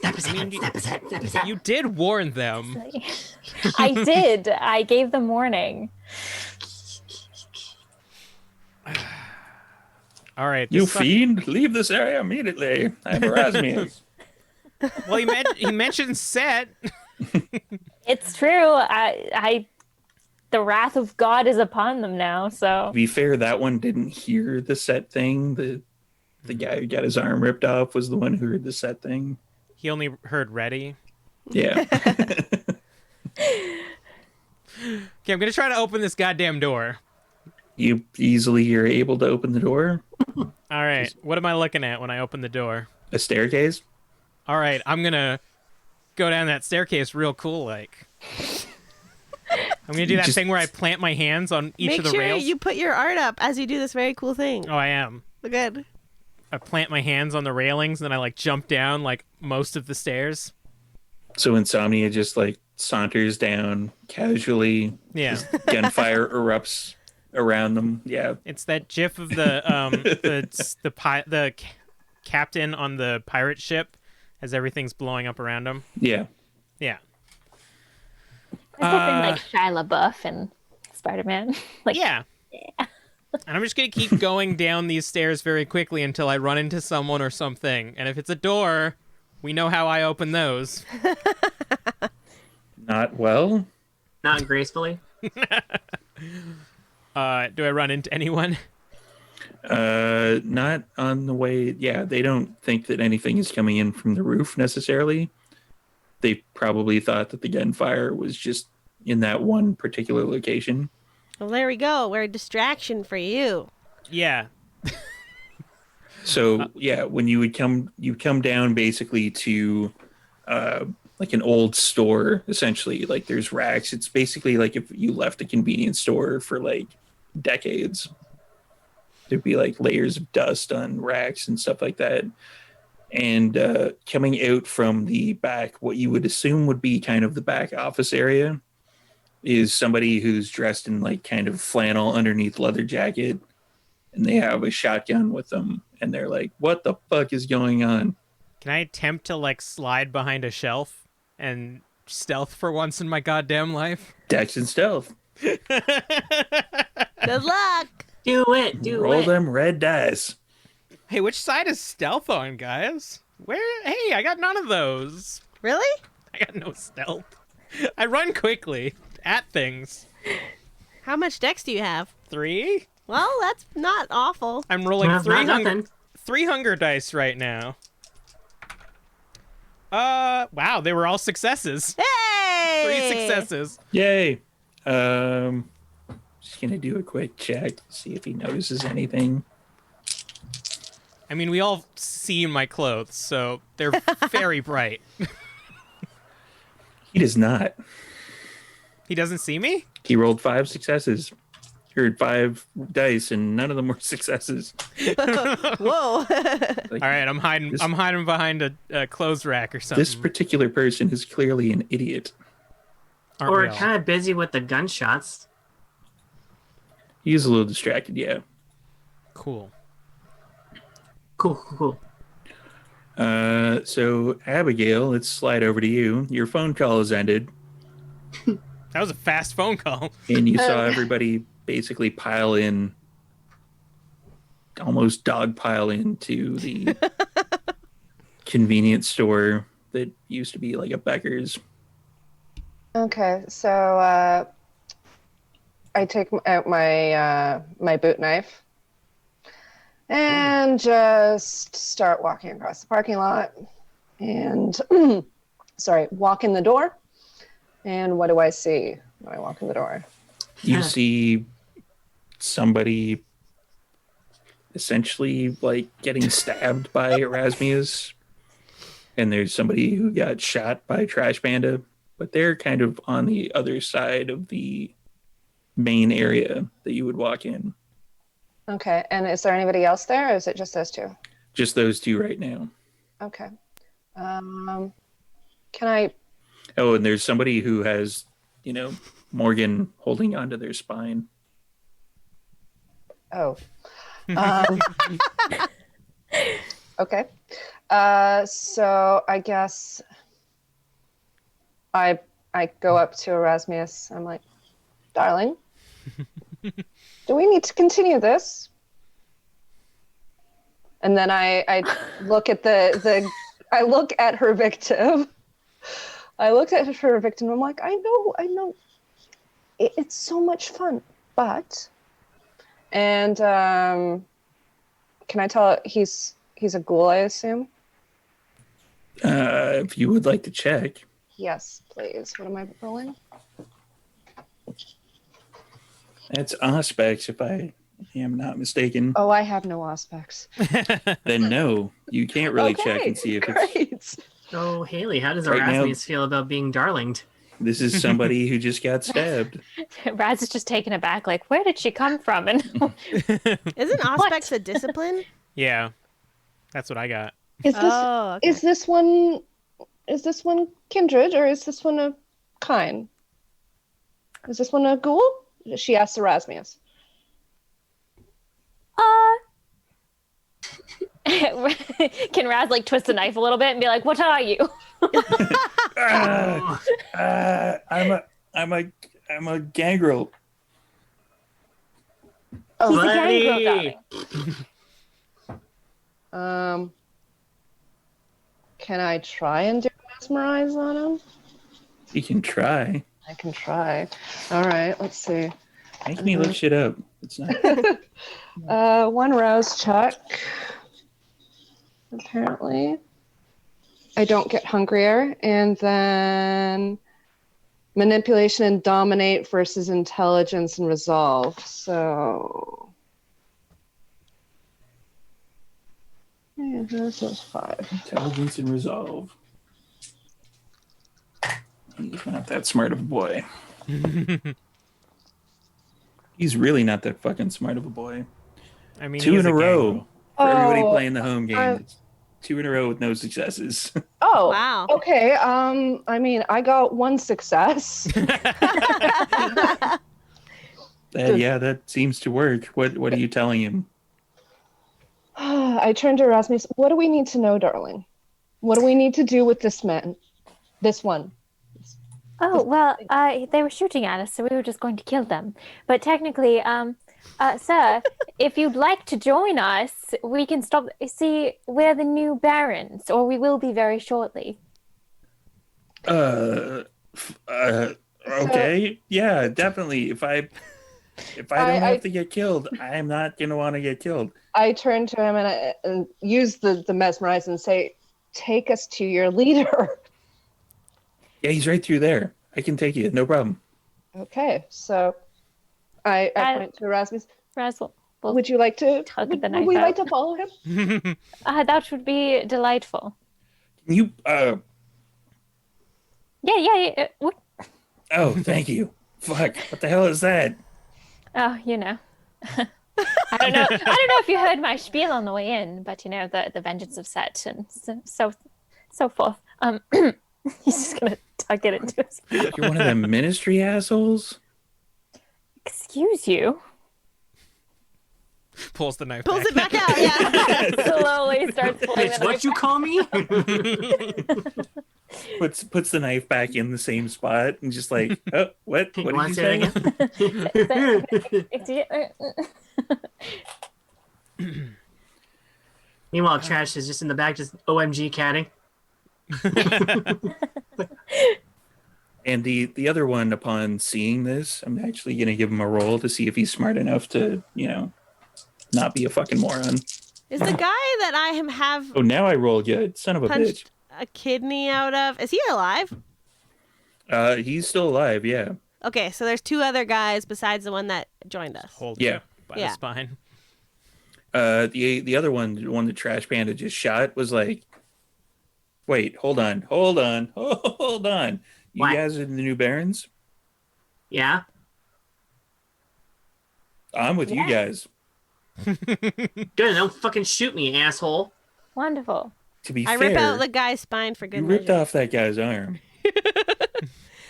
[SPEAKER 5] Snap his head. Snap his head. Snap his head.
[SPEAKER 1] You did warn them.
[SPEAKER 4] I did. I gave them warning.
[SPEAKER 1] All right.
[SPEAKER 2] You
[SPEAKER 1] this sucks.
[SPEAKER 2] fiend, leave this area immediately. I'm Erasmus.
[SPEAKER 1] Well, he mentioned Set.
[SPEAKER 4] It's true. I the wrath of God is upon them now, so
[SPEAKER 2] To be fair, that one didn't hear the set thing. The guy who got his arm ripped off was the one who heard the set thing.
[SPEAKER 1] He only heard ready.
[SPEAKER 2] Yeah.
[SPEAKER 1] Okay, I'm gonna try to open this goddamn door.
[SPEAKER 2] You easily are able to open the door.
[SPEAKER 1] All right. What am I looking at when I open the door?
[SPEAKER 2] A staircase.
[SPEAKER 1] All right, I'm gonna go down that staircase real cool, like. I'm gonna do that
[SPEAKER 2] Just-
[SPEAKER 1] thing where I plant my hands on each
[SPEAKER 3] Make
[SPEAKER 1] of the
[SPEAKER 3] sure
[SPEAKER 1] rails.
[SPEAKER 3] you put your art up as you do this very cool thing.
[SPEAKER 1] Oh, I am.
[SPEAKER 3] Good.
[SPEAKER 1] I plant my hands on the railings, and then I like jump down like most of the stairs.
[SPEAKER 2] So Insomnia just like saunters down casually.
[SPEAKER 1] Yeah.
[SPEAKER 2] Gunfire erupts around them. Yeah.
[SPEAKER 1] It's that gif of the captain on the pirate ship as everything's blowing up around him.
[SPEAKER 2] Yeah.
[SPEAKER 1] Yeah.
[SPEAKER 4] It's something like Shia LaBeouf and Spider-Man. Like,
[SPEAKER 1] Yeah. And I'm just going to keep going down these stairs very quickly until I run into someone or something. And if it's a door, we know how I open those.
[SPEAKER 2] Not well.
[SPEAKER 5] Not gracefully.
[SPEAKER 1] Do I run into anyone?
[SPEAKER 2] Not on the way. Yeah, they don't think that anything is coming in from the roof necessarily. They probably thought that the gunfire was just in that one particular location.
[SPEAKER 3] Well, there we go. We're a distraction for you.
[SPEAKER 1] Yeah.
[SPEAKER 2] So yeah, when you come down basically to like an old store, essentially. Like there's racks. It's basically like if you left a convenience store for like decades. There'd be like layers of dust on racks and stuff like that. And coming out from the back, what you would assume would be kind of the back office area is somebody who's dressed in like kind of flannel underneath leather jacket, and they have a shotgun with them, and they're like, what the fuck is going on?
[SPEAKER 1] Can I attempt to like slide behind a shelf and stealth for once in my goddamn life?
[SPEAKER 2] Dex and stealth.
[SPEAKER 3] Good luck.
[SPEAKER 5] Do it. Do
[SPEAKER 2] Roll
[SPEAKER 5] it.
[SPEAKER 2] them red dice.
[SPEAKER 1] Hey, which side is stealth on, guys? Hey, I got none of those.
[SPEAKER 3] Really?
[SPEAKER 1] I got no stealth. I run quickly at things.
[SPEAKER 3] How much dex do you have?
[SPEAKER 1] 3?
[SPEAKER 3] Well, that's not awful.
[SPEAKER 1] I'm rolling
[SPEAKER 5] Well,
[SPEAKER 1] three
[SPEAKER 5] not nothing.
[SPEAKER 1] hunger dice right now. Wow, they were all successes.
[SPEAKER 3] Hey!
[SPEAKER 1] 3 successes.
[SPEAKER 2] Yay. Just gonna do a quick check to see if he notices anything.
[SPEAKER 1] I mean, we all see my clothes, so they're very bright.
[SPEAKER 2] He does not.
[SPEAKER 1] He doesn't see me?
[SPEAKER 2] He rolled 5 successes. Or 5 dice, and none of them were successes.
[SPEAKER 3] Whoa.
[SPEAKER 2] Like,
[SPEAKER 1] All right, I'm hiding behind a clothes rack or something.
[SPEAKER 2] this particular person is clearly an idiot.
[SPEAKER 1] Aren't
[SPEAKER 5] Or
[SPEAKER 1] we all?
[SPEAKER 5] kind of busy with the gunshots.
[SPEAKER 2] He's a little distracted, yeah.
[SPEAKER 1] Cool.
[SPEAKER 5] Cool.
[SPEAKER 2] So Abigail, let's slide over to you. Your phone call has ended,
[SPEAKER 1] That was a fast phone call.
[SPEAKER 2] and you saw everybody basically pile in, almost dog pile into the convenience store that used to be like a Becker's.
[SPEAKER 6] Okay, so I take out my my boot knife and just start walking across the parking lot and walk in the door. And what do I see when I walk in the door?
[SPEAKER 2] You see somebody essentially like getting stabbed by Erasmius, and there's somebody who got shot by Trash Panda, but they're kind of on the other side of the main area that you would walk in.
[SPEAKER 6] Okay, and is there anybody else there, or is it just those two?
[SPEAKER 2] Just those two right now.
[SPEAKER 6] Okay. Can I?
[SPEAKER 2] Oh, and there's somebody who has, Morgan holding onto their spine.
[SPEAKER 6] Oh. Okay. So I guess I go up to Erasmius. I'm like, darling, do we need to continue this? And then I look at I look at her victim. I looked at her victim. I'm like, I know. It's so much fun, but. And can I tell he's a ghoul, I assume?
[SPEAKER 2] If you would like to check.
[SPEAKER 6] Yes, please. What am I rolling?
[SPEAKER 2] That's Auspex, if I am not mistaken.
[SPEAKER 6] Oh, I have no aspects.
[SPEAKER 2] Then no, you can't really check and see if it's...
[SPEAKER 6] great.
[SPEAKER 5] So, Haley, how does
[SPEAKER 2] Right now-
[SPEAKER 5] Erasmus feel about being darlinged?
[SPEAKER 2] This is somebody who just got stabbed.
[SPEAKER 4] Raz is just taken aback, like, where did she come from? And
[SPEAKER 3] Isn't Auspex a discipline?
[SPEAKER 1] Yeah, that's what I got.
[SPEAKER 6] Is this
[SPEAKER 3] Oh, okay.
[SPEAKER 6] is this one Is this one kindred or is this one a kind? Is this one a ghoul? She asks Erasmus.
[SPEAKER 4] Can Raz like twist the knife a little bit and be like, "What are you?"
[SPEAKER 2] I'm a gangrel.
[SPEAKER 4] He's a
[SPEAKER 5] Buddy.
[SPEAKER 4] gangrel, darling.
[SPEAKER 6] Can I try and do mesmerize on him?
[SPEAKER 2] You can try.
[SPEAKER 6] I can try. All right, let's see.
[SPEAKER 2] Make me look shit up. It's not.
[SPEAKER 6] One rouse check. Apparently. I don't get hungrier. And then manipulation and dominate versus intelligence and resolve. So. Yeah, this is 5.
[SPEAKER 2] Intelligence and resolve. He's not that smart of a boy. He's really not that fucking smart of a boy.
[SPEAKER 1] I mean,
[SPEAKER 2] 2
[SPEAKER 1] he's
[SPEAKER 2] in a row
[SPEAKER 1] gangrel.
[SPEAKER 2] for everybody
[SPEAKER 6] Oh,
[SPEAKER 2] playing the home game.
[SPEAKER 6] I'm-
[SPEAKER 2] It's 2 in a row with no successes.
[SPEAKER 6] Oh,
[SPEAKER 3] Wow.
[SPEAKER 6] okay. I mean, I got 1 success.
[SPEAKER 2] Yeah, that seems to work. What are you telling him?
[SPEAKER 6] I turned to Erasmus. What do we need to know, darling? What do we need to do with this man? This one.
[SPEAKER 4] Oh, well, they were shooting at us, so we were just going to kill them. But technically, sir, if you'd like to join us, we can stop. See, we're the new barons, or we will be very shortly.
[SPEAKER 2] Okay. Yeah, definitely. If I don't have to get killed, I'm not gonna want to get killed.
[SPEAKER 6] I turn to him and use the mesmerize and say, "Take us to your leader."
[SPEAKER 2] Yeah, he's right through there. I can take you, no problem.
[SPEAKER 6] Okay, so I point to Erasmus.
[SPEAKER 4] Raz, we'll
[SPEAKER 6] Would you like to?
[SPEAKER 4] tug
[SPEAKER 6] Would,
[SPEAKER 4] the
[SPEAKER 6] would
[SPEAKER 4] knife
[SPEAKER 6] we like
[SPEAKER 4] out.
[SPEAKER 6] to follow him?
[SPEAKER 4] That would be delightful.
[SPEAKER 2] You
[SPEAKER 4] Yeah.
[SPEAKER 2] oh, thank you. Fuck. What the hell is that?
[SPEAKER 4] Oh, you know. I don't know. I don't know if you heard my spiel on the way in, but you know the vengeance of Set and so forth. He's just gonna tuck it into his.
[SPEAKER 2] You're one of them ministry assholes?
[SPEAKER 4] Excuse you.
[SPEAKER 1] Pulls the knife.
[SPEAKER 3] Pulls it back out. Yeah.
[SPEAKER 4] Slowly starts pulling
[SPEAKER 5] Bitch,
[SPEAKER 4] the
[SPEAKER 5] what
[SPEAKER 4] knife.
[SPEAKER 5] you call me?
[SPEAKER 2] Puts the knife back in the same spot and just like, oh, what?
[SPEAKER 5] You
[SPEAKER 2] What
[SPEAKER 5] want
[SPEAKER 2] did
[SPEAKER 5] to
[SPEAKER 2] you
[SPEAKER 5] say
[SPEAKER 2] say?
[SPEAKER 5] it again? Meanwhile, Trash is just in the back, just OMG catting.
[SPEAKER 2] And the other one, upon seeing this, I'm actually gonna give him a roll to see if he's smart enough to, not be a fucking moron.
[SPEAKER 3] Is the guy that I have
[SPEAKER 2] Oh, now I roll good. Son of a bitch.
[SPEAKER 3] punched a kidney out of? Is he alive?
[SPEAKER 2] He's still alive, yeah.
[SPEAKER 3] Okay, so there's 2 other guys besides the one that joined us.
[SPEAKER 1] Hold
[SPEAKER 2] Yeah.
[SPEAKER 1] you by
[SPEAKER 3] Yeah.
[SPEAKER 1] the spine.
[SPEAKER 2] The other one, the one that Trash Panda just shot, was like, wait, hold on. You
[SPEAKER 5] What?
[SPEAKER 2] guys are the new Barons?
[SPEAKER 5] Yeah?
[SPEAKER 2] I'm with you guys.
[SPEAKER 5] Good, don't fucking shoot me, asshole.
[SPEAKER 4] Wonderful.
[SPEAKER 2] To be
[SPEAKER 3] I
[SPEAKER 2] fair,
[SPEAKER 3] rip out the guy's spine for good
[SPEAKER 2] you ripped
[SPEAKER 3] measure.
[SPEAKER 2] off that guy's arm.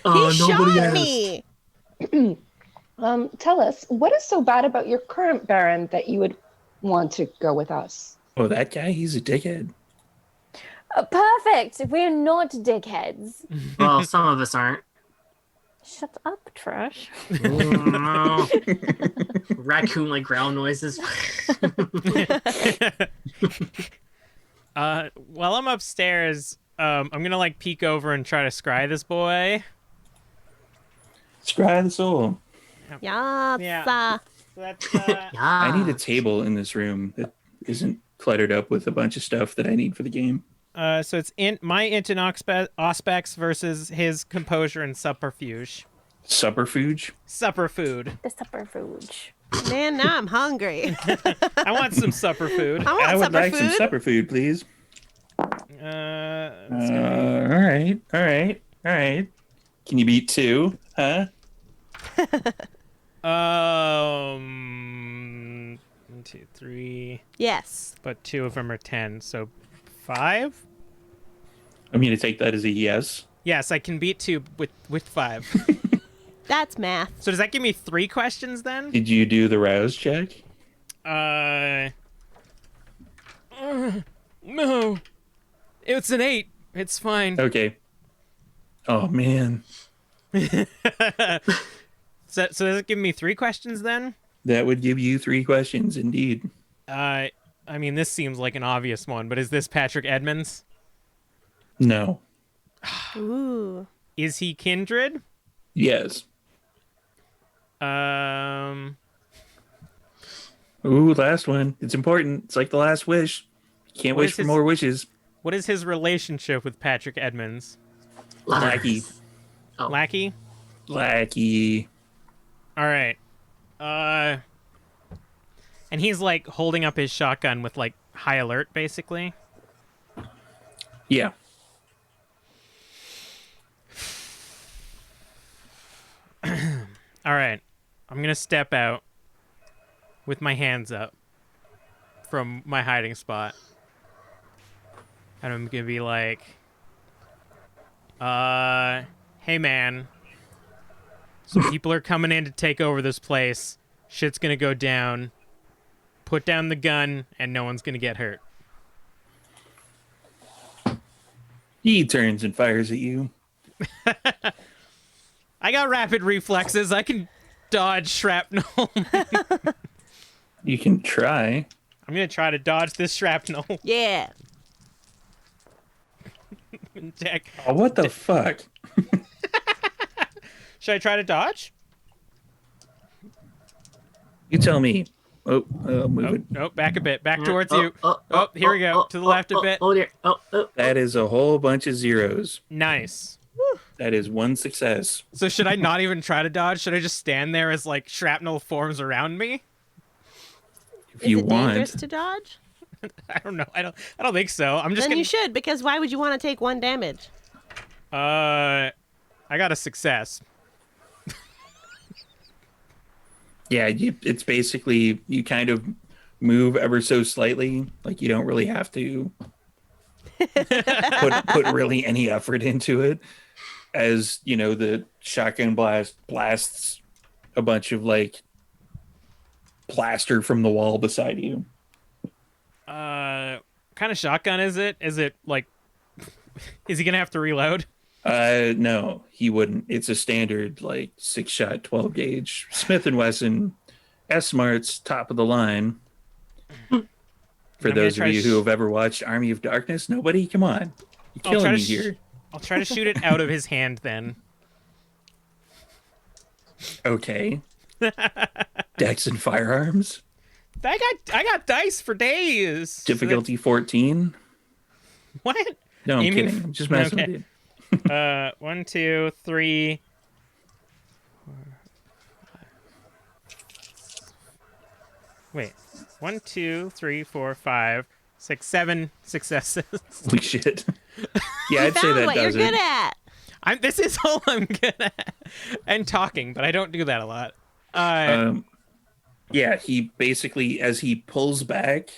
[SPEAKER 5] Oh,
[SPEAKER 3] He
[SPEAKER 5] nobody
[SPEAKER 3] shot
[SPEAKER 5] asked.
[SPEAKER 3] me.
[SPEAKER 6] Tell us, what is so bad about your current Baron that you would want to go with us?
[SPEAKER 2] Oh, that guy, he's a dickhead.
[SPEAKER 4] Perfect. We're not dickheads.
[SPEAKER 5] Well, some of us aren't.
[SPEAKER 4] Shut up, Trash.
[SPEAKER 5] No. Raccoon like growl noises.
[SPEAKER 1] While I'm upstairs, I'm gonna like peek over and try to scry this boy.
[SPEAKER 2] Scry the soul.
[SPEAKER 3] Yes.
[SPEAKER 1] Yeah. That's,
[SPEAKER 2] I need a table in this room that isn't cluttered up with a bunch of stuff that I need for the game.
[SPEAKER 1] so it's my int and auspex versus his composure and subterfuge.
[SPEAKER 2] Superfuge?
[SPEAKER 1] Supper food.
[SPEAKER 4] The supper food.
[SPEAKER 3] Man, now I'm hungry.
[SPEAKER 1] I want some supper food.
[SPEAKER 3] I want
[SPEAKER 2] I would
[SPEAKER 3] supper
[SPEAKER 2] like
[SPEAKER 3] food.
[SPEAKER 2] some superfood, please.
[SPEAKER 1] It's gonna
[SPEAKER 2] All right. Can you beat 2? Huh?
[SPEAKER 1] be, 1, 2, 3,
[SPEAKER 3] Yes.
[SPEAKER 1] but 2 of them are 10, so 5.
[SPEAKER 2] I'm going to take that as a yes.
[SPEAKER 1] Yes, I can beat 2 with 5.
[SPEAKER 3] That's math.
[SPEAKER 1] So does that give me 3 questions then?
[SPEAKER 2] Did you do the rouse check?
[SPEAKER 1] No. It's an 8. It's fine.
[SPEAKER 2] Okay. Oh, man.
[SPEAKER 1] So does it give me 3 questions then?
[SPEAKER 2] That would give you 3 questions, indeed.
[SPEAKER 1] I mean, this seems like an obvious one, but is this Patrick Edmonds?
[SPEAKER 2] No.
[SPEAKER 3] Ooh.
[SPEAKER 1] Is he kindred?
[SPEAKER 2] Yes.
[SPEAKER 1] What
[SPEAKER 2] Ooh, last one. It's important. It's like the last wish. You can't
[SPEAKER 1] What
[SPEAKER 2] wish
[SPEAKER 1] is
[SPEAKER 2] for
[SPEAKER 1] his-
[SPEAKER 2] more wishes.
[SPEAKER 1] is his relationship with Patrick Edmonds?
[SPEAKER 2] Lackey.
[SPEAKER 5] Oh.
[SPEAKER 1] Lackey?
[SPEAKER 2] Lackey.
[SPEAKER 1] All right. And he's like holding up his shotgun with like high alert, basically.
[SPEAKER 2] Yeah.
[SPEAKER 1] All right. I'm going to step out with my hands up from my hiding spot. And I'm going to be like, hey man, some people are coming in to take over this place. Shit's going to go down. Put down the gun and no one's going to get hurt.
[SPEAKER 2] He turns and fires at you.
[SPEAKER 1] I got rapid reflexes. I can dodge shrapnel.
[SPEAKER 2] You can try.
[SPEAKER 1] I'm going to try to dodge this shrapnel.
[SPEAKER 3] Yeah.
[SPEAKER 1] Jack,
[SPEAKER 2] Oh, what the fuck?
[SPEAKER 1] should I try to dodge?
[SPEAKER 2] You tell me. Oh, move it.
[SPEAKER 1] Oh, back a bit. Back towards you. Oh, here we go. To the left a bit.
[SPEAKER 5] Oh dear. Oh.
[SPEAKER 2] That is a whole bunch of zeros.
[SPEAKER 1] Nice.
[SPEAKER 2] That is one success.
[SPEAKER 1] So should I not even try to dodge? Should I just stand there as like shrapnel forms around me?
[SPEAKER 2] If
[SPEAKER 3] Is
[SPEAKER 2] you
[SPEAKER 3] it dangerous
[SPEAKER 2] want.
[SPEAKER 3] to dodge?
[SPEAKER 1] I don't know. I don't think so. I'm just
[SPEAKER 3] Then
[SPEAKER 1] gonna.
[SPEAKER 3] you should, because why would you want to take 1 damage?
[SPEAKER 1] I got a success.
[SPEAKER 2] Yeah, it's basically you kind of move ever so slightly. Like you don't really have to put really any effort into it. As you know, the shotgun blasts a bunch of like plaster from the wall beside you.
[SPEAKER 1] What kind of shotgun is it? Is it like? Is he gonna have to reload?
[SPEAKER 2] No, he wouldn't. It's a standard like 6-shot 12-gauge Smith and Wesson S Smarts, top of the line. For
[SPEAKER 1] I'm gonna
[SPEAKER 2] those of
[SPEAKER 1] try
[SPEAKER 2] you who have ever watched Army of Darkness, nobody, come on, you're
[SPEAKER 1] I'll
[SPEAKER 2] killing
[SPEAKER 1] try
[SPEAKER 2] me
[SPEAKER 1] to
[SPEAKER 2] here.
[SPEAKER 1] I'll try to shoot it out of his hand then.
[SPEAKER 2] Okay. Dex and firearms.
[SPEAKER 1] I got dice for days.
[SPEAKER 2] Difficulty 14.
[SPEAKER 1] What?
[SPEAKER 2] No, I'm
[SPEAKER 1] Aiming
[SPEAKER 2] kidding. I'm just messing
[SPEAKER 1] okay.
[SPEAKER 2] with you.
[SPEAKER 1] 1, 2, 3. 4, 5. Wait. 1, 2, 3, 4, 5, 6, 7 successes.
[SPEAKER 2] Holy shit. Yeah, I'd say
[SPEAKER 3] Found
[SPEAKER 2] that
[SPEAKER 3] what you're
[SPEAKER 2] does
[SPEAKER 3] good
[SPEAKER 2] it.
[SPEAKER 3] at.
[SPEAKER 1] This is all I'm good at. And talking, but I don't do that a lot.
[SPEAKER 2] Yeah, he basically, as he pulls back,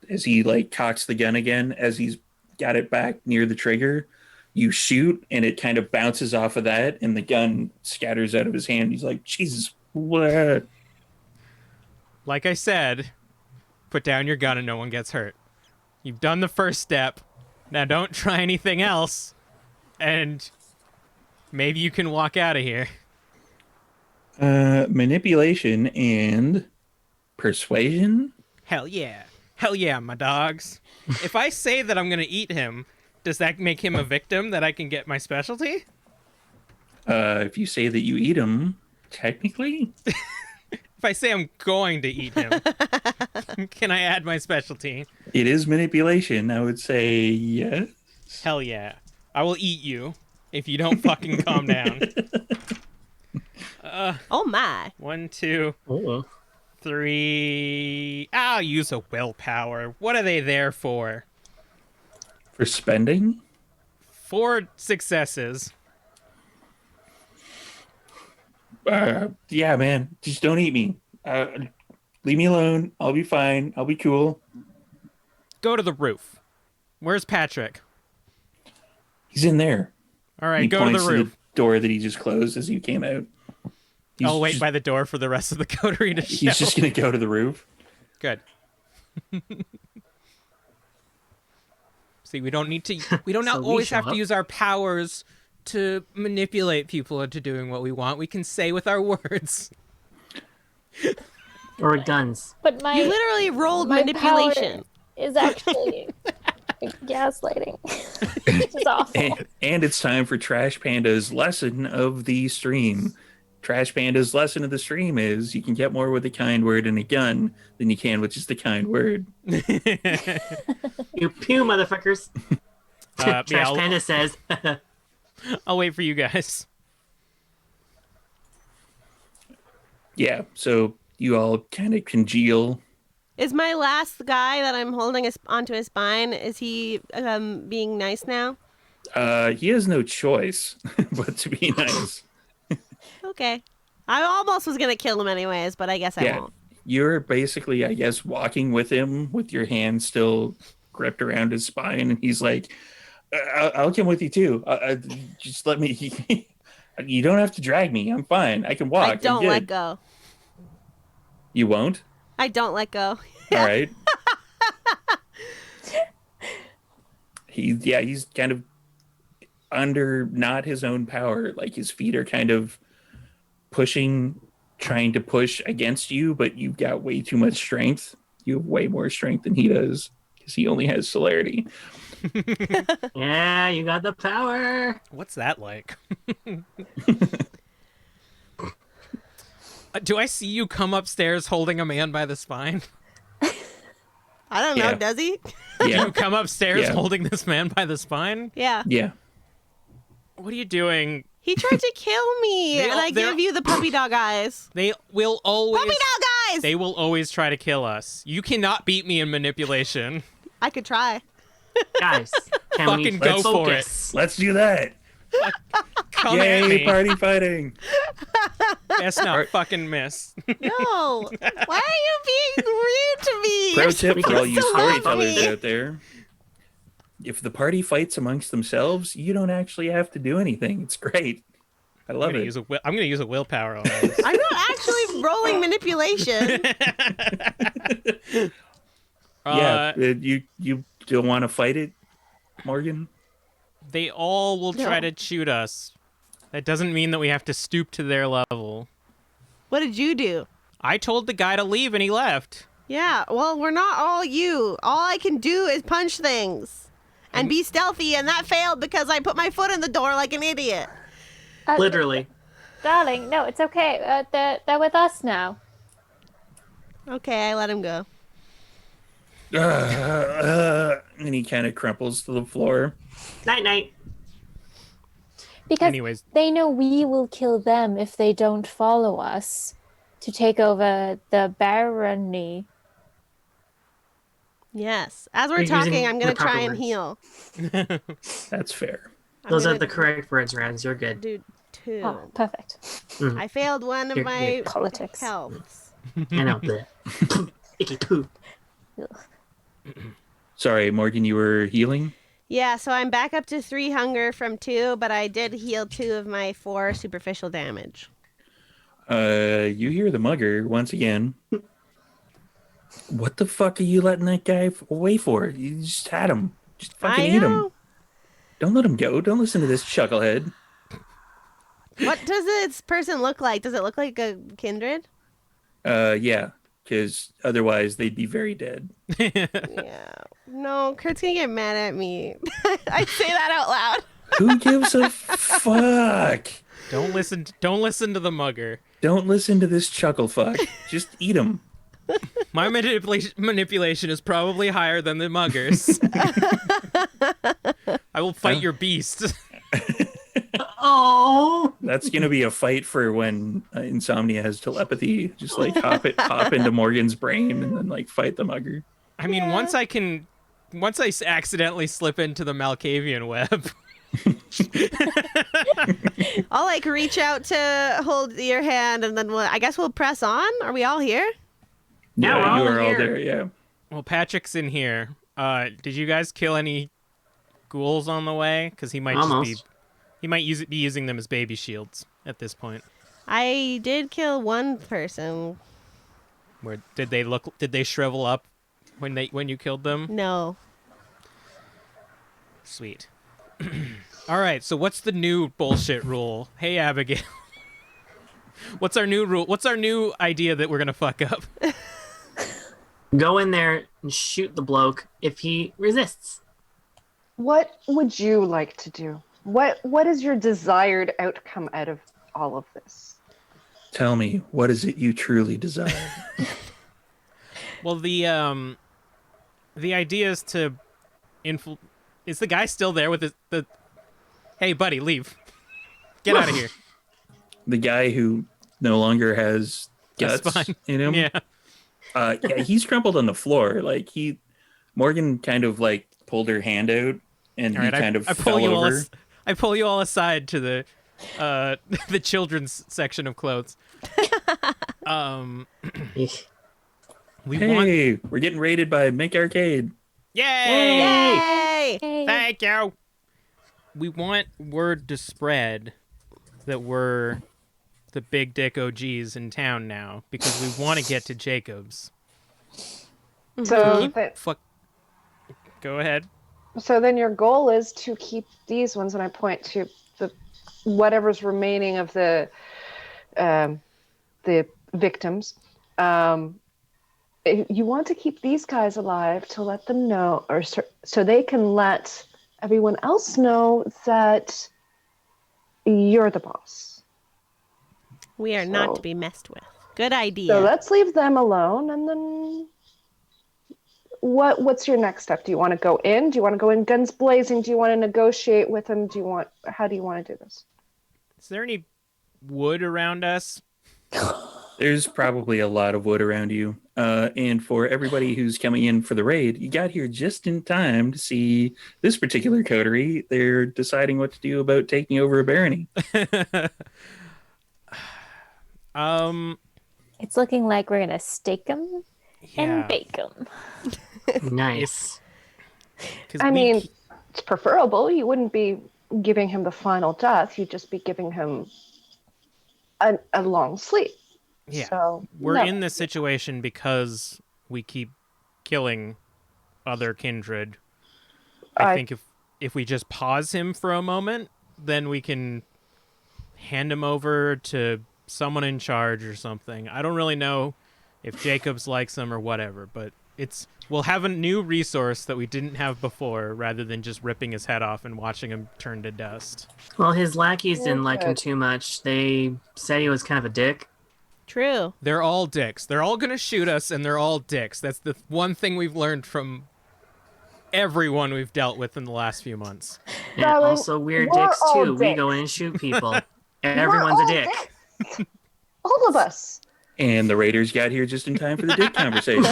[SPEAKER 2] as he like cocks the gun again, as he's got it back near the trigger, you shoot and it kind of bounces off of that and the gun scatters out of his hand. He's like, Jesus, what?
[SPEAKER 1] Like I said, put down your gun and no one gets hurt. You've done the first step. Now don't try anything else. And maybe you can walk out of here.
[SPEAKER 2] Manipulation and persuasion.
[SPEAKER 1] Hell yeah. Hell yeah, my dogs. If I say that I'm going to eat him, does that make him a victim that I can get my specialty?
[SPEAKER 2] If you say that you eat him, technically,
[SPEAKER 1] If I say I'm going to eat him, can I add my specialty?
[SPEAKER 2] it is manipulation. I would say yes.
[SPEAKER 1] Hell yeah. I will eat you if you don't fucking calm down.
[SPEAKER 3] Oh my.
[SPEAKER 1] 1, 2,
[SPEAKER 5] Oh.
[SPEAKER 1] 3. I'll use a willpower. What are they there for?
[SPEAKER 2] For spending?
[SPEAKER 1] 4 successes.
[SPEAKER 2] Yeah, man. Just don't eat me. Leave me alone. I'll be fine. I'll be cool.
[SPEAKER 1] Go to the roof. Where's Patrick?
[SPEAKER 2] He's in there.
[SPEAKER 1] All right,
[SPEAKER 2] He
[SPEAKER 1] go to the
[SPEAKER 2] points
[SPEAKER 1] roof.
[SPEAKER 2] the door that he just closed as you came out.
[SPEAKER 1] I'll wait by the door for the rest of the coterie to show.
[SPEAKER 2] He's just gonna go to the roof.
[SPEAKER 1] Good. See, we don't
[SPEAKER 5] So we
[SPEAKER 1] always
[SPEAKER 5] show
[SPEAKER 1] have to
[SPEAKER 5] up.
[SPEAKER 1] use our powers to manipulate people into doing what we want. We can say with our words.
[SPEAKER 5] Or with guns.
[SPEAKER 4] But my
[SPEAKER 3] You literally rolled
[SPEAKER 4] my
[SPEAKER 3] manipulation.
[SPEAKER 4] power is actually gaslighting. Which is awful.
[SPEAKER 2] And it's time for Trash Panda's lesson of the stream. Trash Panda's lesson of the stream is you can get more with a kind word and a gun than you can with just a kind word.
[SPEAKER 5] Pew pew, motherfuckers.
[SPEAKER 1] Yeah,
[SPEAKER 5] Trash Panda says,
[SPEAKER 1] I'll wait for you guys.
[SPEAKER 2] Yeah, so you all kind of congeal.
[SPEAKER 3] Is my last guy that I'm holding onto his spine, is he being nice now?
[SPEAKER 2] He has no choice but to be nice.
[SPEAKER 3] Okay. I almost was going to kill him anyways, but I guess I
[SPEAKER 2] Yeah,
[SPEAKER 3] won't.
[SPEAKER 2] you're basically, I guess, walking with him with your hand still gripped around his spine, and he's like, I'll come with you too. Just let me. You don't have to drag me. I'm fine. I can walk.
[SPEAKER 3] I don't
[SPEAKER 2] I'm good.
[SPEAKER 3] let go.
[SPEAKER 2] You won't?
[SPEAKER 3] I don't let go.
[SPEAKER 2] All right. He's kind of under not his own power. Like his feet are kind of trying to push against you, but you've got way too much strength. You have way more strength than he does because he only has celerity.
[SPEAKER 5] yeah, you got the power.
[SPEAKER 1] What's that like? Do I see you come upstairs holding a man by the spine?
[SPEAKER 3] I don't know,
[SPEAKER 2] Yeah.
[SPEAKER 3] does he?
[SPEAKER 2] Yeah.
[SPEAKER 1] You come upstairs
[SPEAKER 2] Yeah.
[SPEAKER 1] holding this man by the spine?
[SPEAKER 3] Yeah.
[SPEAKER 2] Yeah.
[SPEAKER 1] What are you doing?
[SPEAKER 3] He tried to kill me, and I give you the puppy dog eyes.
[SPEAKER 1] They will always
[SPEAKER 3] Puppy dog eyes!
[SPEAKER 1] They will always try to kill us. You cannot beat me in manipulation.
[SPEAKER 3] I could try.
[SPEAKER 5] Guys, can we
[SPEAKER 1] Fucking go for it.
[SPEAKER 5] focus?
[SPEAKER 2] Let's do that.
[SPEAKER 1] Come at
[SPEAKER 2] Yay,
[SPEAKER 1] me.
[SPEAKER 2] party fighting.
[SPEAKER 1] Best not fucking miss.
[SPEAKER 3] No. Why are you being rude to me?
[SPEAKER 2] Pro
[SPEAKER 3] You're
[SPEAKER 2] tip for all you
[SPEAKER 3] supposed to love
[SPEAKER 2] storytellers
[SPEAKER 3] me.
[SPEAKER 2] out there. If the party fights amongst themselves, you don't actually have to do anything. It's great. I
[SPEAKER 1] I'm
[SPEAKER 2] love
[SPEAKER 1] gonna
[SPEAKER 2] it.
[SPEAKER 1] use a willpower on this.
[SPEAKER 3] I'm not actually rolling manipulation.
[SPEAKER 2] Yeah, you don't want to fight it, Morgan?
[SPEAKER 1] They all will try
[SPEAKER 3] No.
[SPEAKER 1] to shoot us. That doesn't mean that we have to stoop to their level.
[SPEAKER 3] What did you do?
[SPEAKER 1] I told the guy to leave and he left.
[SPEAKER 3] Yeah, well, we're not all you. All I can do is punch things and be stealthy, and that failed because I put my foot in the door like an idiot.
[SPEAKER 5] Literally.
[SPEAKER 4] Darling, no, it's okay. They're with us now.
[SPEAKER 3] Okay, I let him go.
[SPEAKER 2] And he kind of crumples to the floor.
[SPEAKER 5] Night night.
[SPEAKER 4] Because
[SPEAKER 1] Anyways,
[SPEAKER 4] they know we will kill them if they don't follow us to take over the barony.
[SPEAKER 3] Yes. As we're
[SPEAKER 5] You're
[SPEAKER 3] talking,
[SPEAKER 5] using
[SPEAKER 3] I'm going
[SPEAKER 5] the
[SPEAKER 3] to try
[SPEAKER 5] proper
[SPEAKER 3] and
[SPEAKER 5] words.
[SPEAKER 3] heal.
[SPEAKER 2] That's fair.
[SPEAKER 3] I'm
[SPEAKER 5] Those are
[SPEAKER 3] gonna
[SPEAKER 5] the correct words, Rans. You're good.
[SPEAKER 3] do 2.
[SPEAKER 4] Oh, perfect.
[SPEAKER 3] I failed one of
[SPEAKER 5] You're
[SPEAKER 3] my
[SPEAKER 5] good.
[SPEAKER 4] Politics.
[SPEAKER 3] healths.
[SPEAKER 5] I know. Bleh. Icky poo.
[SPEAKER 2] Sorry, Morgan, you were healing?
[SPEAKER 3] Yeah, so I'm back up to 3 hunger from 2, but I did heal 2 of my 4 superficial damage.
[SPEAKER 2] You hear the mugger once again. What the fuck are you letting that guy away for? You just had him. Just fucking
[SPEAKER 3] I
[SPEAKER 2] eat him.
[SPEAKER 3] know.
[SPEAKER 2] Don't let him go. Don't listen to this chucklehead.
[SPEAKER 3] What does this person look like? Does it look like a kindred?
[SPEAKER 2] Yeah, because otherwise they'd be very dead.
[SPEAKER 3] Yeah. No, Kurt's gonna get mad at me. I say that out loud.
[SPEAKER 2] Who gives a fuck?
[SPEAKER 1] don't listen to the mugger.
[SPEAKER 2] Don't listen to this chuckle fuck. Just eat him.
[SPEAKER 1] My manipulation is probably higher than the muggers. I will fight your beast.
[SPEAKER 5] Oh.
[SPEAKER 2] That's gonna be a fight for when Insomnia has telepathy. Just like hop into Morgan's brain and then like fight the mugger.
[SPEAKER 1] I mean, once I accidentally slip into the Malkavian web.
[SPEAKER 3] I'll like reach out to hold your hand, and then I guess we'll press on. Are we all here?
[SPEAKER 5] Yeah, we're
[SPEAKER 2] you
[SPEAKER 5] all
[SPEAKER 2] are all
[SPEAKER 5] here.
[SPEAKER 2] there. Yeah.
[SPEAKER 1] Well, Patrick's in here. Did you guys kill any ghouls on the way? Because he might
[SPEAKER 5] Almost.
[SPEAKER 1] be using them as baby shields at this point.
[SPEAKER 3] I did kill one person.
[SPEAKER 1] Where did they shrivel up when you killed them?
[SPEAKER 3] No.
[SPEAKER 1] Sweet. All right, so what's the new bullshit rule? Hey, Abigail. What's our new rule? What's our new idea that we're going to fuck up?
[SPEAKER 5] Go in there and shoot the bloke if he resists.
[SPEAKER 6] What would you like to do? What is your desired outcome out of all of this?
[SPEAKER 2] Tell me, what is it you truly desire?
[SPEAKER 1] Well, the idea is to Is the guy still there with the? Hey, buddy, leave. Get out of here.
[SPEAKER 2] The guy who no longer has
[SPEAKER 1] That's
[SPEAKER 2] guts
[SPEAKER 1] fine.
[SPEAKER 2] in him.
[SPEAKER 1] Yeah.
[SPEAKER 2] Yeah, he's crumpled on the floor. Like Morgan kind of like pulled her hand out, and
[SPEAKER 1] All
[SPEAKER 2] he
[SPEAKER 1] right,
[SPEAKER 2] kind of
[SPEAKER 1] I pull
[SPEAKER 2] fell
[SPEAKER 1] you
[SPEAKER 2] over.
[SPEAKER 1] I pull you all aside to the the children's section of clothes. We want.
[SPEAKER 2] Hey, we're getting raided by Mink Arcade.
[SPEAKER 1] Yay!
[SPEAKER 3] Yay!
[SPEAKER 4] Hey.
[SPEAKER 1] Thank you. We want word to spread that we're the big dick OGs in town now because we want to get to Jacob's.
[SPEAKER 6] So,
[SPEAKER 1] Fuck. Go ahead.
[SPEAKER 6] so then your goal is to keep these ones, and I point to the whatever's remaining of the victims. You want to keep these guys alive to let them know, or so they can let everyone else know that you're the boss.
[SPEAKER 3] We are not to be messed with. Good idea.
[SPEAKER 6] So let's leave them alone, and then what's your next step? Do you want to go in? Do you want to go in guns blazing? Do you want to negotiate with them? How do you want to do this?
[SPEAKER 1] Is there any wood around us?
[SPEAKER 2] There's probably a lot of wood around you. And for everybody who's coming in for the raid, you got here just in time to see this particular coterie. They're deciding what to do about taking over a barony.
[SPEAKER 4] It's looking like we're gonna stake them
[SPEAKER 1] Yeah.
[SPEAKER 4] and bake them.
[SPEAKER 5] Nice.
[SPEAKER 1] 'Cause
[SPEAKER 6] I
[SPEAKER 1] we
[SPEAKER 6] mean,
[SPEAKER 1] c-
[SPEAKER 6] it's preferable. You wouldn't be giving him the final death. You'd just be giving him a long sleep.
[SPEAKER 1] yeah.
[SPEAKER 6] So
[SPEAKER 1] We're
[SPEAKER 6] no.
[SPEAKER 1] in this situation because we keep killing other kindred. I think if we just pause him for a moment, then we can hand him over to someone in charge or something. I don't really know if Jacobs likes him or whatever, but we'll have a new resource that we didn't have before rather than just ripping his head off and watching him turn to dust.
[SPEAKER 5] Well, his lackeys didn't like him
[SPEAKER 6] Okay.
[SPEAKER 5] too much. They said he was kind of a dick.
[SPEAKER 3] True.
[SPEAKER 1] They're all dicks. They're all going to shoot us, and they're all dicks. That's the one thing we've learned from everyone we've dealt with in the last few months.
[SPEAKER 5] And
[SPEAKER 6] Darling,
[SPEAKER 5] also weird
[SPEAKER 6] we're
[SPEAKER 5] dicks,
[SPEAKER 6] all
[SPEAKER 5] too. We go in and shoot people. Everyone's a
[SPEAKER 6] all
[SPEAKER 5] dick.
[SPEAKER 6] dicks. All of us.
[SPEAKER 2] And the raiders got here just in time for the dick conversation.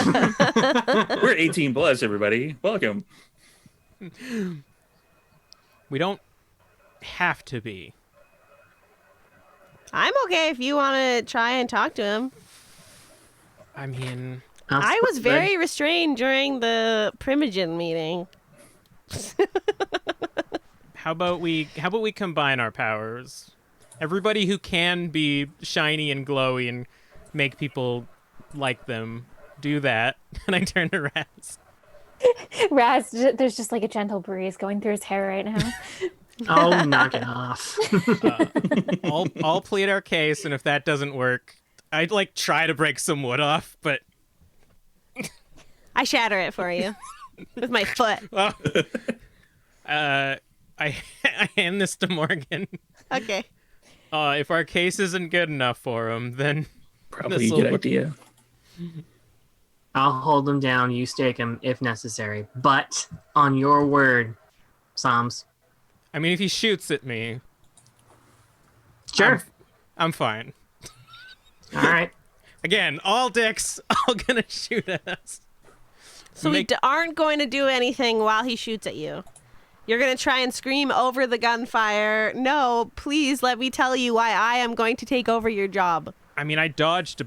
[SPEAKER 2] We're 18 plus, everybody. Welcome.
[SPEAKER 1] We don't have to be.
[SPEAKER 3] I'm okay if you want to try and talk to him.
[SPEAKER 1] I mean,
[SPEAKER 3] I was very restrained during the Primogen meeting.
[SPEAKER 1] how about we combine our powers? Everybody who can be shiny and glowy and make people like them, do that. And I turn to Raz.
[SPEAKER 4] Raz, there's just like a gentle breeze going through his hair right now.
[SPEAKER 5] Oh, knock it off.
[SPEAKER 1] I'll plead our case, and if that doesn't work, I'd like try to break some wood off, but
[SPEAKER 3] I shatter it for you with my foot.
[SPEAKER 1] well, I hand this to Morgan.
[SPEAKER 3] Okay.
[SPEAKER 1] If our case isn't good enough for him, then
[SPEAKER 2] Probably a
[SPEAKER 1] this'll
[SPEAKER 2] good
[SPEAKER 1] work.
[SPEAKER 2] idea.
[SPEAKER 5] I'll hold him down. You stake him if necessary. But on your word, Psalms.
[SPEAKER 1] I mean, if he shoots at me,
[SPEAKER 5] Sure.
[SPEAKER 1] I'm fine.
[SPEAKER 5] All right.
[SPEAKER 1] Again, all dicks, all gonna shoot at us.
[SPEAKER 3] So we aren't going to do anything while he shoots at you. You're going to try and scream over the gunfire, "No, please let me tell you why I am going to take over your job."
[SPEAKER 1] I mean, I dodged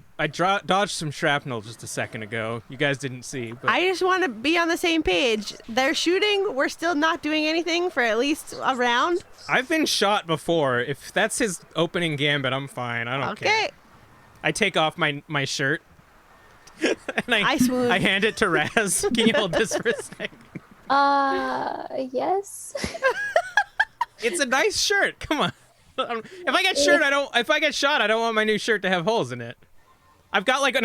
[SPEAKER 1] some shrapnel just a second ago. You guys didn't see, but
[SPEAKER 3] I just want to be on the same page. They're shooting. We're still not doing anything for at least a round.
[SPEAKER 1] I've been shot before. If that's his opening gambit, I'm fine. I don't care.
[SPEAKER 3] Okay.
[SPEAKER 1] I take off my shirt and
[SPEAKER 3] I swoon.
[SPEAKER 1] I hand it to Raz. Can you hold this for a second?
[SPEAKER 4] Yes.
[SPEAKER 1] It's a nice shirt. Come on. If I get shot, I don't want my new shirt to have holes in it. I've got like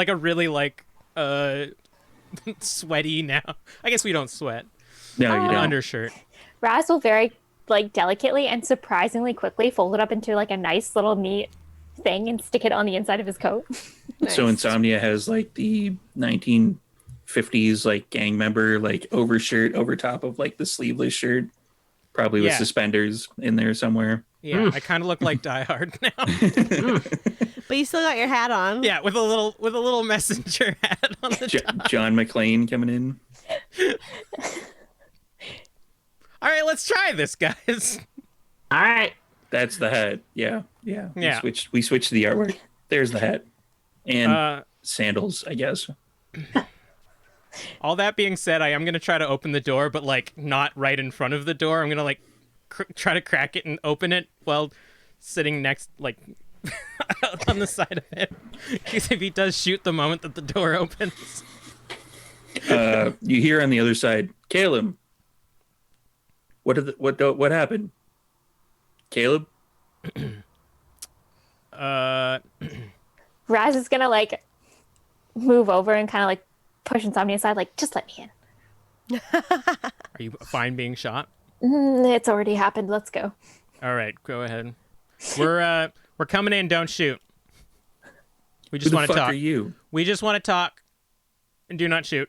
[SPEAKER 1] a really like sweaty now. I guess we don't sweat.
[SPEAKER 2] No, you
[SPEAKER 1] An
[SPEAKER 2] don't.
[SPEAKER 1] undershirt.
[SPEAKER 4] Raz will very like delicately and surprisingly quickly fold it up into like a nice little neat thing and stick it on the inside of his coat.
[SPEAKER 2] So Insomnia has like the 1950s like gang member like overshirt over top of like the sleeveless shirt, probably with
[SPEAKER 1] Yeah.
[SPEAKER 2] suspenders in there somewhere.
[SPEAKER 1] Yeah, I kind of look like Die Hard now.
[SPEAKER 3] But you still got your hat on.
[SPEAKER 1] Yeah, with a little messenger hat on the top.
[SPEAKER 2] John McClane coming in.
[SPEAKER 1] All right, let's try this, guys.
[SPEAKER 5] All right.
[SPEAKER 2] That's the hat. Yeah.
[SPEAKER 1] Yeah.
[SPEAKER 2] We switched the artwork. There's the hat and sandals, I guess.
[SPEAKER 1] All that being said, I am gonna try to open the door, but like not right in front of the door. I'm gonna like try to crack it and open it while sitting next, like on the side of it. Because if he does shoot the moment that the door opens.
[SPEAKER 2] You hear on the other side, Caleb. What happened? Caleb?
[SPEAKER 4] Raz is gonna like move over and kind of like push Insomnia aside, like, just let me in.
[SPEAKER 1] Are you fine being shot?
[SPEAKER 4] It's already happened. Let's go.
[SPEAKER 1] All right, go ahead. We're coming in. Don't shoot. We
[SPEAKER 2] Who
[SPEAKER 1] just
[SPEAKER 2] the
[SPEAKER 1] want to
[SPEAKER 2] fuck
[SPEAKER 1] talk.
[SPEAKER 2] are you?
[SPEAKER 1] We just want to talk, and do not shoot.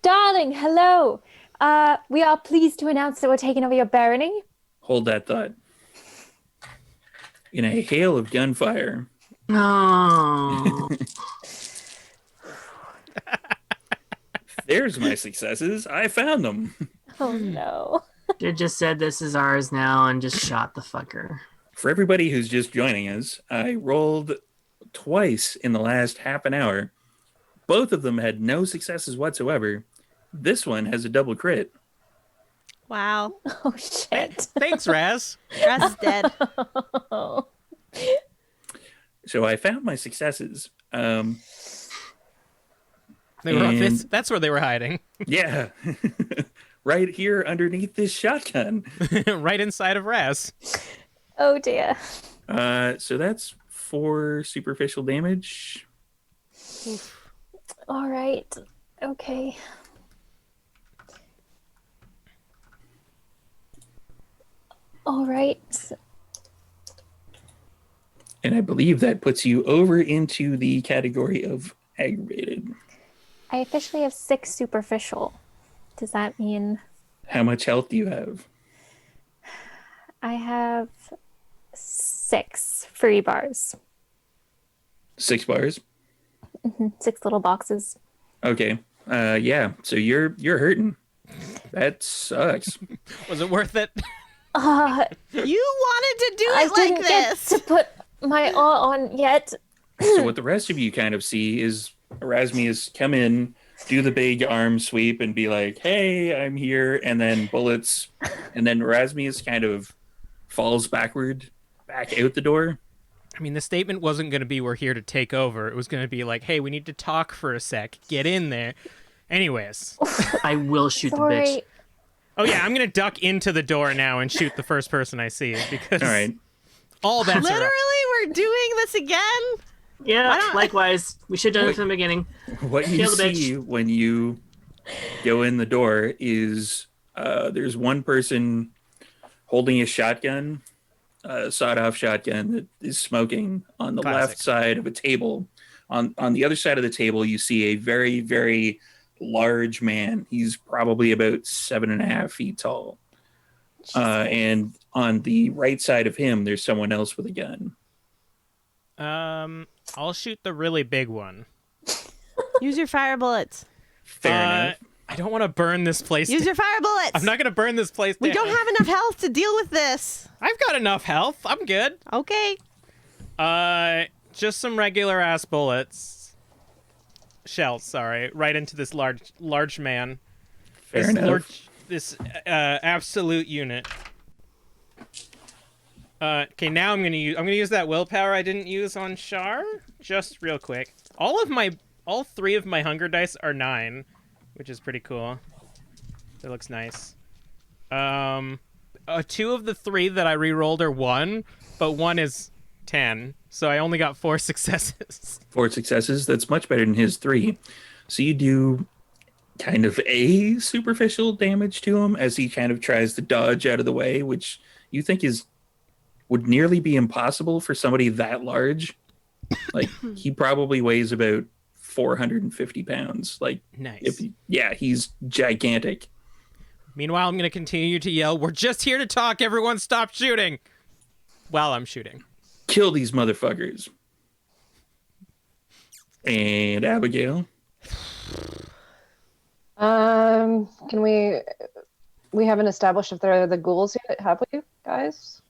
[SPEAKER 4] Darling, hello. We are pleased to announce that we're taking over your barony.
[SPEAKER 2] Hold that thought. In a hail of gunfire,
[SPEAKER 5] Oh.
[SPEAKER 2] there's my successes. I found them.
[SPEAKER 4] Oh no.
[SPEAKER 5] It just said this is ours now and just shot the fucker.
[SPEAKER 2] For everybody who's just joining us, I rolled twice in the last half an hour. Both of them had no successes whatsoever. This one has a double crit.
[SPEAKER 3] Wow.
[SPEAKER 4] Oh shit.
[SPEAKER 1] Thanks, Raz.
[SPEAKER 3] Raz is dead.
[SPEAKER 2] So I found my successes.
[SPEAKER 1] They were
[SPEAKER 2] And-
[SPEAKER 1] that's where they were hiding.
[SPEAKER 2] Yeah. Right here underneath this shotgun.
[SPEAKER 1] Right inside of Raz.
[SPEAKER 4] Oh dear.
[SPEAKER 2] So that's 4 superficial damage.
[SPEAKER 4] All right. Okay. All right.
[SPEAKER 2] And I believe that puts you over into the category of aggravated.
[SPEAKER 4] I officially have 6 superficial. Does that mean
[SPEAKER 2] How much health do you have?
[SPEAKER 4] I have 6 free bars?
[SPEAKER 2] 6 bars.
[SPEAKER 4] 6 little boxes.
[SPEAKER 2] Okay. Yeah. So you're hurting. That sucks.
[SPEAKER 1] Was it worth it?
[SPEAKER 3] You wanted to do
[SPEAKER 4] I
[SPEAKER 3] it like
[SPEAKER 4] didn't get
[SPEAKER 3] this.
[SPEAKER 4] to put my all on yet.
[SPEAKER 2] So what the rest of you kind of see is Erasmus come in, do the big arm sweep, and be like, "Hey, I'm here," and then bullets, and then Erasmus kind of falls backward, back out the door.
[SPEAKER 1] I mean, the statement wasn't going to be "we're here to take over." It was going to be like, "Hey, we need to talk for a sec. Get in there." Anyways.
[SPEAKER 5] I will shoot the
[SPEAKER 4] Sorry.
[SPEAKER 5] bitch.
[SPEAKER 1] Oh yeah, I'm going to duck into the door now and shoot the first person I see because
[SPEAKER 2] All right.
[SPEAKER 1] all bets are
[SPEAKER 3] Literally,
[SPEAKER 1] up.
[SPEAKER 3] we're doing this again?
[SPEAKER 5] Yeah,
[SPEAKER 3] don't-
[SPEAKER 5] likewise. We should have done it from the beginning.
[SPEAKER 2] What you
[SPEAKER 5] Kill the bitch.
[SPEAKER 2] see when you go in the door is there's one person holding a shotgun, a sawed-off shotgun that is smoking on the
[SPEAKER 1] Classic.
[SPEAKER 2] left side of a table. On the other side of the table, you see a very, very large man. He's probably about 7.5 feet tall. And on the right side of him, there's someone else with a gun.
[SPEAKER 1] I'll shoot the really big one.
[SPEAKER 3] Use your fire bullets.
[SPEAKER 2] Fair enough.
[SPEAKER 1] I don't want to burn this place
[SPEAKER 3] Use
[SPEAKER 1] down.
[SPEAKER 3] your fire bullets.
[SPEAKER 1] I'm not going to burn this place
[SPEAKER 3] We
[SPEAKER 1] down.
[SPEAKER 3] don't have enough health to deal with this.
[SPEAKER 1] I've got enough health. I'm good.
[SPEAKER 3] Okay.
[SPEAKER 1] Just some regular ass bullets. Shells, sorry. Right into this large man.
[SPEAKER 2] Fair enough.
[SPEAKER 1] This absolute unit. Okay, now I'm gonna use that willpower I didn't use on Shar, just real quick. All 3 of my hunger dice are 9, which is pretty cool. That looks nice. 2 of the 3 that I re-rolled are 1, but 1 is 10, so I only got 4 successes.
[SPEAKER 2] 4 successes. That's much better than his 3. So you do kind of a superficial damage to him as he kind of tries to dodge out of the way, which you think would nearly be impossible for somebody that large. Like, he probably weighs about 450 pounds. Like,
[SPEAKER 1] nice.
[SPEAKER 2] He's gigantic.
[SPEAKER 1] Meanwhile, I'm going to continue to yell, "We're just here to talk, everyone stop shooting!" While I'm shooting.
[SPEAKER 2] Kill these motherfuckers. And Abigail?
[SPEAKER 6] Can we haven't established if they're the ghouls yet, have we, guys?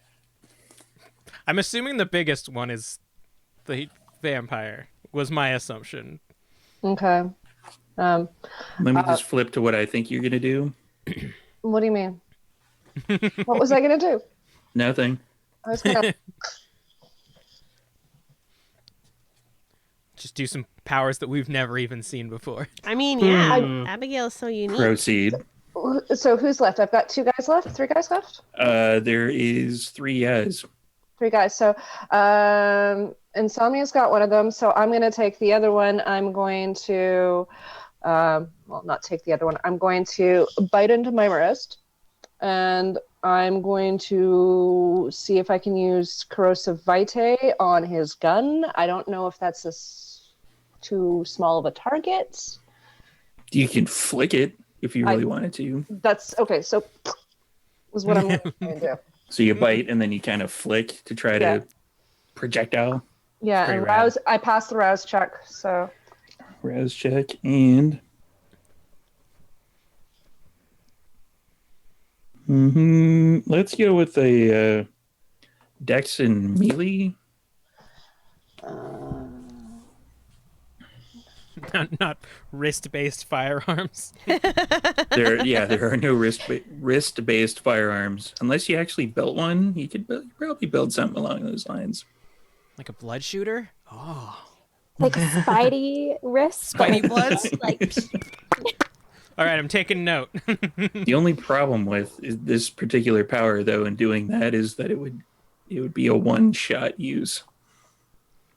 [SPEAKER 1] I'm assuming the biggest one is the vampire, was my assumption.
[SPEAKER 6] Okay.
[SPEAKER 2] Let me just flip to what I think you're going to do.
[SPEAKER 6] What do you mean? What was I going to do?
[SPEAKER 2] Nothing.
[SPEAKER 6] I was going to...
[SPEAKER 1] Just do some powers that we've never even seen before.
[SPEAKER 3] I mean, yeah, Abigail's so unique.
[SPEAKER 2] Proceed.
[SPEAKER 6] So who's left? I've got 2 guys left? 3 guys left?
[SPEAKER 2] There is 3 guys.
[SPEAKER 6] 3 guys. So Insomnia's got one of them, so I'm going to take the other one. I'm going to... not take the other one. I'm going to bite into my wrist, and I'm going to see if I can use corrosive vitae on his gun. I don't know if that's too small of a target.
[SPEAKER 2] You can flick it if you really wanted to.
[SPEAKER 6] That's okay. So was what I'm going to do.
[SPEAKER 2] So you bite and then you kind of flick to try to projectile.
[SPEAKER 6] Yeah, and rouse. I passed the rouse check. So
[SPEAKER 2] rouse check and. Let's go with a Dex and melee.
[SPEAKER 1] Not wrist-based firearms.
[SPEAKER 2] There are no wrist-based firearms unless you actually built one. You could probably build something along those lines.
[SPEAKER 1] Like a blood shooter? Oh.
[SPEAKER 4] Like Spidey wrist?
[SPEAKER 1] Spidey bloods?
[SPEAKER 4] Like...
[SPEAKER 1] All right, I'm taking note.
[SPEAKER 2] The only problem with this particular power, though, in doing that is that it would be a one-shot use.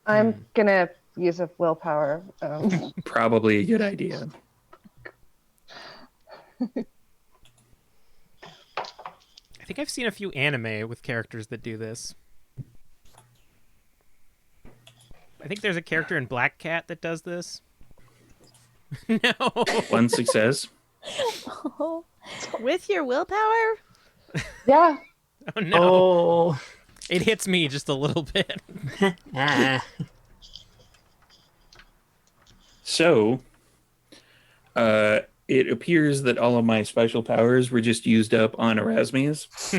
[SPEAKER 6] I'm gonna use a willpower.
[SPEAKER 2] Probably a good idea.
[SPEAKER 1] I think I've seen a few anime with characters that do this. I think there's a character in Black Cat that does this. No.
[SPEAKER 2] 1 success.
[SPEAKER 3] With your willpower?
[SPEAKER 6] Yeah.
[SPEAKER 1] Oh no.
[SPEAKER 5] Oh.
[SPEAKER 1] It hits me just a little bit.
[SPEAKER 2] So, it appears that all of my special powers were just used up on Erasmus.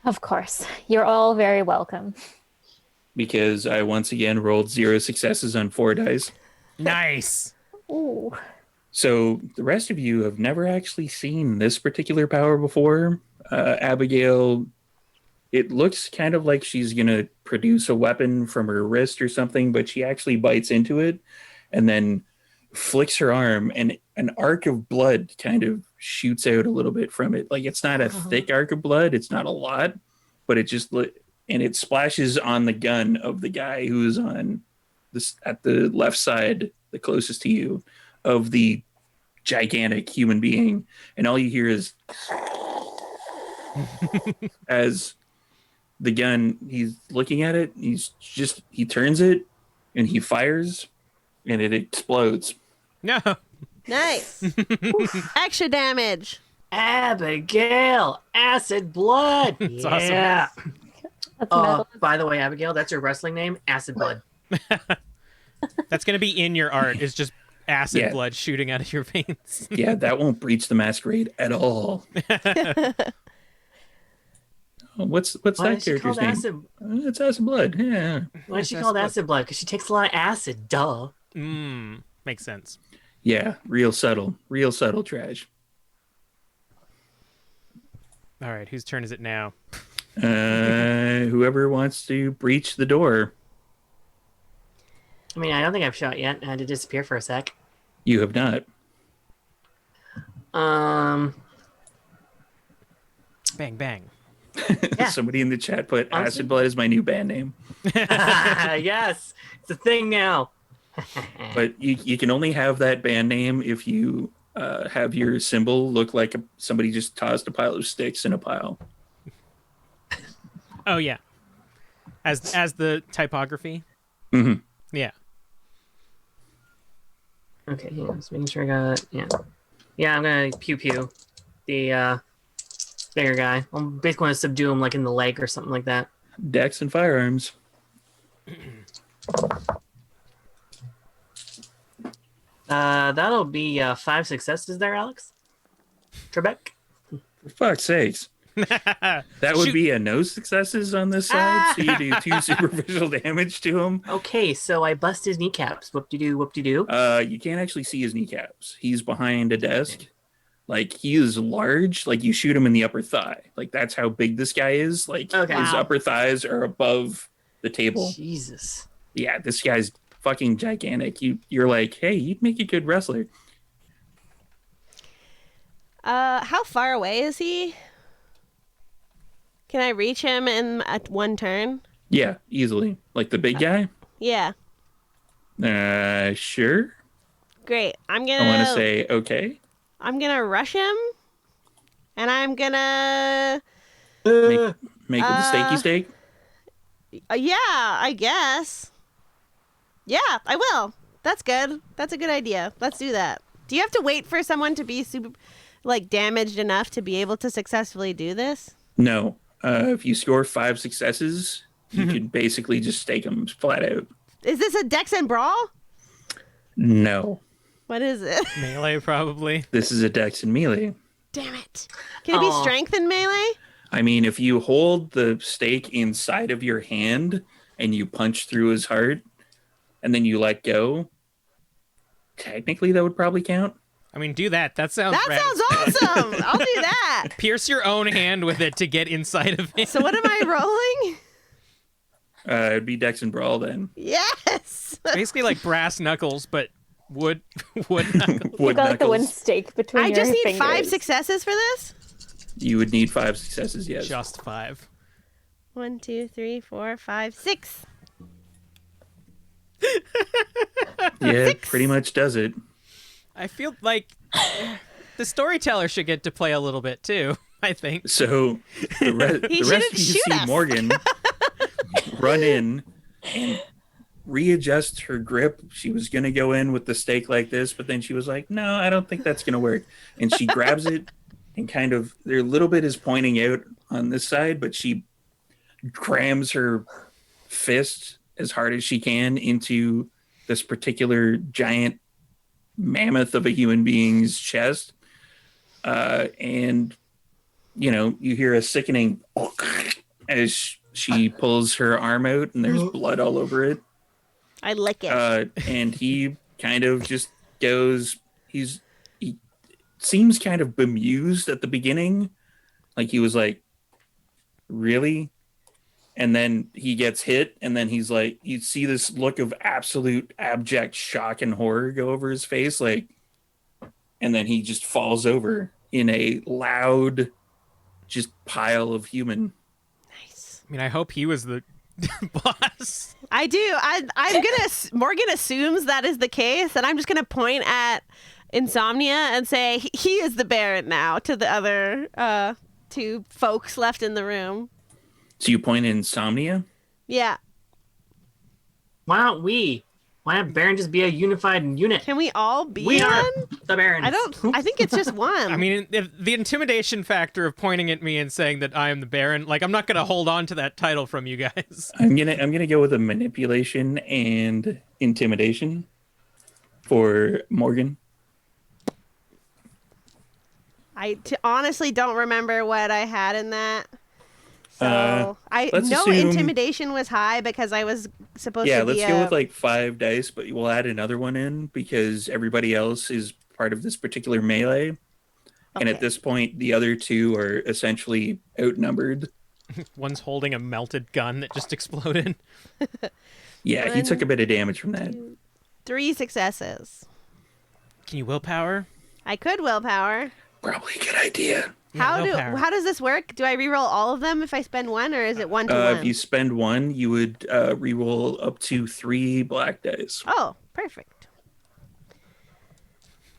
[SPEAKER 4] Of course. You're all very welcome.
[SPEAKER 2] Because I once again rolled 0 successes on 4 dice.
[SPEAKER 1] Nice.
[SPEAKER 4] Ooh.
[SPEAKER 2] So the rest of you have never actually seen this particular power before. Abigail, it looks kind of like she's going to produce a weapon from her wrist or something, but she actually bites into it and then flicks her arm, and an arc of blood kind of shoots out a little bit from it. Like, it's not a thick arc of blood. It's not a lot, but it just... and it splashes on the gun of the guy who's on this at the left side, the closest to you, of the gigantic human being. And all you hear is as the gun, he's looking at it, he turns it and he fires and it explodes.
[SPEAKER 1] No.
[SPEAKER 3] Nice. Extra damage.
[SPEAKER 5] Abigail, acid blood.
[SPEAKER 1] That's
[SPEAKER 5] yeah.
[SPEAKER 1] awesome.
[SPEAKER 4] That's
[SPEAKER 5] Oh,
[SPEAKER 4] metal.
[SPEAKER 5] by the way, Abigail, that's your wrestling name, Acid Blood.
[SPEAKER 1] That's going to be in your art, is just acid
[SPEAKER 2] Yeah.
[SPEAKER 1] blood shooting out of your veins.
[SPEAKER 2] Yeah, that won't breach the Masquerade at all. What's
[SPEAKER 5] Why
[SPEAKER 2] that
[SPEAKER 5] is she
[SPEAKER 2] character's
[SPEAKER 5] called
[SPEAKER 2] name?
[SPEAKER 5] acid?
[SPEAKER 2] It's Acid Blood. Yeah.
[SPEAKER 5] Why is she
[SPEAKER 1] Yes,
[SPEAKER 5] called
[SPEAKER 1] acid
[SPEAKER 5] acid blood? Because she takes a lot of acid. Duh.
[SPEAKER 1] Makes sense.
[SPEAKER 2] Yeah. Real subtle. Real subtle trash.
[SPEAKER 1] All right, whose turn is it now?
[SPEAKER 2] Whoever wants to breach the door.
[SPEAKER 5] I mean, I don't think I've shot yet. I had to disappear for a sec.
[SPEAKER 2] You have not.
[SPEAKER 1] Bang, bang.
[SPEAKER 5] Yeah.
[SPEAKER 2] Somebody in the chat put
[SPEAKER 5] Honestly?
[SPEAKER 2] Acid Blood is my new band name.
[SPEAKER 5] Yes, it's a thing now.
[SPEAKER 2] But you can only have that band name if you have your symbol look like somebody just tossed a pile of sticks in a pile.
[SPEAKER 1] Oh, yeah. As the typography?
[SPEAKER 2] Mm-hmm.
[SPEAKER 1] Yeah.
[SPEAKER 5] Okay, yeah, just making sure I got Yeah, I'm gonna pew pew the bigger guy. I'm basically gonna subdue him like in the leg or something like that.
[SPEAKER 2] Dex and firearms.
[SPEAKER 5] That'll be 5 successes there, Alex. Trebek.
[SPEAKER 2] For fuck's sakes. That would
[SPEAKER 1] Shoot.
[SPEAKER 2] be a no successes on this side, so you do 2 superficial damage to him.
[SPEAKER 5] Okay, so I bust his kneecaps. Whoop-de-doo, whoop-de-doo.
[SPEAKER 2] You can't actually see his kneecaps. He's behind a desk. Like, he is large. Like, you shoot him in the upper thigh. Like, that's how big this guy is. Like,
[SPEAKER 5] Okay.
[SPEAKER 2] his
[SPEAKER 5] Wow.
[SPEAKER 2] upper thighs are above the table.
[SPEAKER 5] Jesus.
[SPEAKER 2] Yeah, this guy's fucking gigantic. You're like, hey, you'd make a good wrestler.
[SPEAKER 3] How far away is he? Can I reach him at one turn?
[SPEAKER 2] Yeah, easily. Like the big guy?
[SPEAKER 3] Yeah.
[SPEAKER 2] Sure.
[SPEAKER 3] Great.
[SPEAKER 2] I want to say okay.
[SPEAKER 3] I'm gonna rush him, and I'm gonna.
[SPEAKER 2] Make with the steaky steak.
[SPEAKER 3] Yeah, I guess. Yeah, I will. That's good. That's a good idea. Let's do that. Do you have to wait for someone to be super, damaged enough to be able to successfully do this?
[SPEAKER 2] No. If you score 5 successes, you can basically just stake them flat out.
[SPEAKER 3] Is this a Dex and Brawl?
[SPEAKER 2] No.
[SPEAKER 3] What is it?
[SPEAKER 1] Melee, probably.
[SPEAKER 2] This is a Dex and melee.
[SPEAKER 3] Damn it. Can it be
[SPEAKER 5] Aw.
[SPEAKER 3] strength and melee?
[SPEAKER 2] I mean, if you hold the stake inside of your hand and you punch through his heart and then you let go, technically that would probably count.
[SPEAKER 1] I mean, do that. That sounds
[SPEAKER 3] That
[SPEAKER 1] rad.
[SPEAKER 3] sounds awesome. I'll do that.
[SPEAKER 1] Pierce your own hand with it to get inside of it.
[SPEAKER 3] So what am I rolling?
[SPEAKER 2] It'd be Dex and Brawl then.
[SPEAKER 3] Yes.
[SPEAKER 1] Basically like brass knuckles, but wood knuckles.
[SPEAKER 4] You got like the one stake between
[SPEAKER 3] I
[SPEAKER 4] your
[SPEAKER 3] just need
[SPEAKER 4] fingers.
[SPEAKER 3] 5 successes for this?
[SPEAKER 2] You would need 5 successes, yes.
[SPEAKER 1] Just 5.
[SPEAKER 3] 1, 2, 3, 4, 5, 6.
[SPEAKER 2] Yeah, it pretty much does it.
[SPEAKER 1] I feel like the storyteller should get to play a little bit too, I think.
[SPEAKER 2] So the rest of you
[SPEAKER 3] shouldn't shoot
[SPEAKER 2] see
[SPEAKER 3] us.
[SPEAKER 2] Morgan run in and readjust her grip. She was going to go in with the stake like this, but then she was like, no, I don't think that's going to work. And she grabs it and kind of, their little bit is pointing out on this side, but she crams her fist as hard as she can into this particular giant mammoth of a human being's chest. And, you hear a sickening as she pulls her arm out and there's blood all over it.
[SPEAKER 3] I lick it.
[SPEAKER 2] And he kind of just goes, he seems kind of bemused at the beginning. Like he was like, really? And then he gets hit, and then he's like, you see this look of absolute abject shock and horror go over his face, like, and then he just falls over in a loud, just pile of human.
[SPEAKER 3] Nice.
[SPEAKER 1] I mean, I hope he was the boss.
[SPEAKER 3] I do. I'm gonna. Morgan assumes that is the case, and I'm just gonna point at Insomnia and say he is the Baron now to the other 2 folks left in the room.
[SPEAKER 2] So you point at Insomnia?
[SPEAKER 3] Yeah.
[SPEAKER 5] Why don't we? Why not Baron just be a unified unit?
[SPEAKER 3] Can we all be
[SPEAKER 5] We are
[SPEAKER 3] one?
[SPEAKER 5] the Barons.
[SPEAKER 3] I think it's just one.
[SPEAKER 1] I mean, if the intimidation factor of pointing at me and saying that I am the Baron, like I'm not gonna hold on to that title from you guys.
[SPEAKER 2] I'm gonna go with a manipulation and intimidation for Morgan.
[SPEAKER 3] I honestly don't remember what I had in that. So I
[SPEAKER 2] let's
[SPEAKER 3] know
[SPEAKER 2] assume-
[SPEAKER 3] intimidation was high because I was supposed
[SPEAKER 2] Yeah,
[SPEAKER 3] to be
[SPEAKER 2] let's go with like 5 dice, but we'll add another one in because everybody else is part of this particular melee. And at
[SPEAKER 3] Okay.
[SPEAKER 2] this point, the other two are essentially outnumbered.
[SPEAKER 1] One's holding a melted gun that just exploded.
[SPEAKER 2] Yeah, he took a bit of damage from that.
[SPEAKER 3] 3 successes.
[SPEAKER 1] Can you willpower?
[SPEAKER 3] I could willpower.
[SPEAKER 2] Probably a good idea.
[SPEAKER 1] Yeah, willpower.
[SPEAKER 3] How does this work? Do I reroll all of them if I spend 1, or is it 1 to 1?
[SPEAKER 2] If you spend 1, you would reroll up to 3 black dice.
[SPEAKER 3] Oh, perfect.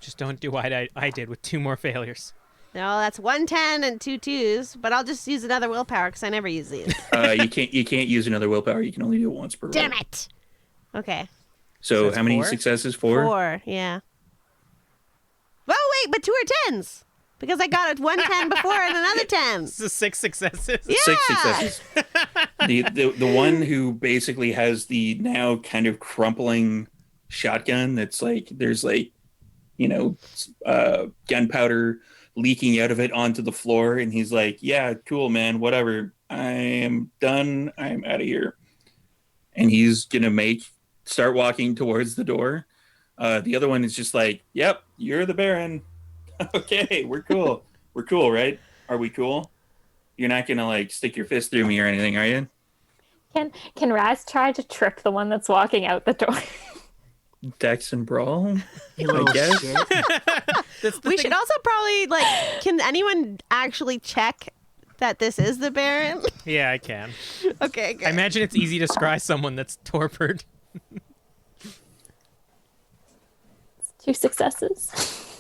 [SPEAKER 1] Just don't do what I did with 2 more failures.
[SPEAKER 3] No, that's 1 10 and 2 2s, but I'll just use another willpower because I never use these.
[SPEAKER 2] You can't use another willpower. You can only do it once per roll.
[SPEAKER 3] Damn it! Okay.
[SPEAKER 2] So
[SPEAKER 1] That's
[SPEAKER 2] how many
[SPEAKER 1] 4?
[SPEAKER 2] successes? 4?
[SPEAKER 3] 4, yeah. Oh, wait, but 2 are 10s. Because I got a 1 10 before and another 10.
[SPEAKER 1] This is 6 successes.
[SPEAKER 3] Yeah!
[SPEAKER 2] 6 successes. The one who basically has the now kind of crumpling shotgun that's like there's like gunpowder leaking out of it onto the floor, and he's like, yeah, cool, man, whatever, I am done, I'm out of here. And he's gonna start walking towards the door. The other one is just like, yep, you're the Baron. Okay, we're cool. We're cool, right? Are we cool? You're not gonna like stick your fist through me or anything, are you?
[SPEAKER 4] Can Raz try to trip the one that's walking out the door?
[SPEAKER 2] Dex and Brawl,
[SPEAKER 5] You
[SPEAKER 2] I
[SPEAKER 5] little
[SPEAKER 2] guess.
[SPEAKER 5] shit.
[SPEAKER 3] We should also probably, can anyone actually check that this is the Baron?
[SPEAKER 1] Yeah, I can.
[SPEAKER 3] Okay, good.
[SPEAKER 1] I imagine it's easy to scry someone that's torpid.
[SPEAKER 4] 2 successes.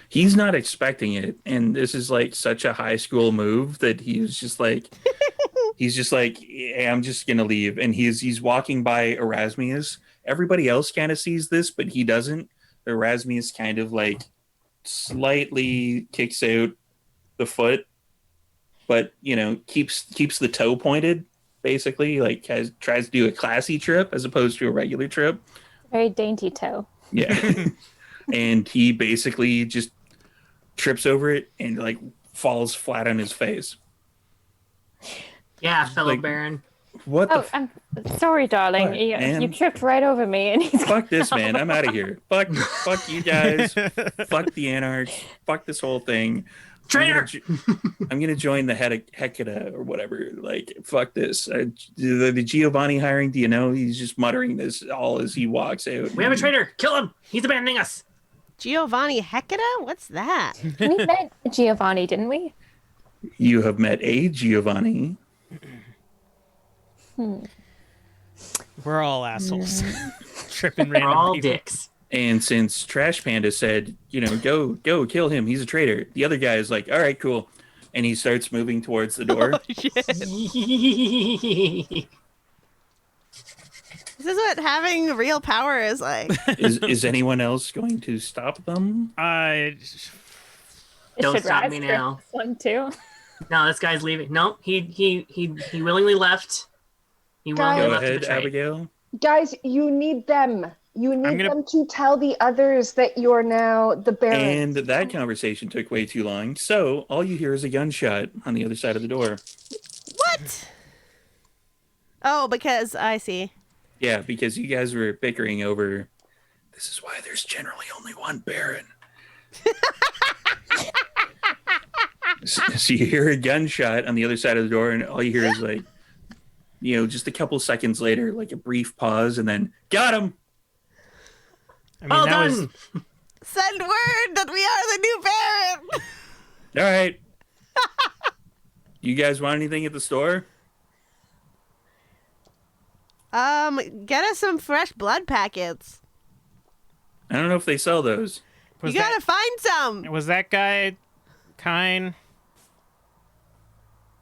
[SPEAKER 2] He's not expecting it, and this is like such a high school move that he's just like hey, I'm just gonna leave. And he's walking by Erasmus. Everybody else kind of sees this, but he doesn't. Erasmus kind of like slightly kicks out the foot, but keeps the toe pointed, basically, like tries to do a classy trip as opposed to a regular trip.
[SPEAKER 4] Very dainty toe.
[SPEAKER 2] Yeah. And he basically just trips over it and like falls flat on his face.
[SPEAKER 5] Yeah, fellow
[SPEAKER 2] Like-
[SPEAKER 5] Baron.
[SPEAKER 2] What the
[SPEAKER 4] Oh, I'm sorry, darling.
[SPEAKER 2] What,
[SPEAKER 4] You
[SPEAKER 2] man?
[SPEAKER 4] tripped right over me, and he's
[SPEAKER 2] fuck this, man. I'm out of here. Fuck you guys. Fuck the Anarchs. Fuck this whole thing.
[SPEAKER 5] Traitor!
[SPEAKER 2] I'm gonna join the Hecata or whatever. Like, fuck this. The Giovanni hiring, do you know? He's just muttering this all as he walks out.
[SPEAKER 5] We have a traitor. Kill him. He's abandoning us.
[SPEAKER 3] Giovanni Hecata? What's that?
[SPEAKER 4] we met Giovanni, didn't we?
[SPEAKER 2] You have met a Giovanni.
[SPEAKER 1] We're all assholes. Tripping
[SPEAKER 5] We're
[SPEAKER 1] random
[SPEAKER 5] all
[SPEAKER 1] people.
[SPEAKER 5] dicks.
[SPEAKER 2] And since Trash Panda said, go kill him, he's a traitor, the other guy is like, all right, cool. And he starts moving towards the door.
[SPEAKER 3] This is what having real power is like.
[SPEAKER 2] Is anyone else going to stop them?
[SPEAKER 5] Don't
[SPEAKER 4] Should
[SPEAKER 5] stop
[SPEAKER 4] Raz
[SPEAKER 5] me
[SPEAKER 4] trip
[SPEAKER 5] now.
[SPEAKER 4] this one too.
[SPEAKER 5] No, this guy's leaving. No, he willingly left. He willingly
[SPEAKER 2] Go
[SPEAKER 5] left to
[SPEAKER 2] ahead,
[SPEAKER 5] betray.
[SPEAKER 2] Abigail.
[SPEAKER 6] Guys, you need them. You need
[SPEAKER 1] gonna-
[SPEAKER 6] them to tell the others that you're now the Baron.
[SPEAKER 2] And that conversation took way too long. So all you hear is a gunshot on the other side of the door.
[SPEAKER 3] What? Oh, because I see.
[SPEAKER 2] Yeah, because you guys were bickering over, this is why there's generally only one Baron. So you hear a gunshot on the other side of the door, and all you hear is like, just a couple seconds later, like a brief pause, and then, got him!
[SPEAKER 1] I mean,
[SPEAKER 5] Well
[SPEAKER 1] that
[SPEAKER 5] done.
[SPEAKER 1] was
[SPEAKER 3] Send word that we are the new Baron.
[SPEAKER 2] All right. You guys want anything at the store?
[SPEAKER 3] Get us some fresh blood packets.
[SPEAKER 2] I don't know if they sell those.
[SPEAKER 1] was
[SPEAKER 3] You gotta find some.
[SPEAKER 1] was that guy kind?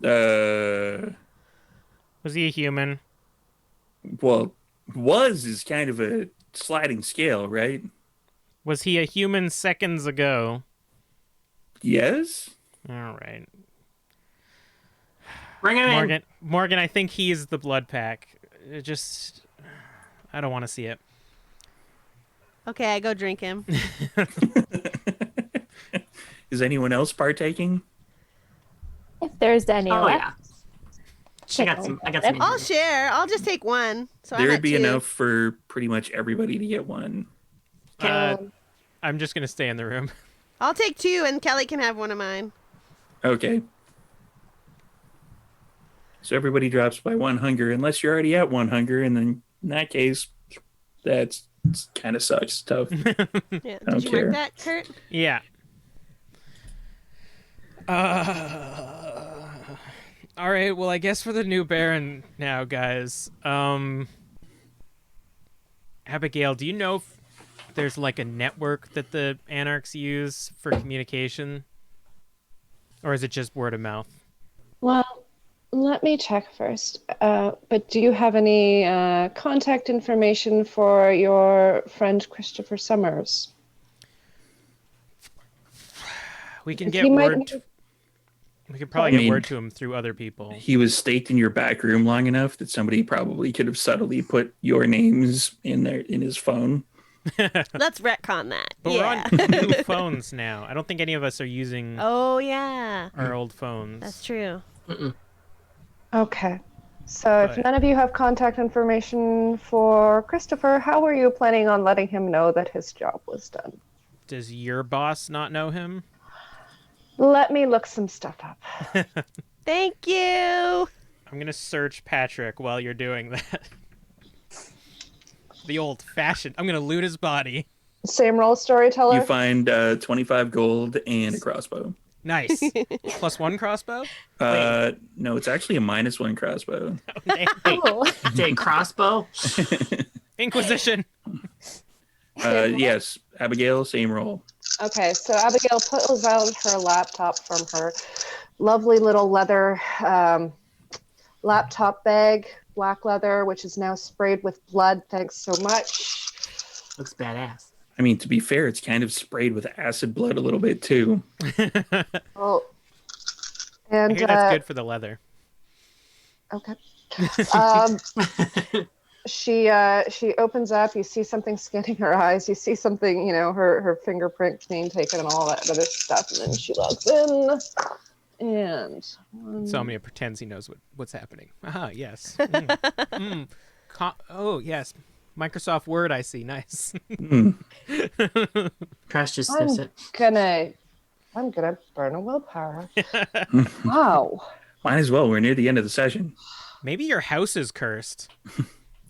[SPEAKER 2] Uh,
[SPEAKER 1] Was he a human?
[SPEAKER 2] well, was is kind of a sliding scale, right?
[SPEAKER 1] Was he a human seconds ago?
[SPEAKER 2] Yes.
[SPEAKER 1] All right.
[SPEAKER 5] Bring him in.
[SPEAKER 1] Morgan, I think he is the blood pack. I don't want to see it.
[SPEAKER 3] Okay, I go drink him.
[SPEAKER 2] Is anyone else partaking?
[SPEAKER 4] If there's any
[SPEAKER 5] Oh
[SPEAKER 4] left.
[SPEAKER 5] yeah. I got some.
[SPEAKER 3] I'll share. I'll just take one. So
[SPEAKER 2] There
[SPEAKER 3] I'm
[SPEAKER 2] would
[SPEAKER 3] at
[SPEAKER 2] be
[SPEAKER 3] 2.
[SPEAKER 2] enough for pretty much everybody to get one.
[SPEAKER 1] I'm just gonna stay in the room.
[SPEAKER 3] I'll take 2, and Kelly can have one of mine.
[SPEAKER 2] Okay. So everybody drops by 1 hunger, unless you're already at 1 hunger, and then in that case, that's kind of sucks. Tough.
[SPEAKER 3] Yeah.
[SPEAKER 2] don't
[SPEAKER 3] Did you
[SPEAKER 2] care.
[SPEAKER 3] mark that, Kurt?
[SPEAKER 1] Yeah. All right. Well, I guess for the new Baron now, guys. Abigail, do you know if there's like a network that the Anarchs use for communication, or is it just word of mouth?
[SPEAKER 6] Well, let me check first. But do you have any contact information for your friend Christopher Summers?
[SPEAKER 1] We can
[SPEAKER 6] 'Cause
[SPEAKER 1] get
[SPEAKER 6] he might
[SPEAKER 1] word.
[SPEAKER 6] know-
[SPEAKER 1] We could probably
[SPEAKER 2] I
[SPEAKER 1] get
[SPEAKER 2] mean,
[SPEAKER 1] word to him through other people.
[SPEAKER 2] He was staked in your back room long enough that somebody probably could have subtly put your names in there in his phone.
[SPEAKER 3] Let's retcon that.
[SPEAKER 1] But
[SPEAKER 3] yeah.
[SPEAKER 1] we're on new phones now. I don't think any of us are using
[SPEAKER 3] Oh, yeah.
[SPEAKER 1] our old phones.
[SPEAKER 3] That's true.
[SPEAKER 6] Okay. So if
[SPEAKER 1] But-
[SPEAKER 6] none of you have contact information for Christopher, how were you planning on letting him know that his job was done?
[SPEAKER 1] Does your boss not know him?
[SPEAKER 6] Let me look some stuff up.
[SPEAKER 3] Thank you.
[SPEAKER 1] I'm gonna search Patrick while you're doing that. The old-fashioned. I'm gonna loot his body.
[SPEAKER 6] Same role, storyteller.
[SPEAKER 2] You find 25 gold and a crossbow.
[SPEAKER 1] Nice. +1 crossbow.
[SPEAKER 2] No, it's actually a -1 crossbow.
[SPEAKER 5] It's a crossbow.
[SPEAKER 1] Inquisition.
[SPEAKER 2] Yes, Abigail, same role.
[SPEAKER 6] Okay, so Abigail pulls out her laptop from her lovely little leather laptop bag, black leather, which is now sprayed with blood. Thanks so much.
[SPEAKER 5] Looks badass.
[SPEAKER 2] I mean, to be fair, it's kind of sprayed with acid blood a little bit too.
[SPEAKER 6] Oh,
[SPEAKER 1] I
[SPEAKER 6] and
[SPEAKER 1] hear that's good for the leather.
[SPEAKER 6] okay. She opens up. You see something scanning her eyes. You see something, her fingerprint being taken and all that other stuff. And then she logs in. And
[SPEAKER 1] Somnia pretends he knows what's happening. Aha, yes. Oh, yes. Microsoft Word, I see. Nice.
[SPEAKER 5] Crash just sniffs it.
[SPEAKER 6] I'm gonna burn a willpower. Wow.
[SPEAKER 2] Might as well. We're near the end of the session.
[SPEAKER 1] Maybe your house is cursed.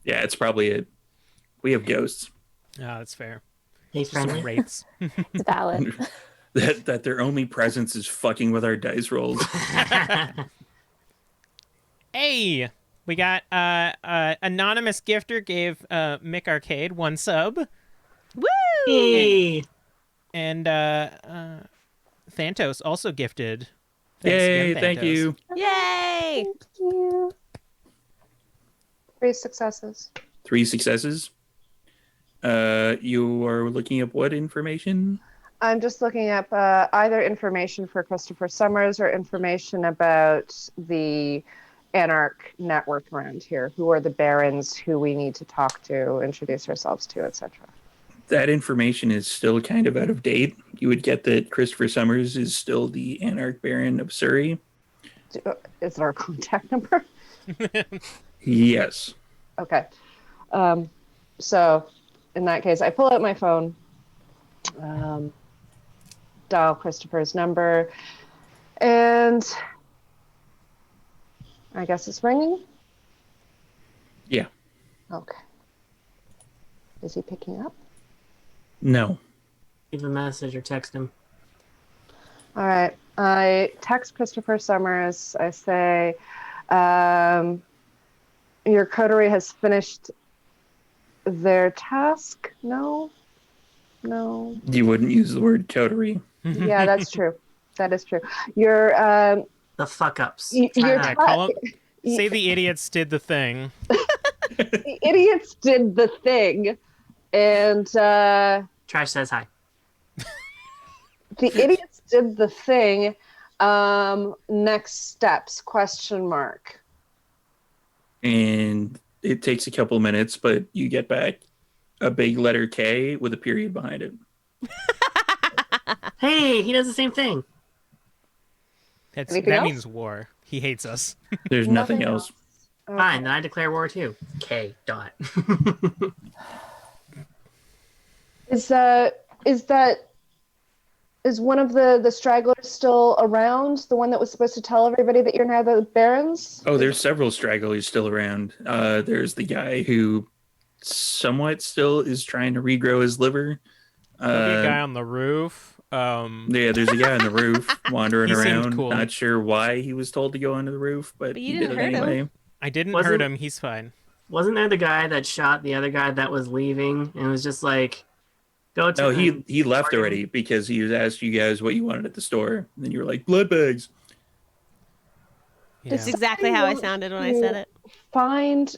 [SPEAKER 2] Yeah, it's probably it. We have ghosts.
[SPEAKER 1] Ah, that's fair.
[SPEAKER 5] Hey,
[SPEAKER 1] Just some
[SPEAKER 5] friendly.
[SPEAKER 1] wraiths.
[SPEAKER 4] It's valid.
[SPEAKER 2] That their only presence is fucking with our dice rolls.
[SPEAKER 1] Hey, we got anonymous gifter gave Mick Arcade 1 sub,
[SPEAKER 3] Woo!
[SPEAKER 5] Hey.
[SPEAKER 1] and Thantos also gifted. Thanks
[SPEAKER 2] Yay,
[SPEAKER 1] again,
[SPEAKER 2] thank
[SPEAKER 1] Thantos.
[SPEAKER 2] you.
[SPEAKER 3] Yay!
[SPEAKER 4] Thank you.
[SPEAKER 6] 3 successes.
[SPEAKER 2] 3 successes. You are looking up what information?
[SPEAKER 6] I'm just looking up either information for Christopher Summers or information about the Anarch network around here. Who are the barons who we need to talk to, introduce ourselves to, etc.
[SPEAKER 2] That information is still kind of out of date. You would get that Christopher Summers is still the Anarch Baron of Surrey.
[SPEAKER 6] Is there a contact number?
[SPEAKER 2] Yes.
[SPEAKER 6] Okay. So in that case, I pull out my phone, dial Christopher's number, and I guess it's ringing.
[SPEAKER 2] Yeah.
[SPEAKER 6] Okay. Is he picking up?
[SPEAKER 2] No.
[SPEAKER 5] Leave a message or text him.
[SPEAKER 6] All right. I text Christopher Summers. I say, your coterie has finished their task. No.
[SPEAKER 2] You wouldn't use the word coterie.
[SPEAKER 6] Yeah, that's true. That is true. Your
[SPEAKER 5] The fuck ups.
[SPEAKER 6] your
[SPEAKER 1] Yeah, call him. Say the idiots did the thing.
[SPEAKER 6] the idiots did the thing, and
[SPEAKER 5] Trash says hi.
[SPEAKER 6] the idiots did the thing. Next steps? Question mark.
[SPEAKER 2] And it takes a couple minutes, but you get back a big letter K with a period behind it.
[SPEAKER 5] Hey, he does the same thing.
[SPEAKER 1] That
[SPEAKER 6] Anything else?
[SPEAKER 1] means war. He hates us.
[SPEAKER 2] There's nothing else.
[SPEAKER 6] Okay.
[SPEAKER 5] Fine, then I declare war too. K. Dot.
[SPEAKER 6] Is one of the stragglers still around? The one that was supposed to tell everybody that you're now the barons?
[SPEAKER 2] Oh, there's several stragglers still around. There's the guy who somewhat still is trying to regrow his liver.
[SPEAKER 1] There'll be a guy on the roof.
[SPEAKER 2] Yeah, there's a guy on the roof wandering
[SPEAKER 1] He seemed
[SPEAKER 2] around.
[SPEAKER 1] cool.
[SPEAKER 2] Not sure why he was told to go onto the roof, but
[SPEAKER 3] you
[SPEAKER 2] he
[SPEAKER 3] didn't
[SPEAKER 2] did it
[SPEAKER 3] hurt him.
[SPEAKER 2] anyway.
[SPEAKER 1] I didn't
[SPEAKER 5] Wasn't-
[SPEAKER 1] hurt him. He's fine.
[SPEAKER 5] Wasn't there the guy that shot the other guy that was leaving and was just like, go to
[SPEAKER 2] No, he left already because he was asked you guys what you wanted at the store. And then you were like, blood bags.
[SPEAKER 3] That's
[SPEAKER 1] Yeah.
[SPEAKER 3] exactly how I sounded when I said it.
[SPEAKER 6] Find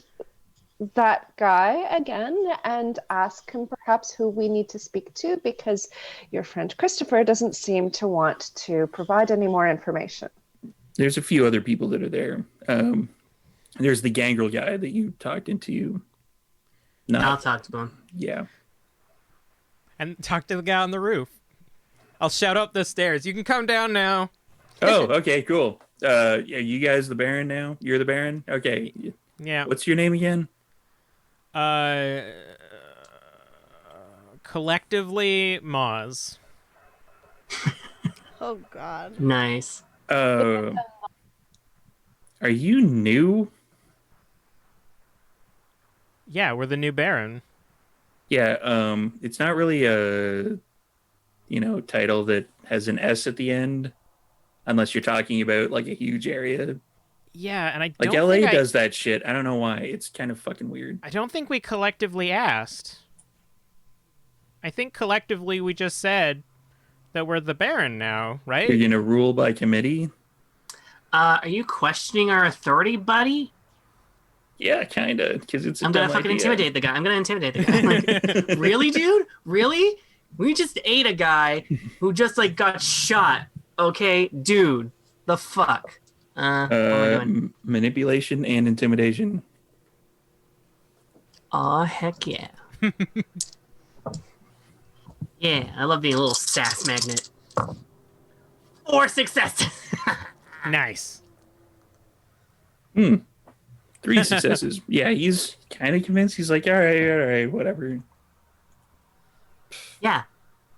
[SPEAKER 6] that guy again and ask him perhaps who we need to speak to, because your friend Christopher doesn't seem to want to provide any more information.
[SPEAKER 2] There's a few other people that are there. There's the gangrel guy that you talked into.
[SPEAKER 5] I'll talk to him.
[SPEAKER 2] Yeah.
[SPEAKER 1] And talk to the guy on the roof. I'll shout up the stairs. You can come down now.
[SPEAKER 2] Oh, okay, cool. Yeah, you guys the Baron now? You're the Baron? Okay.
[SPEAKER 1] Yeah.
[SPEAKER 2] What's your name again?
[SPEAKER 1] Collectively, Moz.
[SPEAKER 3] Oh God.
[SPEAKER 5] Nice.
[SPEAKER 2] Are you new?
[SPEAKER 1] Yeah, we're the new Baron.
[SPEAKER 2] Yeah, it's not really a title that has an S at the end, unless you're talking about like a huge area.
[SPEAKER 1] Yeah, and I
[SPEAKER 2] Like
[SPEAKER 1] don't
[SPEAKER 2] LA
[SPEAKER 1] think
[SPEAKER 2] does that shit. I don't know why. It's kind of fucking weird.
[SPEAKER 1] I don't think we collectively asked. I think collectively we just said that we're the Baron now, right?
[SPEAKER 2] You're gonna rule by committee?
[SPEAKER 5] Are you questioning our authority, buddy?
[SPEAKER 2] Yeah, kinda. Because it's.
[SPEAKER 5] I'm gonna fucking intimidate the guy. I'm gonna intimidate the guy. Like, really, dude? Really? We just ate a guy who just like got shot. Okay, dude. The fuck. What am I doing?
[SPEAKER 2] Manipulation and intimidation.
[SPEAKER 5] Aw, heck yeah. Yeah, I love being a little sass magnet. Or success.
[SPEAKER 1] Nice.
[SPEAKER 2] 3 successes. Yeah, he's kind of convinced. He's like, all right, whatever.
[SPEAKER 5] Yeah.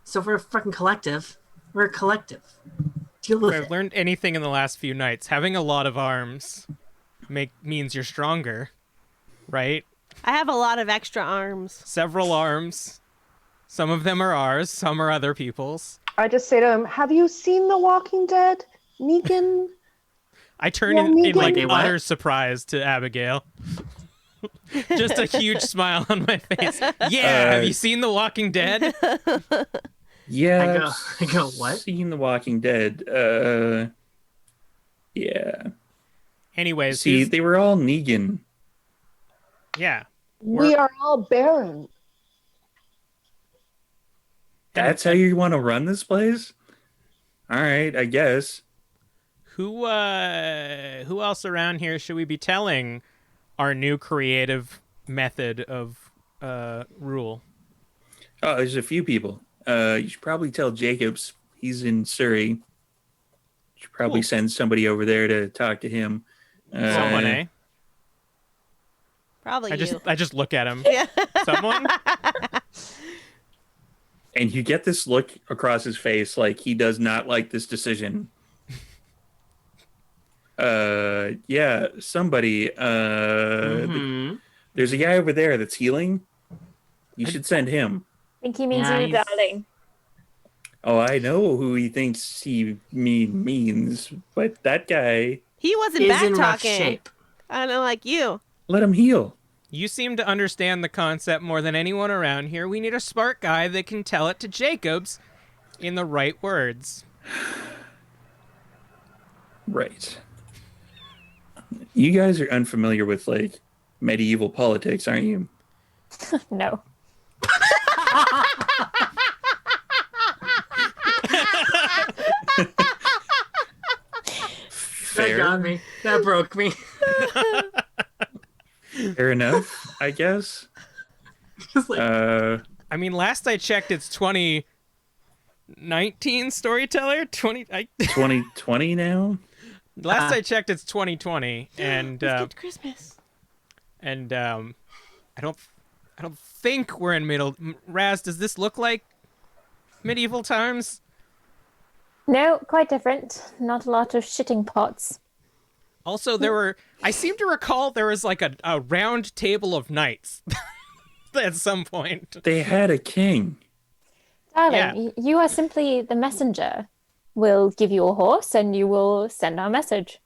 [SPEAKER 5] So if we're a fucking collective, we're a collective. Deal with
[SPEAKER 1] If
[SPEAKER 5] it.
[SPEAKER 1] I've learned anything in the last few nights, having a lot of arms means you're stronger, right?
[SPEAKER 3] I have a lot of extra arms.
[SPEAKER 1] Several arms. Some of them are ours, some are other people's.
[SPEAKER 6] I just say to him, have you seen The Walking Dead? Negan?
[SPEAKER 1] I turn
[SPEAKER 6] Yeah,
[SPEAKER 1] in
[SPEAKER 6] me
[SPEAKER 1] like
[SPEAKER 5] too. What?
[SPEAKER 1] utter surprise to Abigail. Just a huge smile on my face. Yeah, have you seen The Walking Dead?
[SPEAKER 2] Yeah,
[SPEAKER 5] I go, what?
[SPEAKER 2] Seen The Walking Dead. Yeah.
[SPEAKER 1] Anyways,
[SPEAKER 2] See,
[SPEAKER 1] he's-
[SPEAKER 2] they were all Negan.
[SPEAKER 1] yeah.
[SPEAKER 6] We are all Baron.
[SPEAKER 2] That's how you want to run this place? All right, I guess.
[SPEAKER 1] Who else around here should we be telling our new creative method of rule?
[SPEAKER 2] Oh, there's a few people. You should probably tell Jacobs. He's in Surrey. You should probably
[SPEAKER 1] Cool.
[SPEAKER 2] send somebody over there to talk to him.
[SPEAKER 1] Someone, eh?
[SPEAKER 3] Probably
[SPEAKER 1] I
[SPEAKER 3] you.
[SPEAKER 1] just look at him.
[SPEAKER 3] Yeah.
[SPEAKER 1] Someone?
[SPEAKER 2] And you get this look across his face like he does not like this decision. Yeah, somebody.
[SPEAKER 5] Mhm.
[SPEAKER 2] There's a guy over there that's healing. You should send him.
[SPEAKER 4] I think he means
[SPEAKER 5] Yeah,
[SPEAKER 4] you,
[SPEAKER 5] he's-
[SPEAKER 4] darling.
[SPEAKER 2] Oh, I know who he thinks he means, but that guy,
[SPEAKER 3] He wasn't
[SPEAKER 5] Is
[SPEAKER 3] back
[SPEAKER 5] in rough
[SPEAKER 3] talking.
[SPEAKER 5] shape.
[SPEAKER 3] I don't know, like you.
[SPEAKER 2] let him heal.
[SPEAKER 1] You seem to understand the concept more than anyone around here. We need a smart guy that can tell it to Jacobs in the right words.
[SPEAKER 2] Right. You guys are unfamiliar with like medieval politics, aren't you?
[SPEAKER 4] No.
[SPEAKER 5] That got me. That broke me.
[SPEAKER 2] Fair enough, I guess.
[SPEAKER 5] Just like,
[SPEAKER 1] I mean, last I checked, it's 2019 storyteller. 20.
[SPEAKER 2] 2020 now.
[SPEAKER 1] Last I checked, it's 2020, and
[SPEAKER 3] We've got Christmas.
[SPEAKER 1] I don't think we're in middle. Raz, does this look like medieval times?
[SPEAKER 4] No, quite different. Not a lot of shitting pots.
[SPEAKER 1] Also, I seem to recall there was like a round table of knights at some point.
[SPEAKER 2] They had a king.
[SPEAKER 4] Darling, you are simply the messenger. We'll give you a horse and you will send our message.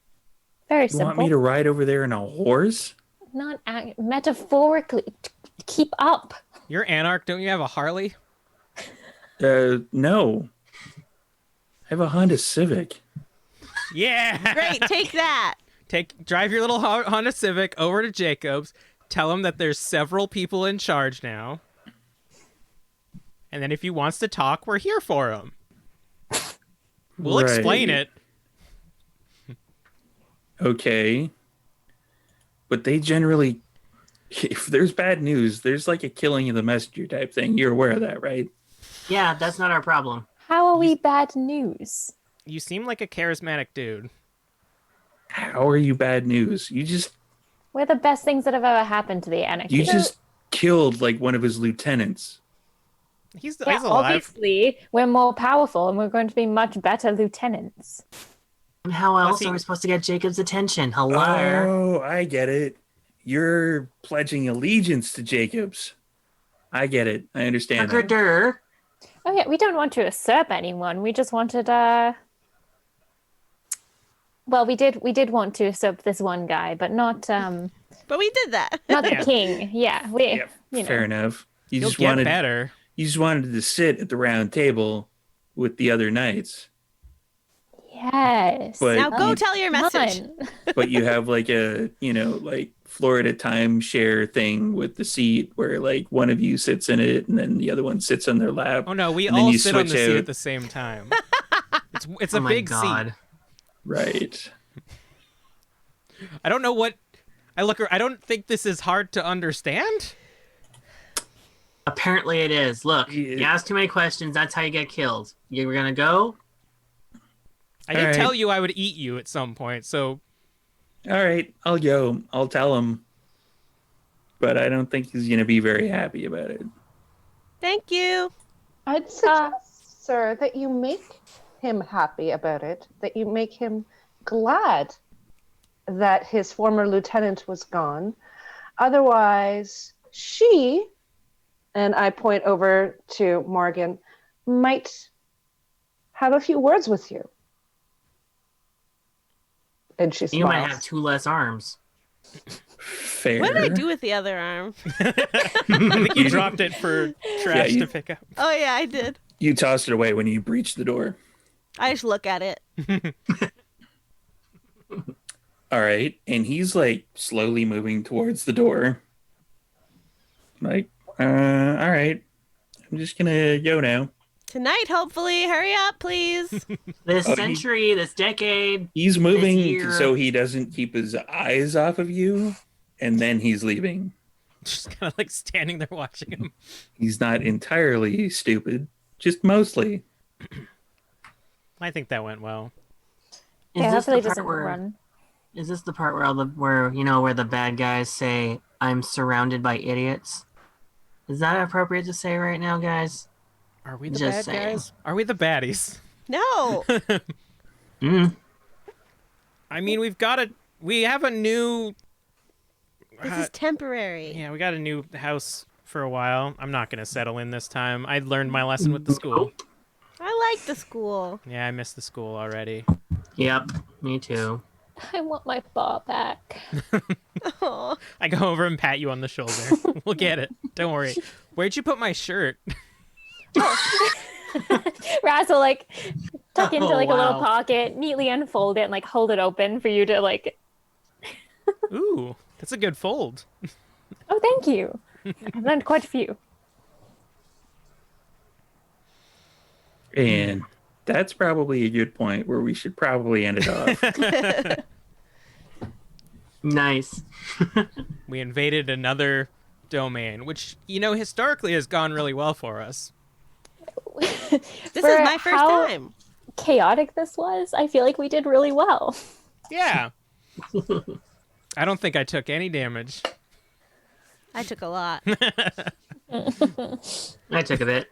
[SPEAKER 4] Very
[SPEAKER 2] You
[SPEAKER 4] simple.
[SPEAKER 2] want me to ride over there in a horse?
[SPEAKER 4] Not metaphorically. Keep up.
[SPEAKER 1] You're Anarch, don't you have a Harley?
[SPEAKER 2] No. I have a Honda Civic.
[SPEAKER 1] Yeah!
[SPEAKER 3] Great, take that.
[SPEAKER 1] Drive your little Honda Civic over to Jacob's, tell him that there's several people in charge now. And then if he wants to talk, we're here for him. We'll explain it.
[SPEAKER 2] Okay. But they generally, if there's bad news, there's like a killing of the messenger type thing. You're aware of that, right?
[SPEAKER 5] Yeah, that's not our problem.
[SPEAKER 4] How are we bad news?
[SPEAKER 1] You seem like a charismatic dude.
[SPEAKER 2] How are you bad news?
[SPEAKER 4] We're the best things that have ever happened to the anarchy.
[SPEAKER 2] You just killed like one of his lieutenants.
[SPEAKER 1] He's
[SPEAKER 4] Yeah,
[SPEAKER 1] alive.
[SPEAKER 4] obviously, we're more powerful and we're going to be much better lieutenants.
[SPEAKER 5] And how else
[SPEAKER 1] he-
[SPEAKER 5] are we supposed to get Jacob's attention? Hello?
[SPEAKER 2] Oh, I get it. You're pledging allegiance to Jacobs. I get it. I understand. that.
[SPEAKER 5] Sucker-dur.
[SPEAKER 4] Oh yeah, we don't want to usurp anyone. We just wanted well, we did want to usurp this one guy, but not
[SPEAKER 3] But we did that.
[SPEAKER 4] not the
[SPEAKER 1] Yeah.
[SPEAKER 4] king. Yeah, we you know.
[SPEAKER 2] Fair enough. You
[SPEAKER 1] You'll
[SPEAKER 2] just
[SPEAKER 1] get
[SPEAKER 2] wanted
[SPEAKER 1] better.
[SPEAKER 2] you just wanted to sit at the round table with the other knights.
[SPEAKER 4] Yes.
[SPEAKER 2] But
[SPEAKER 3] Now go
[SPEAKER 2] you,
[SPEAKER 3] tell your message.
[SPEAKER 2] but you have like a, like Florida timeshare thing with the seat where like one of you sits in it and then the other one sits on their lap.
[SPEAKER 1] Oh no, we
[SPEAKER 2] And then
[SPEAKER 1] all
[SPEAKER 2] you
[SPEAKER 1] sit on the
[SPEAKER 2] switch
[SPEAKER 1] seat
[SPEAKER 2] out.
[SPEAKER 1] at the same time. It's
[SPEAKER 5] Oh
[SPEAKER 1] a
[SPEAKER 5] my
[SPEAKER 1] big
[SPEAKER 5] God.
[SPEAKER 1] seat.
[SPEAKER 2] Right.
[SPEAKER 1] I don't know what I don't think this is hard to understand.
[SPEAKER 5] Apparently it is. Look,
[SPEAKER 2] Yeah.
[SPEAKER 5] you ask too many questions, that's how you get killed. You were gonna go?
[SPEAKER 1] I did
[SPEAKER 2] Alright.
[SPEAKER 1] tell you I would eat you at some point, so
[SPEAKER 2] All right, I'll go. I'll tell him. But I don't think he's going to be very happy about it.
[SPEAKER 3] Thank you.
[SPEAKER 6] I'd suggest, sir, that you make him happy about it, that you make him glad that his former lieutenant was gone. Otherwise, she, and I point over to Morgan, might have a few words with you. And she smiles.
[SPEAKER 5] You might have 2 less arms.
[SPEAKER 2] Fair.
[SPEAKER 3] What did I do with the other arm?
[SPEAKER 1] I think you dropped it for trash
[SPEAKER 2] you-
[SPEAKER 1] to pick up.
[SPEAKER 3] Oh, yeah, I did.
[SPEAKER 2] You tossed it away when you breached the door.
[SPEAKER 3] I just look at it.
[SPEAKER 2] All right. And he's like slowly moving towards the door. Like, all right. I'm just going to go now.
[SPEAKER 3] Tonight, hopefully. Hurry up, please.
[SPEAKER 5] This
[SPEAKER 2] Oh,
[SPEAKER 5] century, this decade.
[SPEAKER 2] He's moving
[SPEAKER 5] year.
[SPEAKER 2] so he doesn't keep his eyes off of you. And then he's leaving.
[SPEAKER 1] Just kind of like standing there watching him.
[SPEAKER 2] He's not entirely stupid, just mostly.
[SPEAKER 1] I think that went well.
[SPEAKER 5] Is
[SPEAKER 4] Yeah,
[SPEAKER 5] this
[SPEAKER 4] hopefully it
[SPEAKER 5] the part
[SPEAKER 4] doesn't
[SPEAKER 5] where
[SPEAKER 4] run.
[SPEAKER 5] is this the part where the bad guys say, "I'm surrounded by idiots"? Is that appropriate to say right now, guys?
[SPEAKER 1] Are we the
[SPEAKER 5] Just
[SPEAKER 1] bad
[SPEAKER 5] saying.
[SPEAKER 1] guys? Are we the baddies?
[SPEAKER 3] No.
[SPEAKER 1] I mean, we have a new.
[SPEAKER 3] This is temporary.
[SPEAKER 1] Yeah, we got a new house for a while. I'm not gonna settle in this time. I learned my lesson with the school.
[SPEAKER 3] I like the school.
[SPEAKER 1] Yeah, I missed the school already.
[SPEAKER 5] Yep, me too.
[SPEAKER 4] I want my bar back.
[SPEAKER 3] Aw.
[SPEAKER 1] I go over and pat you on the shoulder. We'll get it. Don't worry. Where'd you put my shirt?
[SPEAKER 4] Raz will like tuck into
[SPEAKER 5] Oh,
[SPEAKER 4] like a little
[SPEAKER 5] wow.
[SPEAKER 4] pocket, neatly unfold it, and like hold it open for you to like.
[SPEAKER 1] Ooh, that's a good fold.
[SPEAKER 4] Oh, thank you. I've learned quite a few.
[SPEAKER 2] And that's probably a good point where we should probably end it off.
[SPEAKER 5] Nice.
[SPEAKER 1] We invaded another domain, which, historically has gone really well for us.
[SPEAKER 3] This
[SPEAKER 4] For
[SPEAKER 3] is my first
[SPEAKER 4] how
[SPEAKER 3] time.
[SPEAKER 4] chaotic this was, I feel like we did really well.
[SPEAKER 1] Yeah. I don't think I took any damage.
[SPEAKER 3] I took a lot.
[SPEAKER 5] I took a bit.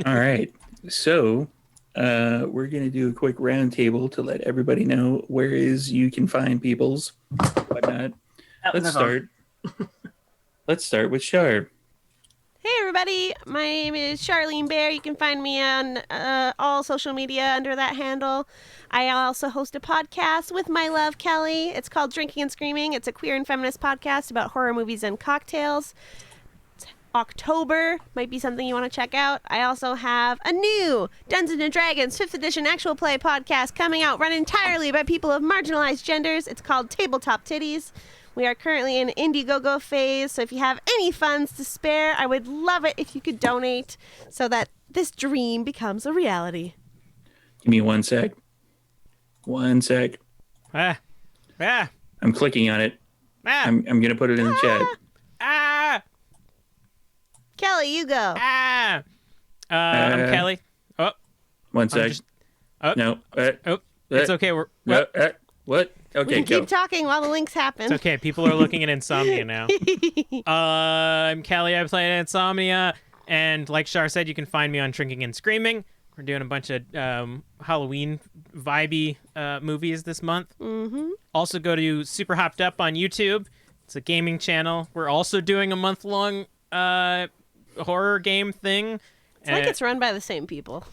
[SPEAKER 2] All right. So we're going to do a quick roundtable to let everybody know where is you can find people's whatnot.
[SPEAKER 5] Oh,
[SPEAKER 2] Let's
[SPEAKER 5] no
[SPEAKER 2] start. Let's start with Shar.
[SPEAKER 3] Hey everybody, my name is Charlene Bear. You can find me on all social media under that handle. I also host a podcast with my love Kelly. It's called Drinking and Screaming. It's a queer and feminist podcast about horror movies and cocktails. It's October might be something you want to check out. I also have a new Dungeons and Dragons 5th edition actual play podcast coming out run entirely by people of marginalized genders. It's called Tabletop Titties. We are currently in Indiegogo phase, so if you have any funds to spare, I would love it if you could donate so that this dream becomes a reality.
[SPEAKER 2] Give me 1 sec. 1 sec.
[SPEAKER 1] Ah. Ah.
[SPEAKER 2] I'm clicking on it.
[SPEAKER 1] Ah.
[SPEAKER 2] I'm going to put it in the chat.
[SPEAKER 1] Ah.
[SPEAKER 3] Kelly, you go.
[SPEAKER 1] Ah. I'm Kelly. Oh.
[SPEAKER 2] 1 sec.
[SPEAKER 1] just- oh.
[SPEAKER 2] No.
[SPEAKER 1] It's okay. We're
[SPEAKER 2] No. What?
[SPEAKER 3] We
[SPEAKER 2] Okay,
[SPEAKER 3] can
[SPEAKER 2] go.
[SPEAKER 3] keep talking while the links happen.
[SPEAKER 1] It's okay. People are looking at Insomnia now. I'm Kelly. I play Insomnia. And like Shar said, you can find me on Drinking and Screaming. We're doing a bunch of Halloween vibey movies this month.
[SPEAKER 3] Mm-hmm.
[SPEAKER 1] Also go to Super Hopped Up on YouTube. It's a gaming channel. We're also doing a month-long horror game thing.
[SPEAKER 3] It's like it's run by the same people.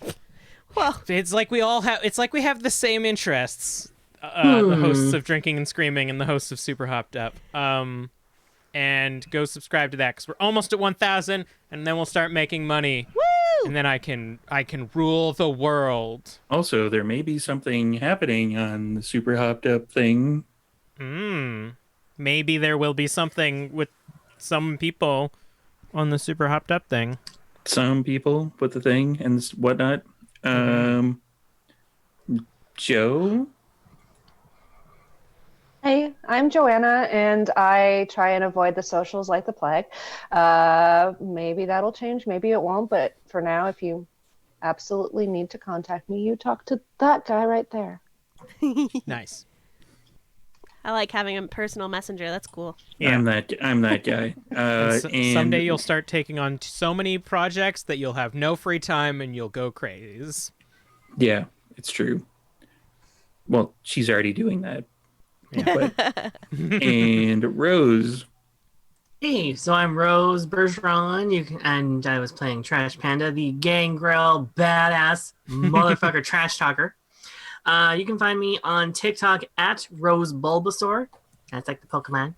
[SPEAKER 3] Well,
[SPEAKER 1] It's like we have the same interests. The hosts of Drinking and Screaming and the hosts of Super Hopped Up. And go subscribe to that because we're almost at 1,000, and then we'll start making money.
[SPEAKER 3] woo!
[SPEAKER 1] And then I can rule the world.
[SPEAKER 2] Also, there may be something happening on the Super Hopped Up thing.
[SPEAKER 1] Maybe there will be something with some people on the Super Hopped Up thing.
[SPEAKER 2] Some people with the thing and whatnot. Joe?
[SPEAKER 6] Hey, I'm Joanna, and I try and avoid the socials like the plague. Maybe that'll change, maybe it won't, but for now, if you absolutely need to contact me, you talk to that guy right there.
[SPEAKER 1] Nice.
[SPEAKER 3] I like having a personal messenger. That's cool.
[SPEAKER 1] Yeah.
[SPEAKER 2] I'm that guy. And
[SPEAKER 1] Someday you'll start taking on so many projects that you'll have no free time and you'll go crazy.
[SPEAKER 2] Yeah, it's true. Well, she's already doing that.
[SPEAKER 1] Yeah.
[SPEAKER 2] And Rose.
[SPEAKER 5] Hey, so I'm Rose Bergeron, and I was playing Trash Panda, the gangrel badass motherfucker trash talker. You can find me on TikTok at Rose Bulbasaur. That's like the Pokemon.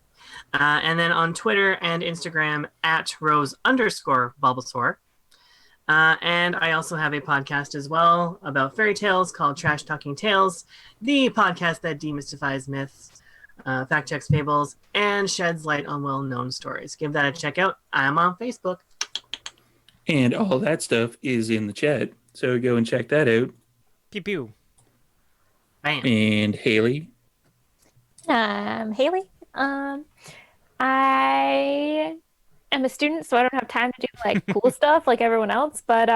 [SPEAKER 5] And then on Twitter and Instagram at Rose_Bulbasaur. And I also have a podcast as well about fairy tales called Trash Talking Tales, the podcast that demystifies myths, fact checks fables, and sheds light on well-known stories. Give that a check out. I'm on Facebook.
[SPEAKER 2] And all that stuff is in the chat. So go and check that out.
[SPEAKER 1] Pew pew.
[SPEAKER 5] Bam.
[SPEAKER 2] And Haley.
[SPEAKER 4] Haley. I am a student, so I don't have time to do like cool stuff like everyone else. But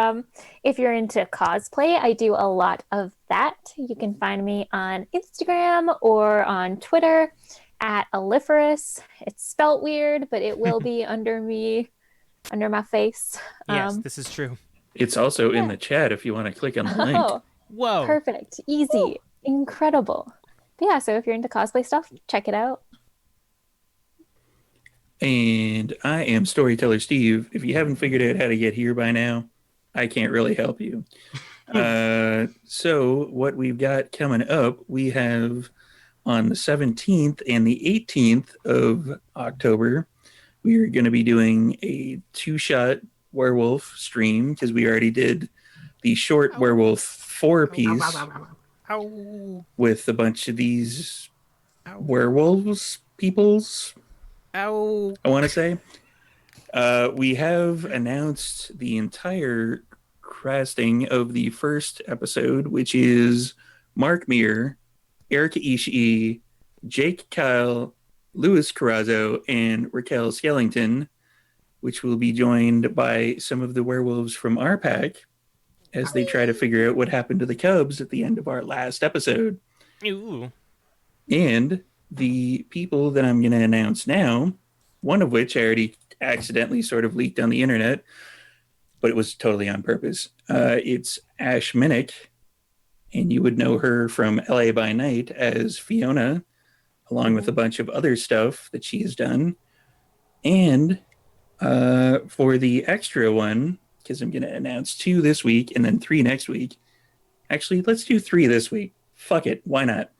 [SPEAKER 4] if you're into cosplay, I do a lot of that. You can find me on Instagram or on Twitter at Aliferous. It's spelt weird, but it will be under my face.
[SPEAKER 1] Yes, this is true.
[SPEAKER 2] It's also in the chat if you want to click on the link.
[SPEAKER 4] Oh,
[SPEAKER 1] Whoa.
[SPEAKER 4] perfect. Easy. Incredible. But yeah, so if you're into cosplay stuff, check it out.
[SPEAKER 2] And I am Storyteller Steve. If you haven't figured out how to get here by now, I can't really help you. So what we've got coming up, we have on the 17th and the 18th of October, we are going to be doing a 2-shot werewolf stream because we already did the short werewolf 4-piece
[SPEAKER 1] Ow.
[SPEAKER 2] with a bunch of these werewolves peoples.
[SPEAKER 1] Ow.
[SPEAKER 2] I want to say. We have announced the entire casting of the first episode, which is Mark Meir, Erica Ishii, Jake Kyle, Louis Carrazzo, and Raquel Skellington, which will be joined by some of the werewolves from our pack as they try to figure out what happened to the cubs at the end of our last episode.
[SPEAKER 1] Ooh.
[SPEAKER 2] And the people that I'm going to announce now, one of which I already accidentally sort of leaked on the internet, but it was totally on purpose. It's Ash Minnick, and you would know her from LA by Night as Fiona, along with a bunch of other stuff that she has done. And for the extra one, because I'm going to announce 2 this week and then 3 next week. Actually, let's do 3 this week. Fuck it. Why not?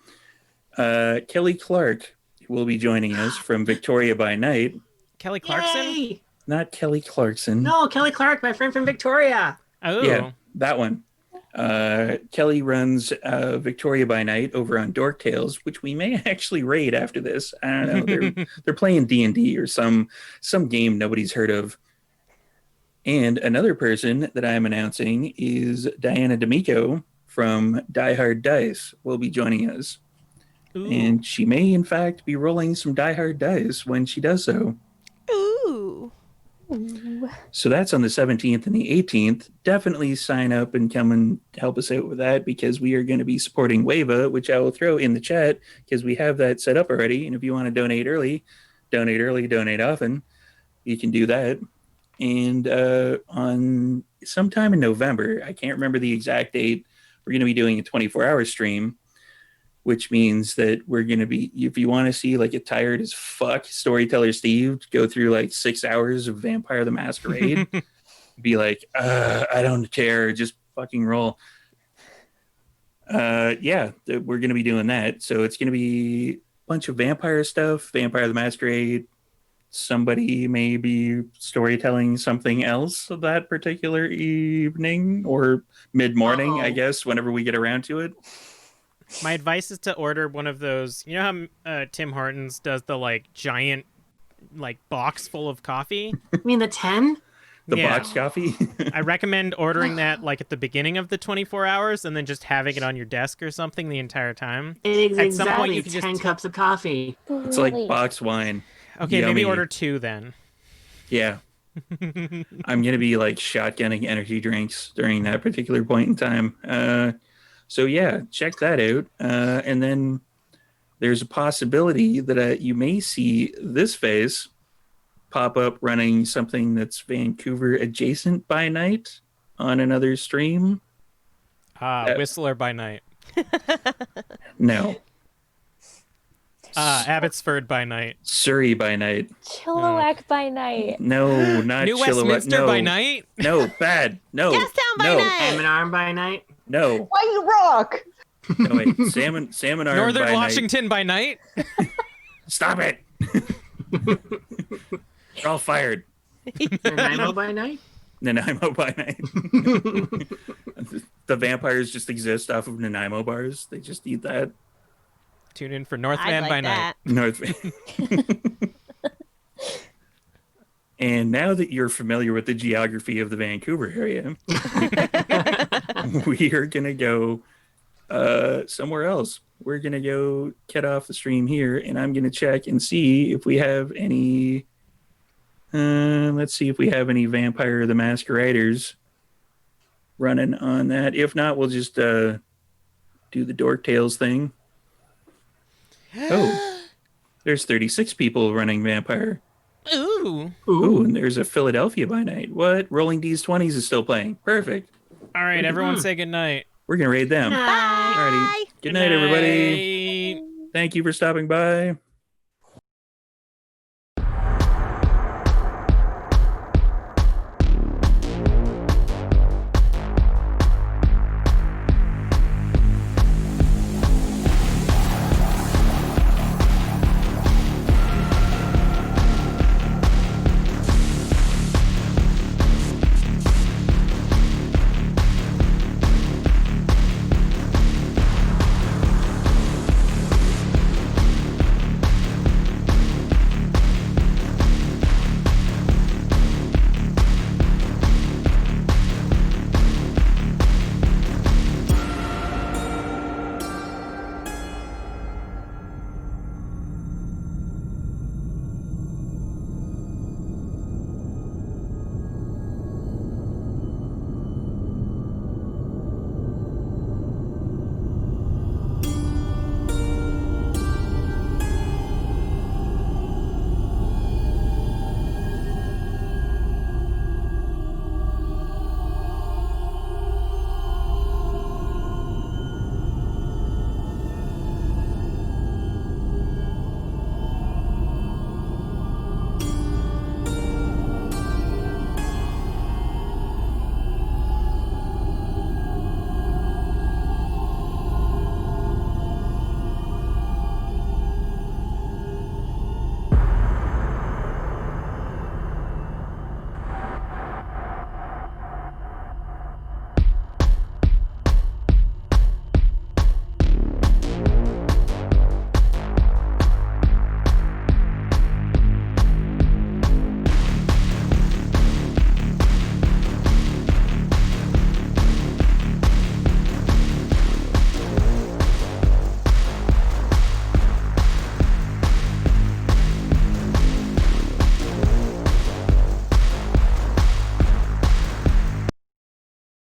[SPEAKER 2] Kelly Clark will be joining us from Victoria by Night.
[SPEAKER 1] Kelly Clarkson?
[SPEAKER 5] Yay!
[SPEAKER 2] Not Kelly Clarkson.
[SPEAKER 5] No, Kelly Clark, my friend from Victoria.
[SPEAKER 1] Oh.
[SPEAKER 2] Yeah, that one. Kelly runs Victoria by Night over on Dork Tales, which we may actually raid after this. I don't know. They're playing D&D or some game nobody's heard of. And another person that I'm announcing is Diana D'Amico from Die Hard Dice will be joining us.
[SPEAKER 1] Ooh.
[SPEAKER 2] And she may, in fact, be rolling some Die Hard dice when she does so.
[SPEAKER 3] Ooh.
[SPEAKER 2] So that's on the 17th and the 18th. Definitely sign up and come and help us out with that, because we are going to be supporting Wava, which I will throw in the chat because we have that set up already. And if you want to donate early, donate often, you can do that. And on sometime in November, I can't remember the exact date, we're going to be doing a 24-hour stream, which means that we're going to be, if you want to see like a tired as fuck storyteller Steve go through like 6 hours of Vampire the Masquerade, be like, I don't care, just fucking roll. Yeah, we're going to be doing that. So it's going to be a bunch of vampire stuff, Vampire the Masquerade. Somebody may be storytelling something else that particular evening or mid-morning, I guess, whenever we get around to it.
[SPEAKER 1] My advice is to order one of those. You know how Tim Hortons does the like giant like box full of coffee?
[SPEAKER 5] You mean the 10?
[SPEAKER 2] The
[SPEAKER 1] Yeah.
[SPEAKER 2] box coffee?
[SPEAKER 1] I recommend ordering that like at the beginning of the 24 hours and then just having it on your desk or something the entire time.
[SPEAKER 5] It is
[SPEAKER 1] At some point
[SPEAKER 5] exactly
[SPEAKER 1] you can just
[SPEAKER 5] 10 cups of coffee.
[SPEAKER 2] It's like box wine.
[SPEAKER 1] Okay, maybe
[SPEAKER 2] Yummy.
[SPEAKER 1] order 2 then.
[SPEAKER 2] Yeah. I'm going to be like shotgunning energy drinks during that particular point in time. So yeah, check that out. And then there's a possibility that you may see this face pop up running something that's Vancouver adjacent by night on another stream.
[SPEAKER 1] Whistler by night.
[SPEAKER 2] No.
[SPEAKER 1] Abbotsford by night.
[SPEAKER 2] Surrey by night.
[SPEAKER 4] Chilliwack by night.
[SPEAKER 2] No, not
[SPEAKER 1] New
[SPEAKER 2] Chilliwack.
[SPEAKER 1] Westminster
[SPEAKER 2] No.
[SPEAKER 1] by night.
[SPEAKER 2] No, bad. No.
[SPEAKER 3] Gastown by
[SPEAKER 2] no.
[SPEAKER 3] night.
[SPEAKER 5] Salmon Arm by night.
[SPEAKER 2] No.
[SPEAKER 6] White Rock!
[SPEAKER 2] No, wait. Salmon Arm
[SPEAKER 1] Northern
[SPEAKER 2] by
[SPEAKER 1] Washington by night.
[SPEAKER 2] night. Stop it. You're all fired.
[SPEAKER 5] Nanaimo by night.
[SPEAKER 2] Nanaimo by night. The vampires just exist off of Nanaimo bars. They just eat that.
[SPEAKER 1] Tune in for
[SPEAKER 3] I'd
[SPEAKER 1] Northman
[SPEAKER 3] like
[SPEAKER 1] by
[SPEAKER 3] that.
[SPEAKER 2] North. And now that you're familiar with the geography of the Vancouver area, we are going to go somewhere else. We're going to go cut off the stream here, and I'm going to check and see if we have any. Let's see if we have any Vampire the Masqueraders running on that. If not, we'll just do the Dork Tales thing. Oh, there's 36 people running Vampire.
[SPEAKER 1] Ooh.
[SPEAKER 2] Ooh, and there's a Philadelphia by night. What? Rolling D's 20s is still playing. Perfect.
[SPEAKER 1] All right, everyone say good night.
[SPEAKER 2] We're going to raid them.
[SPEAKER 3] Bye.
[SPEAKER 2] Alrighty. Good night, everybody. Thank you for stopping by.